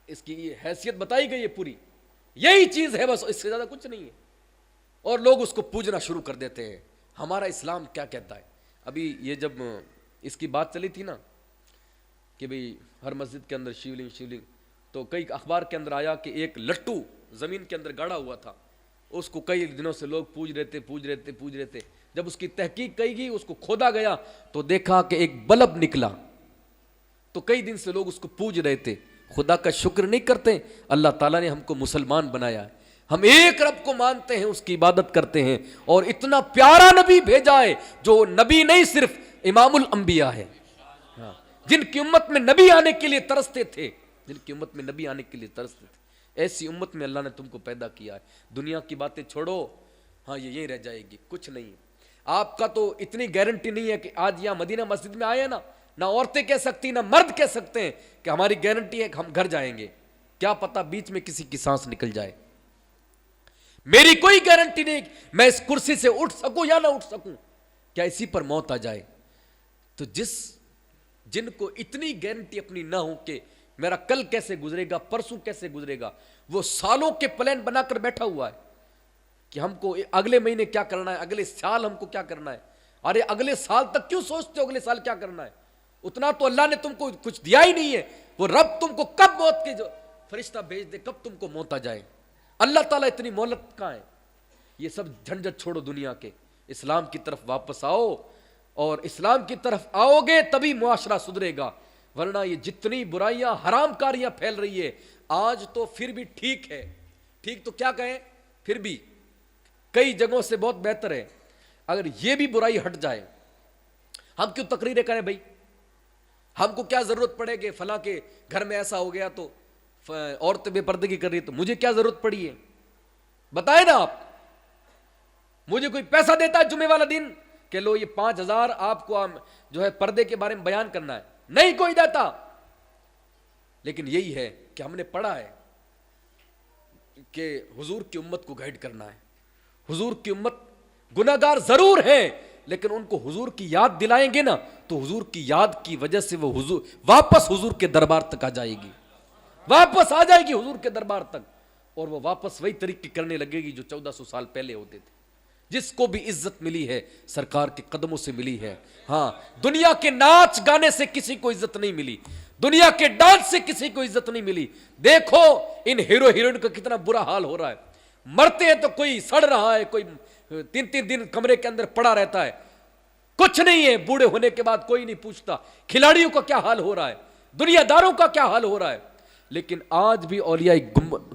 اس کی یہ حیثیت بتائی گئی ہے پوری, یہی چیز ہے بس, اس سے زیادہ کچھ نہیں ہے. اور لوگ اس کو پوجنا شروع کر دیتے ہیں. ہمارا اسلام کیا کہتا ہے؟ ابھی یہ جب اس کی بات چلی تھی نا کہ بھئی ہر مسجد کے اندر شیولنگ, تو کئی اخبار کے اندر آیا کہ ایک لٹو زمین کے اندر گاڑا ہوا تھا, اس کو کئی دنوں سے لوگ پوج رہے تھے. جب اس کی تحقیق کی گئی, اس کو کھودا گیا تو دیکھا کہ ایک بلب نکلا. تو کئی دن سے لوگ اس کو پوج رہے تھے. خدا کا شکر نہیں کرتے, اللہ تعالیٰ نے ہم کو مسلمان بنایا ہے, ہم ایک رب کو مانتے ہیں, اس کی عبادت کرتے ہیں, اور اتنا پیارا نبی بھیجا ہے جو نبی نہیں صرف امام الانبیاء ہے, جن کی امت میں نبی آنے کے لیے ترستے تھے, ایسی امت میں اللہ نے تم کو پیدا کیا ہے. دنیا کی باتیں چھوڑو, ہاں یہ یہیں رہ جائے گی, کچھ نہیں. آپ کا تو اتنی گارنٹی نہیں ہے کہ آج یہاں مدینہ مسجد میں آئے نا, نہ عورتیں کہہ سکتی نہ مرد کہہ سکتے ہیں کہ ہماری گارنٹی ہے کہ ہم گھر جائیں گے. کیا پتا بیچ میں کسی کی سانس نکل جائے. میری کوئی گارنٹی نہیں میں اس کرسی سے اٹھ سکوں یا نہ اٹھ سکوں, کیا اسی پر موت آ جائے. تو جن کو اتنی گارنٹی اپنی نہ ہو کہ میرا کل کیسے گزرے گا, پرسوں کیسے گزرے گا, وہ سالوں کے پلان بنا کر بیٹھا ہوا ہے کہ ہم کو اگلے مہینے کیا کرنا ہے, اگلے سال ہم کو کیا کرنا ہے. ارے اگلے سال تک کیوں سوچتے ہو اگلے سال کیا کرنا ہے؟ اتنا تو اللہ نے تم کو کچھ دیا ہی نہیں ہے. وہ رب تم کو کب موت کے جو فرشتہ بھیج دے, کب تم کو موت آ جائے. اللہ تعالیٰ اتنی مہلت کہاں ہے. یہ سب جھنجھٹ چھوڑو دنیا کے, اسلام کی طرف واپس آؤ, اور اسلام کی طرف آؤ گے تبھی معاشرہ سدھرے گا. ورنہ یہ جتنی برائیاں حرام کاریاں پھیل رہی ہے, آج تو پھر بھی ٹھیک ہے, ٹھیک تو کیا کہیں, پھر بھی کئی جگہوں سے بہت بہتر ہے. اگر یہ بھی برائی ہٹ جائے, ہم کیوں تقریریں کریں بھائی؟ ہم کو کیا ضرورت پڑے کہ فلاں کے گھر میں ایسا ہو گیا تو عورتیں بے پردگی کر رہی, تو مجھے کیا ضرورت پڑی ہے؟ بتائیں نا آپ. مجھے کوئی پیسہ دیتا ہے جمعے والا دن کہ لو یہ 5,000 آپ کو جو ہے پردے کے بارے میں بیان کرنا ہے؟ نہیں کوئی دیتا. لیکن یہی ہے کہ ہم نے پڑھا ہے کہ حضور کی امت کو گائیڈ کرنا ہے. حضور کی امت گناہگار ضرور ہیں, لیکن ان کو حضور کی یاد دلائیں گے نا تو حضور کی یاد کی وجہ سے وہ حضور واپس حضور کے دربار تک آ جائے گی, واپس آ جائے گی حضور کے دربار تک, اور وہ واپس وہی طریقے کرنے لگے گی جو 1400 سال پہلے ہوتے تھے. جس کو بھی عزت ملی ہے سرکار کے قدموں سے ملی ہے. ہاں, دنیا کے ناچ گانے سے کسی کو عزت نہیں ملی, دنیا کے ڈانس سے کسی کو عزت نہیں ملی. دیکھو ان ہیرو ہیروئن کا کتنا برا حال ہو رہا ہے. مرتے ہیں تو کوئی سڑ رہا ہے, کوئی 3 دن کمرے کے اندر پڑا رہتا ہے, کچھ نہیں ہے. بوڑھے ہونے کے بعد کوئی نہیں پوچھتا. کھلاڑیوں کا کیا حال ہو رہا ہے, دنیا داروں کا کیا حال ہو رہا ہے. لیکن آج بھی اولیاء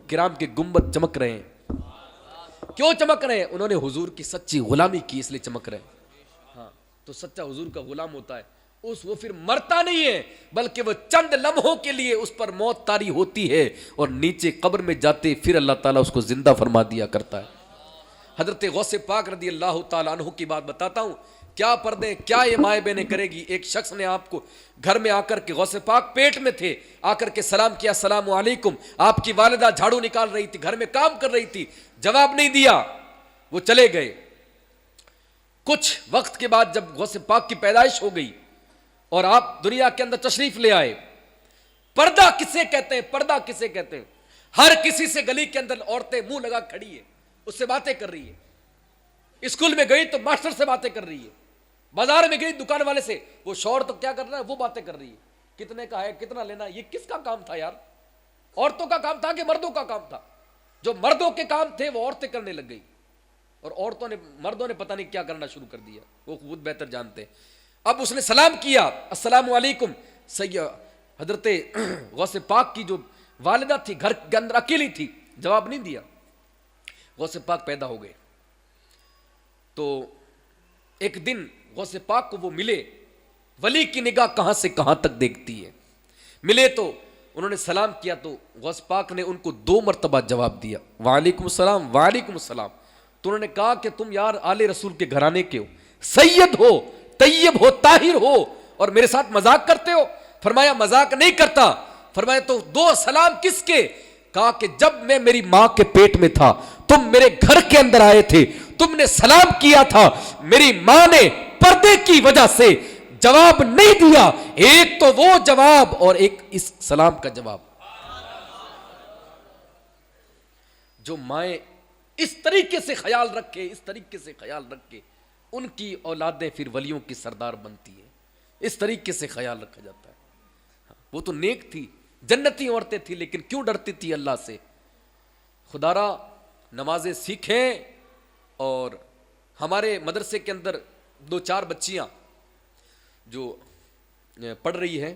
کرام کے گنبد چمک رہے ہیں. کیوں چمک رہے ہیں؟ انہوں نے حضور کی سچی غلامی کی, اس لیے چمک رہے ہیں. ہاں, تو سچا حضور کا غلام ہوتا ہے وہ پھر مرتا نہیں ہے, بلکہ وہ چند لمحوں کے لیے اس پر موت طاری ہوتی ہے, اور نیچے قبر میں جاتے پھر اللہ تعالیٰ اس کو زندہ فرما دیا کرتا ہے. حضرت غوث پاک رضی اللہ تعالیٰ عنہ کی بات بتاتا ہوں. کیا پردے, کیا یہ مائیں بہنیں کرے گی. ایک شخص نے آپ کو گھر میں آ کر کے, غوث پاک پیٹ میں تھے, آ کر کے سلام کیا, السلام علیکم. آپ کی والدہ جھاڑو نکال رہی تھی, گھر میں کام کر رہی تھی, جواب نہیں دیا, وہ چلے گئے. کچھ وقت کے بعد جب غوث پاک کی پیدائش ہو گئی اور آپ دنیا کے اندر تشریف لے آئے, پردہ کسے کہتے ہیں, پردہ کسے کہتے ہیں؟ ہر کسی سے گلی کے اندر عورتیں منہ لگا کھڑی ہے, اس سے باتیں کر رہی ہے. اسکول میں گئی تو ماسٹر سے باتیں کر رہی ہے, بازار میں گئی دکان والے سے, وہ شوہر تو کیا کر رہا ہے وہ باتیں کر رہی ہے, کتنے کا ہے, کتنا لینا. یہ کس کا کام تھا یار؟ عورتوں کا کام تھا کہ مردوں کا کام تھا؟ جو مردوں کے کام تھے وہ عورتیں کرنے لگ گئی, اور مردوں نے پتہ نہیں کیا کرنا شروع کر دیا, وہ خود بہتر جانتے. اب اس نے سلام کیا, السلام علیکم. حضرت غوث پاک کی جو والدہ تھی گھر کے اندر اکیلی تھی, جواب نہیں دیا. غوث پاک پیدا ہو گئے. تو ایک دن غوث پاک کو وہ ملے. ولی کی نگاہ کہاں سے کہاں تک دیکھتی ہے. ملے تو انہوں نے سلام کیا, تو غوث پاک نے ان کو 2 مرتبہ جواب دیا, وعلیکم السلام, وعلیکم السلام. تو انہوں نے کہا کہ تم یار آل رسول کے گھرانے کے ہو, سید ہو, طیب ہو, طاہر ہو, اور میرے ساتھ مذاق کرتے ہو. فرمایا مذاق نہیں کرتا, فرمایا تو دو سلام کس کے؟ کہا کہ جب میں میری ماں کے پیٹ میں تھا تم میرے گھر کے اندر آئے تھے, تم نے سلام کیا تھا, میری ماں نے پردے کی وجہ سے جواب نہیں دیا. ایک تو وہ جواب اور ایک اس سلام کا جواب. جو مائیں اس طریقے سے خیال رکھے, اس طریقے سے خیال رکھے, ان کی اولادیں پھر ولیوں کی سردار بنتی ہیں. اس طریقے سے خیال رکھا جاتا ہے. وہ تو نیک تھی, جنتی عورتیں تھی, لیکن کیوں ڈرتی تھی اللہ سے؟ خدا را نمازیں سیکھیں. اور ہمارے مدرسے کے اندر 2-4 بچیاں جو پڑھ رہی ہیں,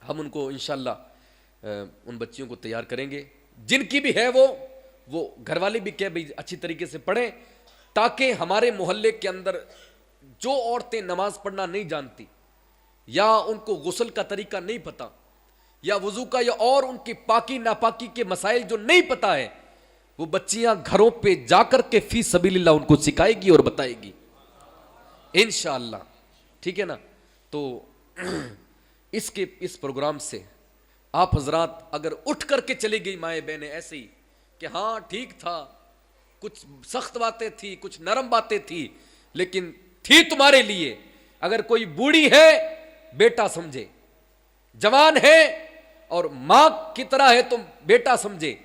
ہم ان کو انشاءاللہ ان بچیوں کو تیار کریں گے. جن کی بھی ہے وہ گھر والے بھی کہ بھئی اچھی طریقے سے پڑھیں, تاکہ ہمارے محلے کے اندر جو عورتیں نماز پڑھنا نہیں جانتی, یا ان کو غسل کا طریقہ نہیں پتا, یا وضو کا, یا اور ان کی پاکی ناپاکی کے مسائل جو نہیں پتا ہے, وہ بچیاں گھروں پہ جا کر کے فی سبیل اللہ ان کو سکھائے گی اور بتائے گی انشاءاللہ. ٹھیک ہے نا؟ تو اس پروگرام سے آپ حضرات اگر اٹھ کر کے چلی گئی مائیں بہنیں ایسے ہی کہ ہاں ٹھیک تھا, کچھ سخت باتیں تھی, کچھ نرم باتیں تھی, لیکن تھی تمہارے لیے. اگر کوئی بوڑھی ہے بیٹا سمجھے, جوان ہے اور ماں کی طرح ہے تو بیٹا سمجھے,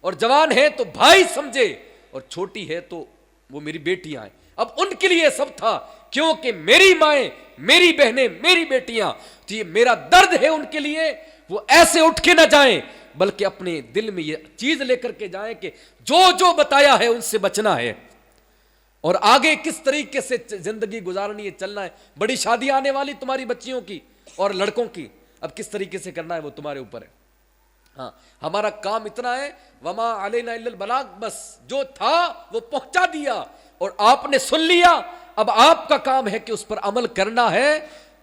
اور جوان ہے تو بھائی سمجھے, اور چھوٹی ہے تو وہ میری بیٹیاں ہیں. اب ان کے لیے سب تھا, کیونکہ میری مائیں, میری بہنیں, میری بیٹیاں, تو یہ میرا درد ہے ان کے لیے. وہ ایسے اٹھ کے نہ جائیں, بلکہ اپنے دل میں یہ چیز لے کر کے جائیں کہ جو بتایا ہے ان سے بچنا ہے, اور آگے کس طریقے سے زندگی گزارنی ہے, چلنا ہے. بڑی شادیاں آنے والی تمہاری بچیوں کی اور لڑکوں کی, اب کس طریقے سے کرنا ہے وہ تمہارے اوپر ہے. ہاں, ہمارا کام اتنا ہے, وما علینا الا البلاغ, بس جو تھا وہ پہنچا دیا اور آپ نے سن لیا. اب آپ کا کام ہے کہ اس پر عمل کرنا ہے.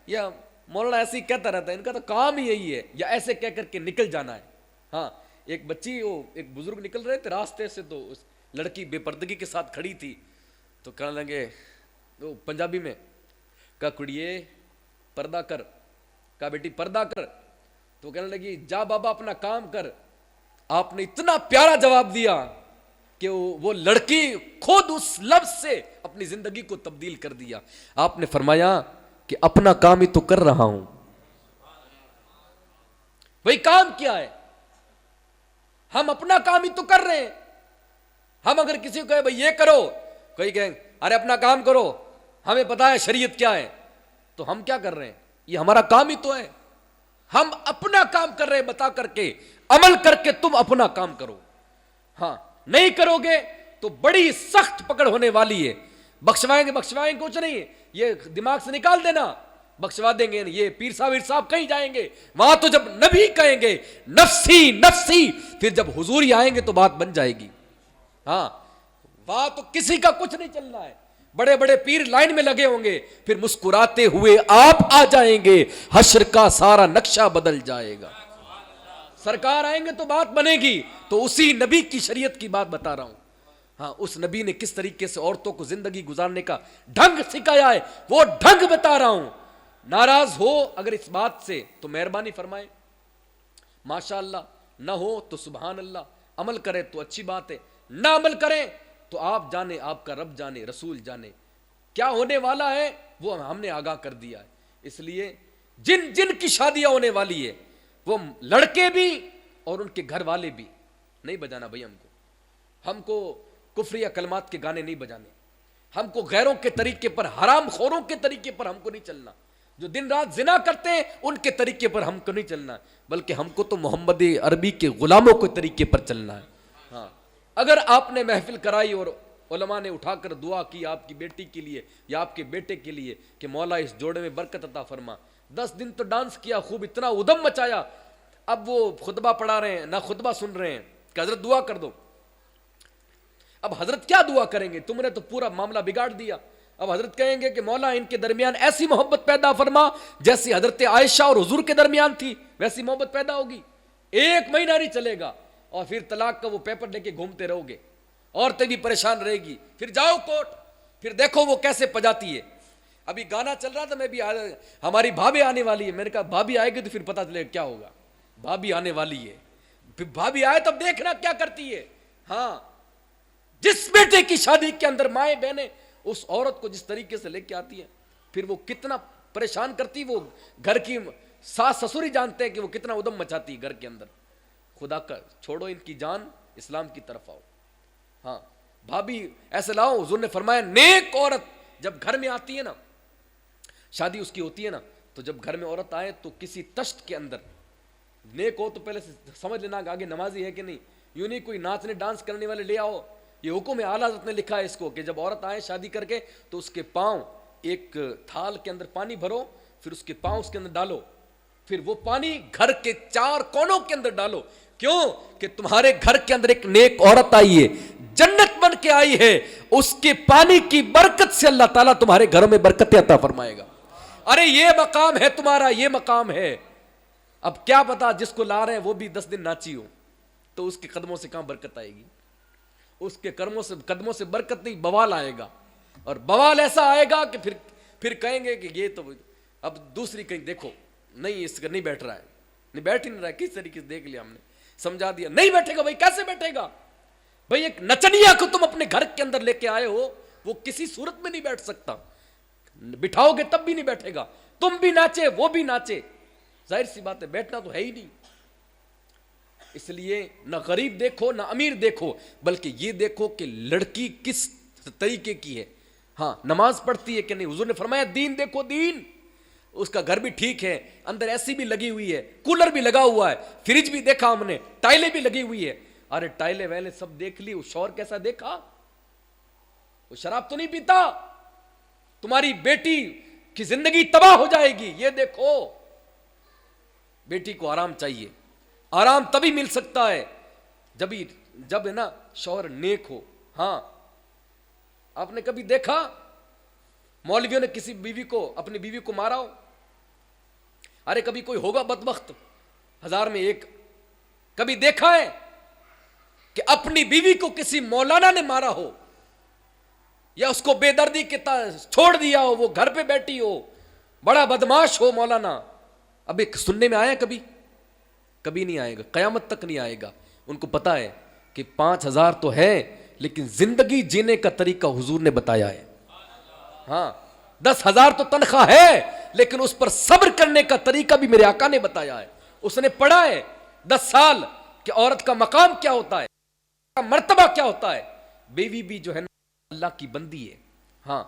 یا مولانا ایسے ہی کہتا رہتا ہے, ان کا تو کام ہی یہی ہے, یا ایسے کہہ کر کے نکل جانا ہے. ہاں, ایک بچی, وہ ایک بزرگ نکل رہے تھے راستے سے, تو اس لڑکی بے پردگی کے ساتھ کھڑی تھی, تو کہنے لگے وہ پنجابی میں, کہا کڑیے پردہ کر, کہا بیٹی پردہ کر, تو کہنے لگی جا بابا اپنا کام کر. آپ نے اتنا پیارا جواب دیا کہ وہ لڑکی خود اس لفظ سے اپنی زندگی کو تبدیل کر دیا. آپ نے فرمایا کہ اپنا کام ہی تو کر رہا ہوں. وہی کام کیا ہے, ہم اپنا کام ہی تو کر رہے ہیں. ہم اگر کسی کو کہے بھئی یہ کرو, کوئی کہیں ارے اپنا کام کرو, ہمیں پتا ہے شریعت کیا ہے, تو ہم کیا کر رہے ہیں؟ یہ ہمارا کام ہی تو ہے. ہم اپنا کام کر رہے ہیں, بتا کر کے, عمل کر کے تم اپنا کام کرو. ہاں, نہیں کرو گے تو بڑی سخت پکڑ ہونے والی ہے. بخشوائیں گے کچھ نہیں ہے, یہ دماغ سے نکال دینا, بخشوا دیں گے. یہ پیر صاحب کہیں جائیں گے, وہاں تو جب نبی کہیں گے نفسی نفسی, پھر جب حضور ہی آئیں گے تو بات بن جائے گی. ہاں, وہاں تو کسی کا کچھ نہیں چلنا ہے. بڑے بڑے پیر لائن میں لگے ہوں گے, پھر مسکراتے ہوئے آپ آ جائیں گے, حشر کا سارا نقشہ بدل جائے گا. سرکار آئیں گے تو بات بنے گی. تو اسی نبی کی شریعت کی بات بتا رہا ہوں. ہاں, اس نبی نے کس طریقے سے عورتوں کو زندگی گزارنے کا ڈھنگ سکھایا ہے, وہ ڈھنگ بتا رہا ہوں. ناراض ہو اگر اس بات سے تو مہربانی فرمائے, ماشاء اللہ, نہ ہو تو سبحان اللہ, عمل کرے تو اچھی بات ہے, نہ عمل کریں تو آپ جانے, آپ کا رب جانے, رسول جانے کیا ہونے والا ہے, وہ ہم نے آگاہ کر دیا ہے. اس لیے جن کی شادیاں ہونے والی ہے, وہ لڑکے بھی اور ان کے گھر والے بھی, نہیں بجانا بھائی. ہم کو کفر یا کلمات کے گانے نہیں بجانے, ہم کو غیروں کے طریقے پر, حرام خوروں کے طریقے پر ہم کو نہیں چلنا. جو دن رات زنا کرتے ہیں ان کے طریقے پر ہم کو نہیں چلنا, بلکہ ہم کو تو محمد عربی کے غلاموں کے طریقے پر چلنا ہے. ہاں, اگر آپ نے محفل کرائی اور علماء نے اٹھا کر دعا کی آپ کی بیٹی کے لیے یا آپ کے بیٹے کے لیے کہ مولا اس جوڑے میں برکت عطا فرما, 10 دن تو ڈانس کیا خوب, اتنا ادم مچایا, اب وہ خطبہ پڑھا رہے ہیں, نہ خطبہ سن رہے ہیں کہ حضرت دعا کر دو. اب حضرت کیا دعا کریں گے, تم نے تو پورا معاملہ بگاڑ دیا. اب حضرت کہیں گے کہ مولا ان کے درمیان ایسی محبت پیدا فرما جیسی حضرت عائشہ اور حضور کے درمیان تھی, ویسی محبت پیدا ہوگی. 1 مہینہ نہیں چلے گا اور پھر طلاق کا وہ پیپر لے کے گھومتے رہو گے, عورتیں بھی پریشان رہے گی. پھر جاؤ کوٹ, پھر دیکھو وہ کیسے پجاتی ہے. ابھی گانا چل رہا تھا, میں بھی ہماری بھابھی آنے والی ہے, میں نے کہا بھابھی آئے گی تو پھر پتہ چلے کیا ہوگا. بھابھی آنے والی ہے، بھابھی آئے تب دیکھنا کیا کرتی ہے. ہاں جس بیٹے کی شادی کے اندر مائیں بہنیں اس عورت کو جس طریقے سے لے کے آتی ہیں، پھر وہ کتنا پریشان کرتی، وہ گھر کی ساس سسر ہی جانتے ہیں کہ وہ کتنا ادم مچاتی ہے گھر کے اندر. خدا کا چھوڑو ان کی جان، اسلام کی طرف آؤ. ہاں بھابھی ایسے لاؤ. حضور نے فرمایا نیک عورت جب گھر میں آتی ہے نا، شادی اس کی ہوتی ہے نا، تو جب گھر میں عورت آئے تو کسی تشت کے اندر، نیک ہو تو پہلے سے سمجھ لینا کہ آگے نمازی ہے کہ نہیں. یوں نہیں کوئی ناچنے ڈانس کرنے والے لے آؤ. یہ حکم ہے، اعلیٰ حضرت نے لکھا ہے اس کو کہ جب عورت آئے شادی کر کے تو اس کے پاؤں ایک تھال کے اندر پانی بھرو، پھر اس کے پاؤں اس کے اندر ڈالو، پھر وہ پانی گھر کے 4 کونوں کے اندر ڈالو. کیوں؟ کہ تمہارے گھر کے اندر ایک نیک عورت آئی ہے، جنت بن کے آئی ہے، اس کے پانی کی برکت سے اللہ تعالیٰ تمہارے گھروں میں برکتیں عطا فرمائے گا. ارے یہ مقام ہے تمہارا، یہ مقام ہے. اب کیا پتا جس کو لا رہے ہیں وہ بھی 10 دن ناچی ہو، تو اس کے قدموں سے کہاں برکت آئے گی؟ اس کے قدموں سے برکت نہیں، بوال آئے گا. اور بوال ایسا آئے گا کہ پھر کہیں گے کہ یہ تو اب دوسری کہیں دیکھو نہیں، اس کا نہیں بیٹھ رہا ہے، نہیں بیٹھ ہی نہیں رہا ہے. کس طریقے سے دیکھ لیا ہم نے، سمجھا دیا نہیں بیٹھے گا. بھائی کیسے بیٹھے گا؟ بھائی ایک نچنیا کو تم اپنے گھر کے اندر لے کے آئے ہو، وہ کسی صورت میں نہیں بیٹھ سکتا. بٹھاؤ گے تب بھی نہیں بیٹھے گا. تم بھی ناچے وہ بھی ناچے، ظاہر سی بات ہے بیٹھنا تو ہے ہی نہیں. اس لیے نہ غریب دیکھو نہ امیر دیکھو، بلکہ یہ دیکھو کہ لڑکی کس طریقے کی ہے. ہاں نماز پڑھتی ہے کہ نہیں. حضور نے فرمایا دین دیکھو، دین. اس کا گھر بھی ٹھیک ہے، اندر ایسی بھی لگی ہوئی ہے، کولر بھی لگا ہوا ہے، فریج بھی دیکھا ہم نے، ٹائلیں بھی لگی ہوئی ہے. ارے ٹائلیں ویلے سب دیکھ لی، وہ شوہر کیسا دیکھا؟ وہ شراب تو نہیں پیتا؟ تمہاری بیٹی کی زندگی تباہ ہو جائے گی. یہ دیکھو بیٹی کو آرام چاہیے. آرام تبھی مل سکتا ہے جب ہے نا شوہر نیک ہو. ہاں آپ نے کبھی دیکھا مولویوں نے کسی بیوی کو، اپنی بیوی کو مارا ہو؟ ارے کبھی کوئی ہوگا بدبخت 1000 میں 1. کبھی دیکھا ہے کہ اپنی بیوی کو کسی مولانا نے مارا ہو یا اس کو بے دردی کے چھوڑ دیا ہو، وہ گھر پہ بیٹھی ہو، بڑا بدماش ہو مولانا؟ اب ایک سننے میں آیا کبھی نہیں آئے گا، قیامت تک نہیں آئے گا. ان کو پتا ہے کہ 5000 تو ہے لیکن زندگی جینے کا طریقہ حضور نے بتایا ہے. ہاں 10,000 تو تنخواہ ہے لیکن اس پر صبر کرنے کا طریقہ بھی میرے آقا نے بتایا ہے. اس نے پڑھا ہے 10 سال کہ عورت کا مقام کیا ہوتا ہے، مرتبہ کیا ہوتا ہے. بیوی بھی جو ہے نا اللہ کی بندی ہے. ہاں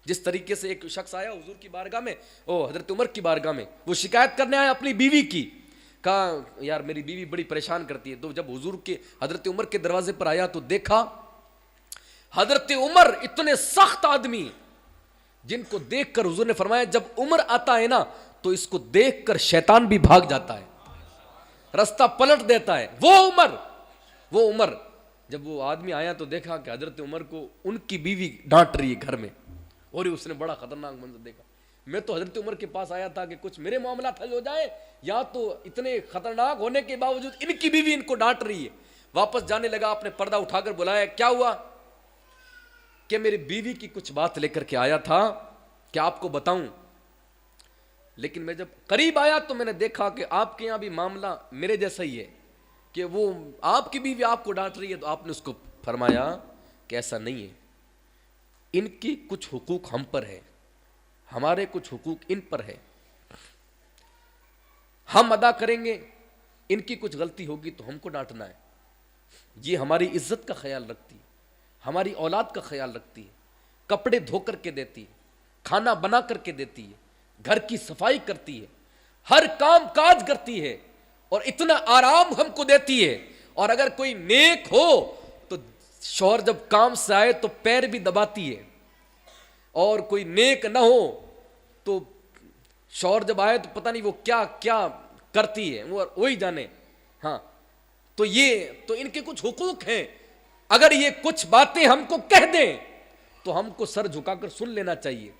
جس طریقے سے ایک شخص آیا حضور کی بارگاہ میں، حضرت عمر کی بارگاہ میں، وہ شکایت کرنے آیا اپنی بیوی کی. کہا یار میری بیوی بڑی پریشان کرتی ہے. تو جب حضور کے حضرت عمر کے دروازے پر آیا تو دیکھا حضرت عمر اتنے سخت آدمی جن کو دیکھ کر حضور نے فرمایا جب عمر آتا ہے نا تو اس کو دیکھ کر شیطان بھی بھاگ جاتا ہے، رستہ پلٹ دیتا ہے. وہ عمر جب وہ آدمی آیا تو دیکھا کہ حضرت عمر کو ان کی بیوی ڈانٹ رہی ہے گھر میں، اور اس نے بڑا خطرناک منظر دیکھا. میں تو حضرت عمر کے پاس آیا تھا کہ کچھ میرے معاملات حل ہو جائے، یا تو اتنے خطرناک ہونے کے باوجود ان کی بیوی ان کو ڈانٹ رہی ہے. واپس جانے لگا، اپنے پردہ اٹھا کر بلایا. کیا ہوا؟ کہ میری بیوی کی کچھ بات لے کر کے آیا تھا کہ آپ کو بتاؤں، لیکن میں جب قریب آیا تو میں نے دیکھا کہ آپ کے یہاں بھی معاملہ میرے جیسا ہی ہے کہ وہ آپ کی بیوی آپ کو ڈانٹ رہی ہے. تو آپ نے اس کو فرمایا کہ ایسا نہیں ہے، ان کی کچھ حقوق ہم پر ہے، ہمارے کچھ حقوق ان پر ہے، ہم ادا کریں گے. ان کی کچھ غلطی ہوگی تو ہم کو ڈانٹنا ہے. یہ ہماری عزت کا خیال رکھتی ہے، ہماری اولاد کا خیال رکھتی ہے، کپڑے دھو کر کے دیتی ہے، کھانا بنا کر کے دیتی ہے، گھر کی صفائی کرتی ہے، ہر کام کاج کرتی ہے اور اتنا آرام ہم کو دیتی ہے. اور اگر کوئی نیک ہو تو شوہر جب کام سے آئے تو پیر بھی دباتی ہے، اور کوئی نیک نہ ہو تو شوہر جب آئے تو پتہ نہیں وہ کیا کیا کرتی ہے، وہی جانے. ہاں تو یہ تو ان کے کچھ حقوق ہیں. اگر یہ کچھ باتیں ہم کو کہہ دیں تو ہم کو سر جھکا کر سن لینا چاہیے.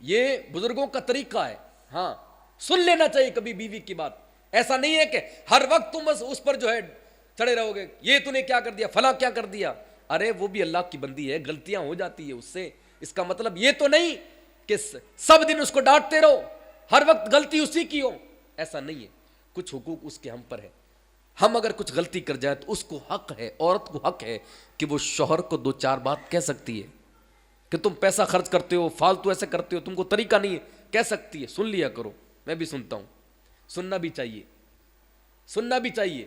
یہ بزرگوں کا طریقہ ہے. ہاں سن لینا چاہیے کبھی بیوی کی بات. ایسا نہیں ہے کہ ہر وقت تم بس اس پر جو ہے چڑے رہو گے، یہ تو نے کیا کر دیا، فلاں کیا کر دیا. ارے وہ بھی اللہ کی بندی ہے، غلطیاں ہو جاتی ہے اس سے. اس کا مطلب یہ تو نہیں کہ سب دن اس کو ڈانٹتے رہو، ہر وقت غلطی اسی کی ہو، ایسا نہیں ہے. کچھ حقوق اس کے ہم پر ہے. ہم اگر کچھ غلطی کر جائے تو اس کو حق ہے, عورت کو حق ہے کہ وہ شوہر کو 2-4 بات کہہ سکتی ہے کہ تم پیسہ خرچ کرتے ہو, فالتو ایسے کرتے ہو, تم کو طریقہ نہیں ہے, کہہ سکتی ہے. سن لیا کرو, میں بھی سنتا ہوں, سننا بھی چاہیے, سننا بھی چاہیے.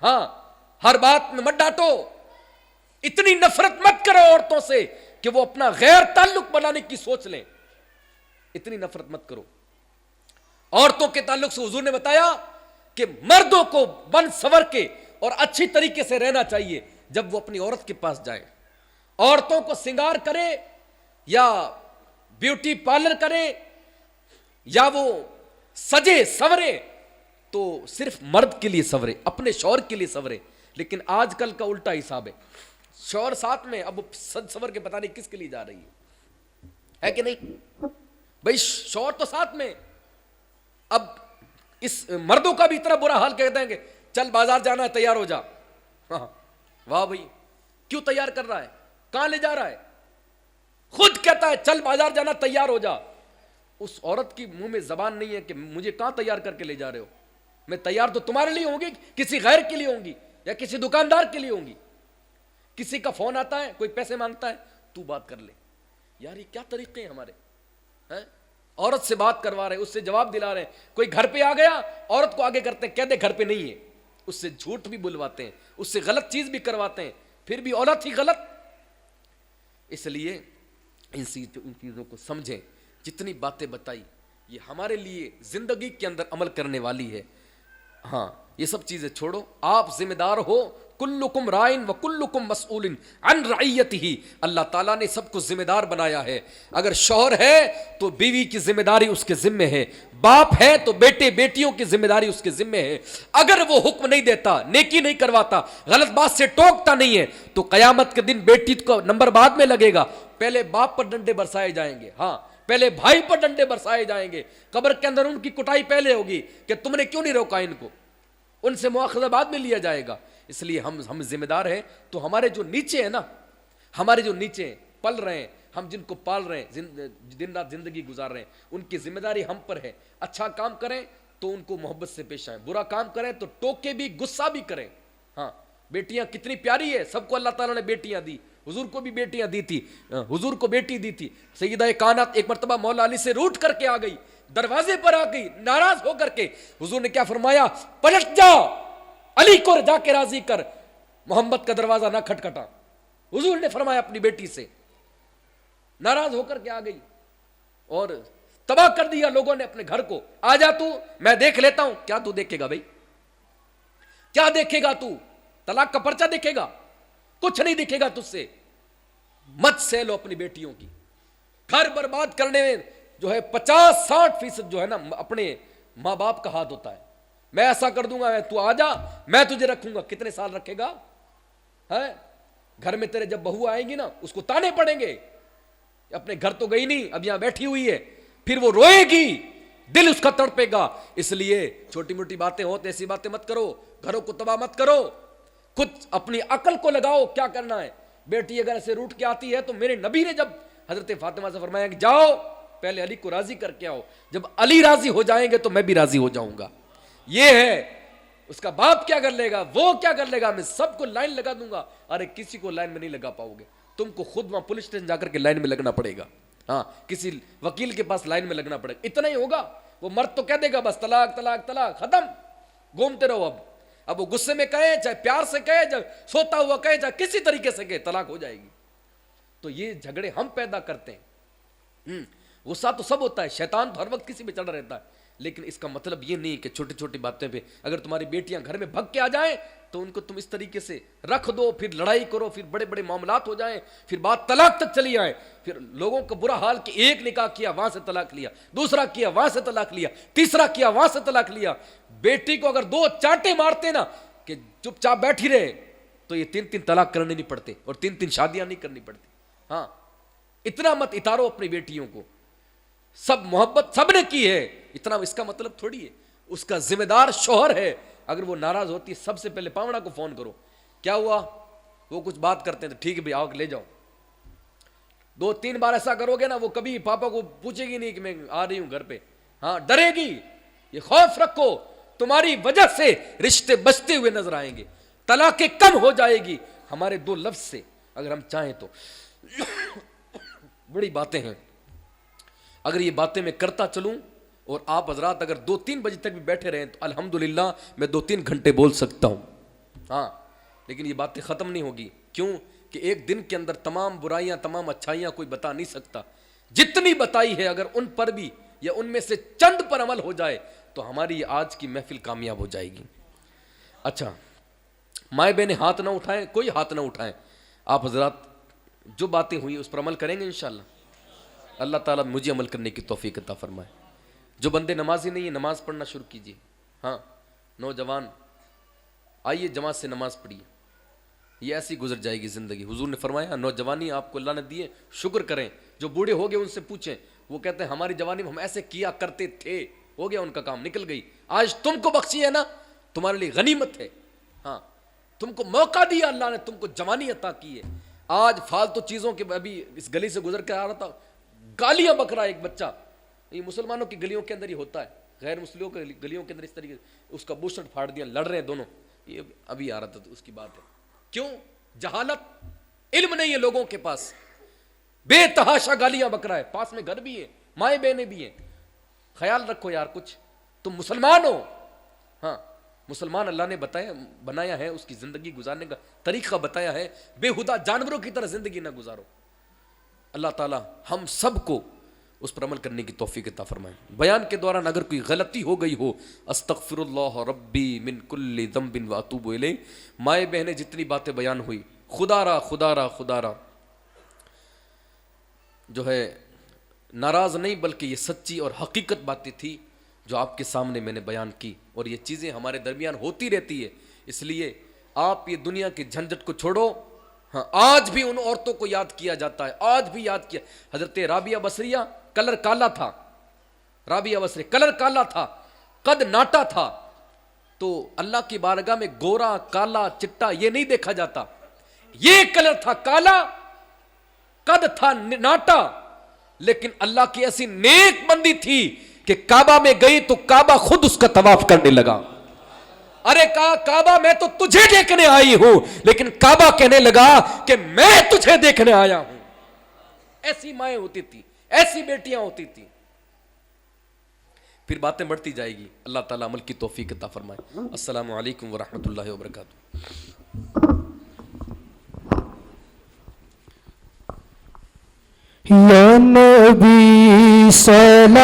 ہاں, ہر بات میں مت ڈانٹو, اتنی نفرت مت کرو عورتوں سے کہ وہ اپنا غیر تعلق بنانے کی سوچ لیں, اتنی نفرت مت کرو. عورتوں کے تعلق سے حضور نے بتایا کہ مردوں کو بن سور کے اور اچھی طریقے سے رہنا چاہیے جب وہ اپنی عورت کے پاس جائے. عورتوں کو سنگار کرے یا بیوٹی پارلر کرے یا وہ سجے سورے تو صرف مرد کے لیے سورے, اپنے شوہر کے لیے سورے. لیکن آج کل کا الٹا حساب ہے, شوہر ساتھ میں, اب سج سور کے پتہ نہیں کس کے لیے جا رہی ہے کہ نہیں بھائی, شوہر تو ساتھ میں. اب اس مردوں کا بھی اتنا برا حال کہتے ہیں کہ چل بازار جانا ہے تیار ہو جا. ہاں واہ بھائی, کیوں تیار کر رہا ہے, کہاں لے جا رہا ہے؟ خود کہتا ہے چل بازار جانا تیار ہو جا. اس عورت کی منہ میں زبان نہیں ہے کہ مجھے کہاں تیار کر کے لے جا رہے ہو, میں تیار تو تمہارے لیے ہوں گی, کسی غیر کے لیے ہوں گی یا کسی دکاندار کے لیے ہوں گی. کسی کا فون آتا ہے, کوئی پیسے مانگتا ہے, تو بات کر لے. یار یہ کیا طریقے ہیں ہمارے, ہیں؟ عورت سے بات کروا رہے ہیں, اس سے جواب دلا رہے ہیں. کوئی گھر پہ آ گیا, عورت کو آگے کرتے ہیں, کہہ دے گھر پہ نہیں ہے, اس سے جھوٹ بھی بلواتے ہیں, اس سے غلط چیز بھی کرواتے ہیں, پھر بھی اولاد ہی غلط. اس لیے ان چیزوں کو سمجھیں. جتنی باتیں بتائی یہ ہمارے لیے زندگی کے اندر عمل کرنے والی ہے. ہاں یہ سب چیزیں چھوڑو, آپ ذمہ دار ہو. کلکم رائن و کلکم مسئول عن رعیتہ. اللہ تعالیٰ نے سب کو ذمہ دار بنایا ہے. اگر شوہر ہے تو بیوی کی ذمہ داری اس کے ذمے ہے, باپ ہے تو بیٹے بیٹیوں کی ذمہ داری اس کے ذمے ہے. اگر وہ حکم نہیں دیتا, نیکی نہیں کرواتا, غلط بات سے ٹوکتا نہیں ہے تو قیامت کے دن بیٹی کو نمبر بعد میں لگے گا. پہلے باپ پر ڈنڈے برسائے جائیں گے, ہاں پہلے بھائی پر ڈنڈے برسائے جائیں گے. قبر کے اندر ان کی کٹائی پہلے ہوگی کہ تم نے کیوں نہیں روکا ان کو, ان سے مواخذہ بعد میں لیا جائے گا. اس لیے ہم ذمہ دار ہیں. تو ہمارے جو نیچے ہیں نا, ہمارے جو نیچے ہیں, پل رہے ہیں, ہم جن کو پال رہے ہیں, دن رات زندگی گزار رہے ہیں, ان کی ذمہ داری ہم پر ہے. اچھا کام کریں تو ان کو محبت سے پیش آئیں, برا کام کریں تو ٹوکے بھی, غصہ بھی کریں. ہاں بیٹیاں کتنی پیاری ہے, سب کو اللہ تعالیٰ نے بیٹیاں دی, حضور کو بھی بیٹیاں دی تھی, حضور کو بیٹی دی تھی. سیدہ کائنات ایک مرتبہ مولا علی سے روٹ کر کے آ گئی, دروازے پر آ گئی ناراض ہو کر کے. حضور نے کیا فرمایا, پلٹ جا, علی کو جا کے راضی کر, محمد کا دروازہ نہ کھٹکھٹا. حضور نے فرمایا اپنی بیٹی سے, ناراض ہو کر کے آ گئی اور تباہ کر دیا لوگوں نے اپنے گھر کو. آ جا تو, میں دیکھ لیتا ہوں. کیا تو دیکھے گا بھائی, کیا دیکھے گا تو؟ طلاق کا پرچہ دیکھے گا؟ کچھ نہیں دکھے گا تجھ سے. مت سیلو اپنی بیٹیوں کی. گھر برباد کرنے میں جو ہے 50-60% جو ہے نا اپنے ماں باپ کا ہاتھ ہوتا ہے. میں ایسا کر دوں گا, تو آ جا, میں تجھے رکھوں گا. کتنے سال رکھے گا؟ ہے گھر میں تیرے جب بہو آئیں گی نا, اس کو تانے پڑیں گے, اپنے گھر تو گئی نہیں, اب یہاں بیٹھی ہوئی ہے. پھر وہ روئے گی, دل اس کا تڑپے گا. اس لیے چھوٹی موٹی باتیں ہو تو ایسی باتیں مت کرو, گھروں کو تباہ مت کرو. خود اپنی عقل کو لگاؤ, کیا کرنا ہے. بیٹی اگر ایسے روٹ کے آتی ہے تو میرے نبی نے جب حضرت فاطمہ سے فرمایا کہ جاؤ پہلے علی کو راضی کر کے آؤ, جب علی راضی ہو جائیں گے تو میں بھی راضی ہو جاؤں گا. یہ ہے. اس کا باپ کیا کر لے گا, وہ کیا کر لے گا, میں سب کو لائن لگا دوں گا. ارے کسی کو لائن میں نہیں لگا پاؤ گے, تم کو خود وہاں پولیس اسٹیشن جا کر کے لائن میں لگنا پڑے گا. ہاں کسی وکیل کے پاس لائن میں لگنا پڑے گا. اتنا ہی ہوگا. وہ مرد تو کہہ دے گا بس طلاق طلاق طلاق, ختم, گھومتے رہو. اب وہ غصے میں کہے, چاہے پیار سے کہے, چاہے سوتا ہوا کہے, چاہے کسی طریقے سے کہے, طلاق ہو جائے گی. تو یہ جھگڑے ہم پیدا کرتے ہیں. غصہ تو سب ہوتا ہے, شیطان تو ہر وقت کسی پہ چڑھا رہتا ہے. لیکن اس کا مطلب یہ نہیں کہ چھوٹی چھوٹی باتیں پہ اگر تمہاری بیٹیاں گھر میں بھگ کے آ جائیں تو ان کو تم اس طریقے سے رکھ دو, پھر لڑائی کرو, پھر بڑے بڑے معاملات ہو جائیں, پھر بات طلاق تک چلی آئے. پھر لوگوں کا برا حال کہ ایک نکاح کیا وہاں سے طلاق لیا, دوسرا کیا وہاں سے طلاق لیا, تیسرا کیا وہاں سے طلاق لیا. بیٹی کو اگر 2 چانٹے مارتے نا کہ چپ چاپ بیٹھی رہے تو یہ 3 طلاق کرنے نہیں پڑتے اور 3 شادیاں نہیں کرنی پڑتی. ہاں اتنا مت اتارو اپنی بیٹیوں کو. سب محبت سب نے کی ہے, اتنا اس کا مطلب تھوڑی ہے. اس کا ذمہ دار شوہر ہے. اگر وہ ناراض ہوتی ہے سب سے پہلے پاونا کو فون کرو, کیا ہوا, وہ کچھ بات کرتے ہیں تو ٹھیک ہے بھائی آؤ لے جاؤ. 2-3 بار ایسا کرو گے نا وہ کبھی پاپا کو پوچھے گی نہیں کہ میں آ رہی ہوں گھر پہ. ہاں ڈرے گی. یہ خوف رکھو تمہاری وجہ سے رشتے بچتے ہوئے نظر آئیں گے, طلاقیں کم ہو جائے گی ہمارے 2 لفظ سے, اگر ہم چاہیں تو. بڑی باتیں ہیں, اگر یہ باتیں میں کرتا چلوں اور آپ حضرات اگر 2-3 بجے تک بھی بیٹھے رہیں تو الحمدللہ میں 2-3 گھنٹے بول سکتا ہوں. ہاں, لیکن یہ باتیں ختم نہیں ہوگی. کیوں کہ ایک دن کے اندر تمام برائیاں, تمام اچھائیاں کوئی بتا نہیں سکتا. جتنی بتائی ہے اگر ان پر بھی یا ان میں سے چند پر عمل ہو جائے تو ہماری آج کی محفل کامیاب ہو جائے گی. اچھا, مائیں بہنیں ہاتھ نہ اٹھائیں, کوئی ہاتھ نہ اٹھائیں. آپ حضرات جو باتیں ہوئی اس پر عمل کریں گے انشاءاللہ. اللہ تعالیٰ مجھے عمل کرنے کی توفیق عطا فرمائے. جو بندے نمازی نہیں ہیں نماز پڑھنا شروع کیجیے. ہاں, نوجوان آئیے جماعت سے نماز پڑھیے, یہ ایسی گزر جائے گی زندگی. حضور نے فرمایا نوجوانی آپ کو اللہ نے دیے, شکر کریں. جو بوڑھے ہو گئے ان سے پوچھیں, وہ کہتے ہیں ہماری جوانی میں ہم ایسے کیا کرتے تھے, ہو گیا ان کا کام, نکل گئی. آج تم کو بخشی ہے نا, تمہارے لیے غنیمت ہے. ہاں, تم کو موقع دیا اللہ نے, تم کو جوانی عطا کی ہے. آج فالتو چیزوں کے, ابھی اس گلی سے گزر کے آ رہا تھا, گالیاں بک رہا ہے ایک بچہ. یہ مسلمانوں کی گلیوں کے اندر ہی ہوتا ہے, غیر مسلموں کے گلیوں کے اندر اس طریقے اس کا بوشٹ پھاڑ دیا, لڑ رہے ہیں دونوں. یہ ابھی آ رہا تھا تو اس کی بات ہے. کیوں؟ جہالت, علم نہیں ہے لوگوں کے پاس, بے تحاشا گالیاں بک رہا ہے. پاس میں گھر بھی ہے, مائیں بہنیں بھی ہیں. خیال رکھو یار, کچھ تم مسلمان ہو. ہاں, مسلمان اللہ نے بنایا ہے, اس کی زندگی گزارنے کا طریقہ بتایا ہے. بے ہدہ جانوروں کی طرح زندگی نہ گزارو. اللہ تعالی ہم سب کو اس پر عمل کرنے کی توفیق عطا فرمائے. بیان کے دوران اگر کوئی غلطی ہو گئی ہو, استغفر اللہ ربی من کل ذنب واتوب الیہ. مائیں بہنیں جتنی باتیں بیان ہوئی, خدا را جو ہے ناراض نہیں, بلکہ یہ سچی اور حقیقت باتیں تھی جو آپ کے سامنے میں نے بیان کی. اور یہ چیزیں ہمارے درمیان ہوتی رہتی ہے, اس لیے آپ یہ دنیا کے جھنجھٹ کو چھوڑو. ہاں, آج بھی ان عورتوں کو یاد کیا جاتا ہے, آج بھی یاد کیا. حضرت رابعہ بصریہ کلر کالا تھا, رابعہ بصری کلر کالا تھا, قد ناٹا تھا. تو اللہ کی بارگاہ میں گورا, کالا, چٹا یہ نہیں دیکھا جاتا. یہ کلر تھا کالا, قد تھا ناٹا, لیکن اللہ کی ایسی نیک بندی تھی کہ کعبہ میں گئی تو کعبہ خود اس کا طواف کرنے لگا. ارے کہا کعبہ میں تو تجھے دیکھنے آئی ہوں, لیکن کعبہ کہنے لگا کہ میں تجھے دیکھنے آیا ہوں. ایسی مائیں ہوتی تھی, ایسی بیٹیاں ہوتی تھی. پھر باتیں بڑھتی جائے گی. اللہ تعالیٰ عمل کی توفیق عطا فرمائے. السلام علیکم ورحمۃ اللہ وبرکاتہ. یا نبی سلام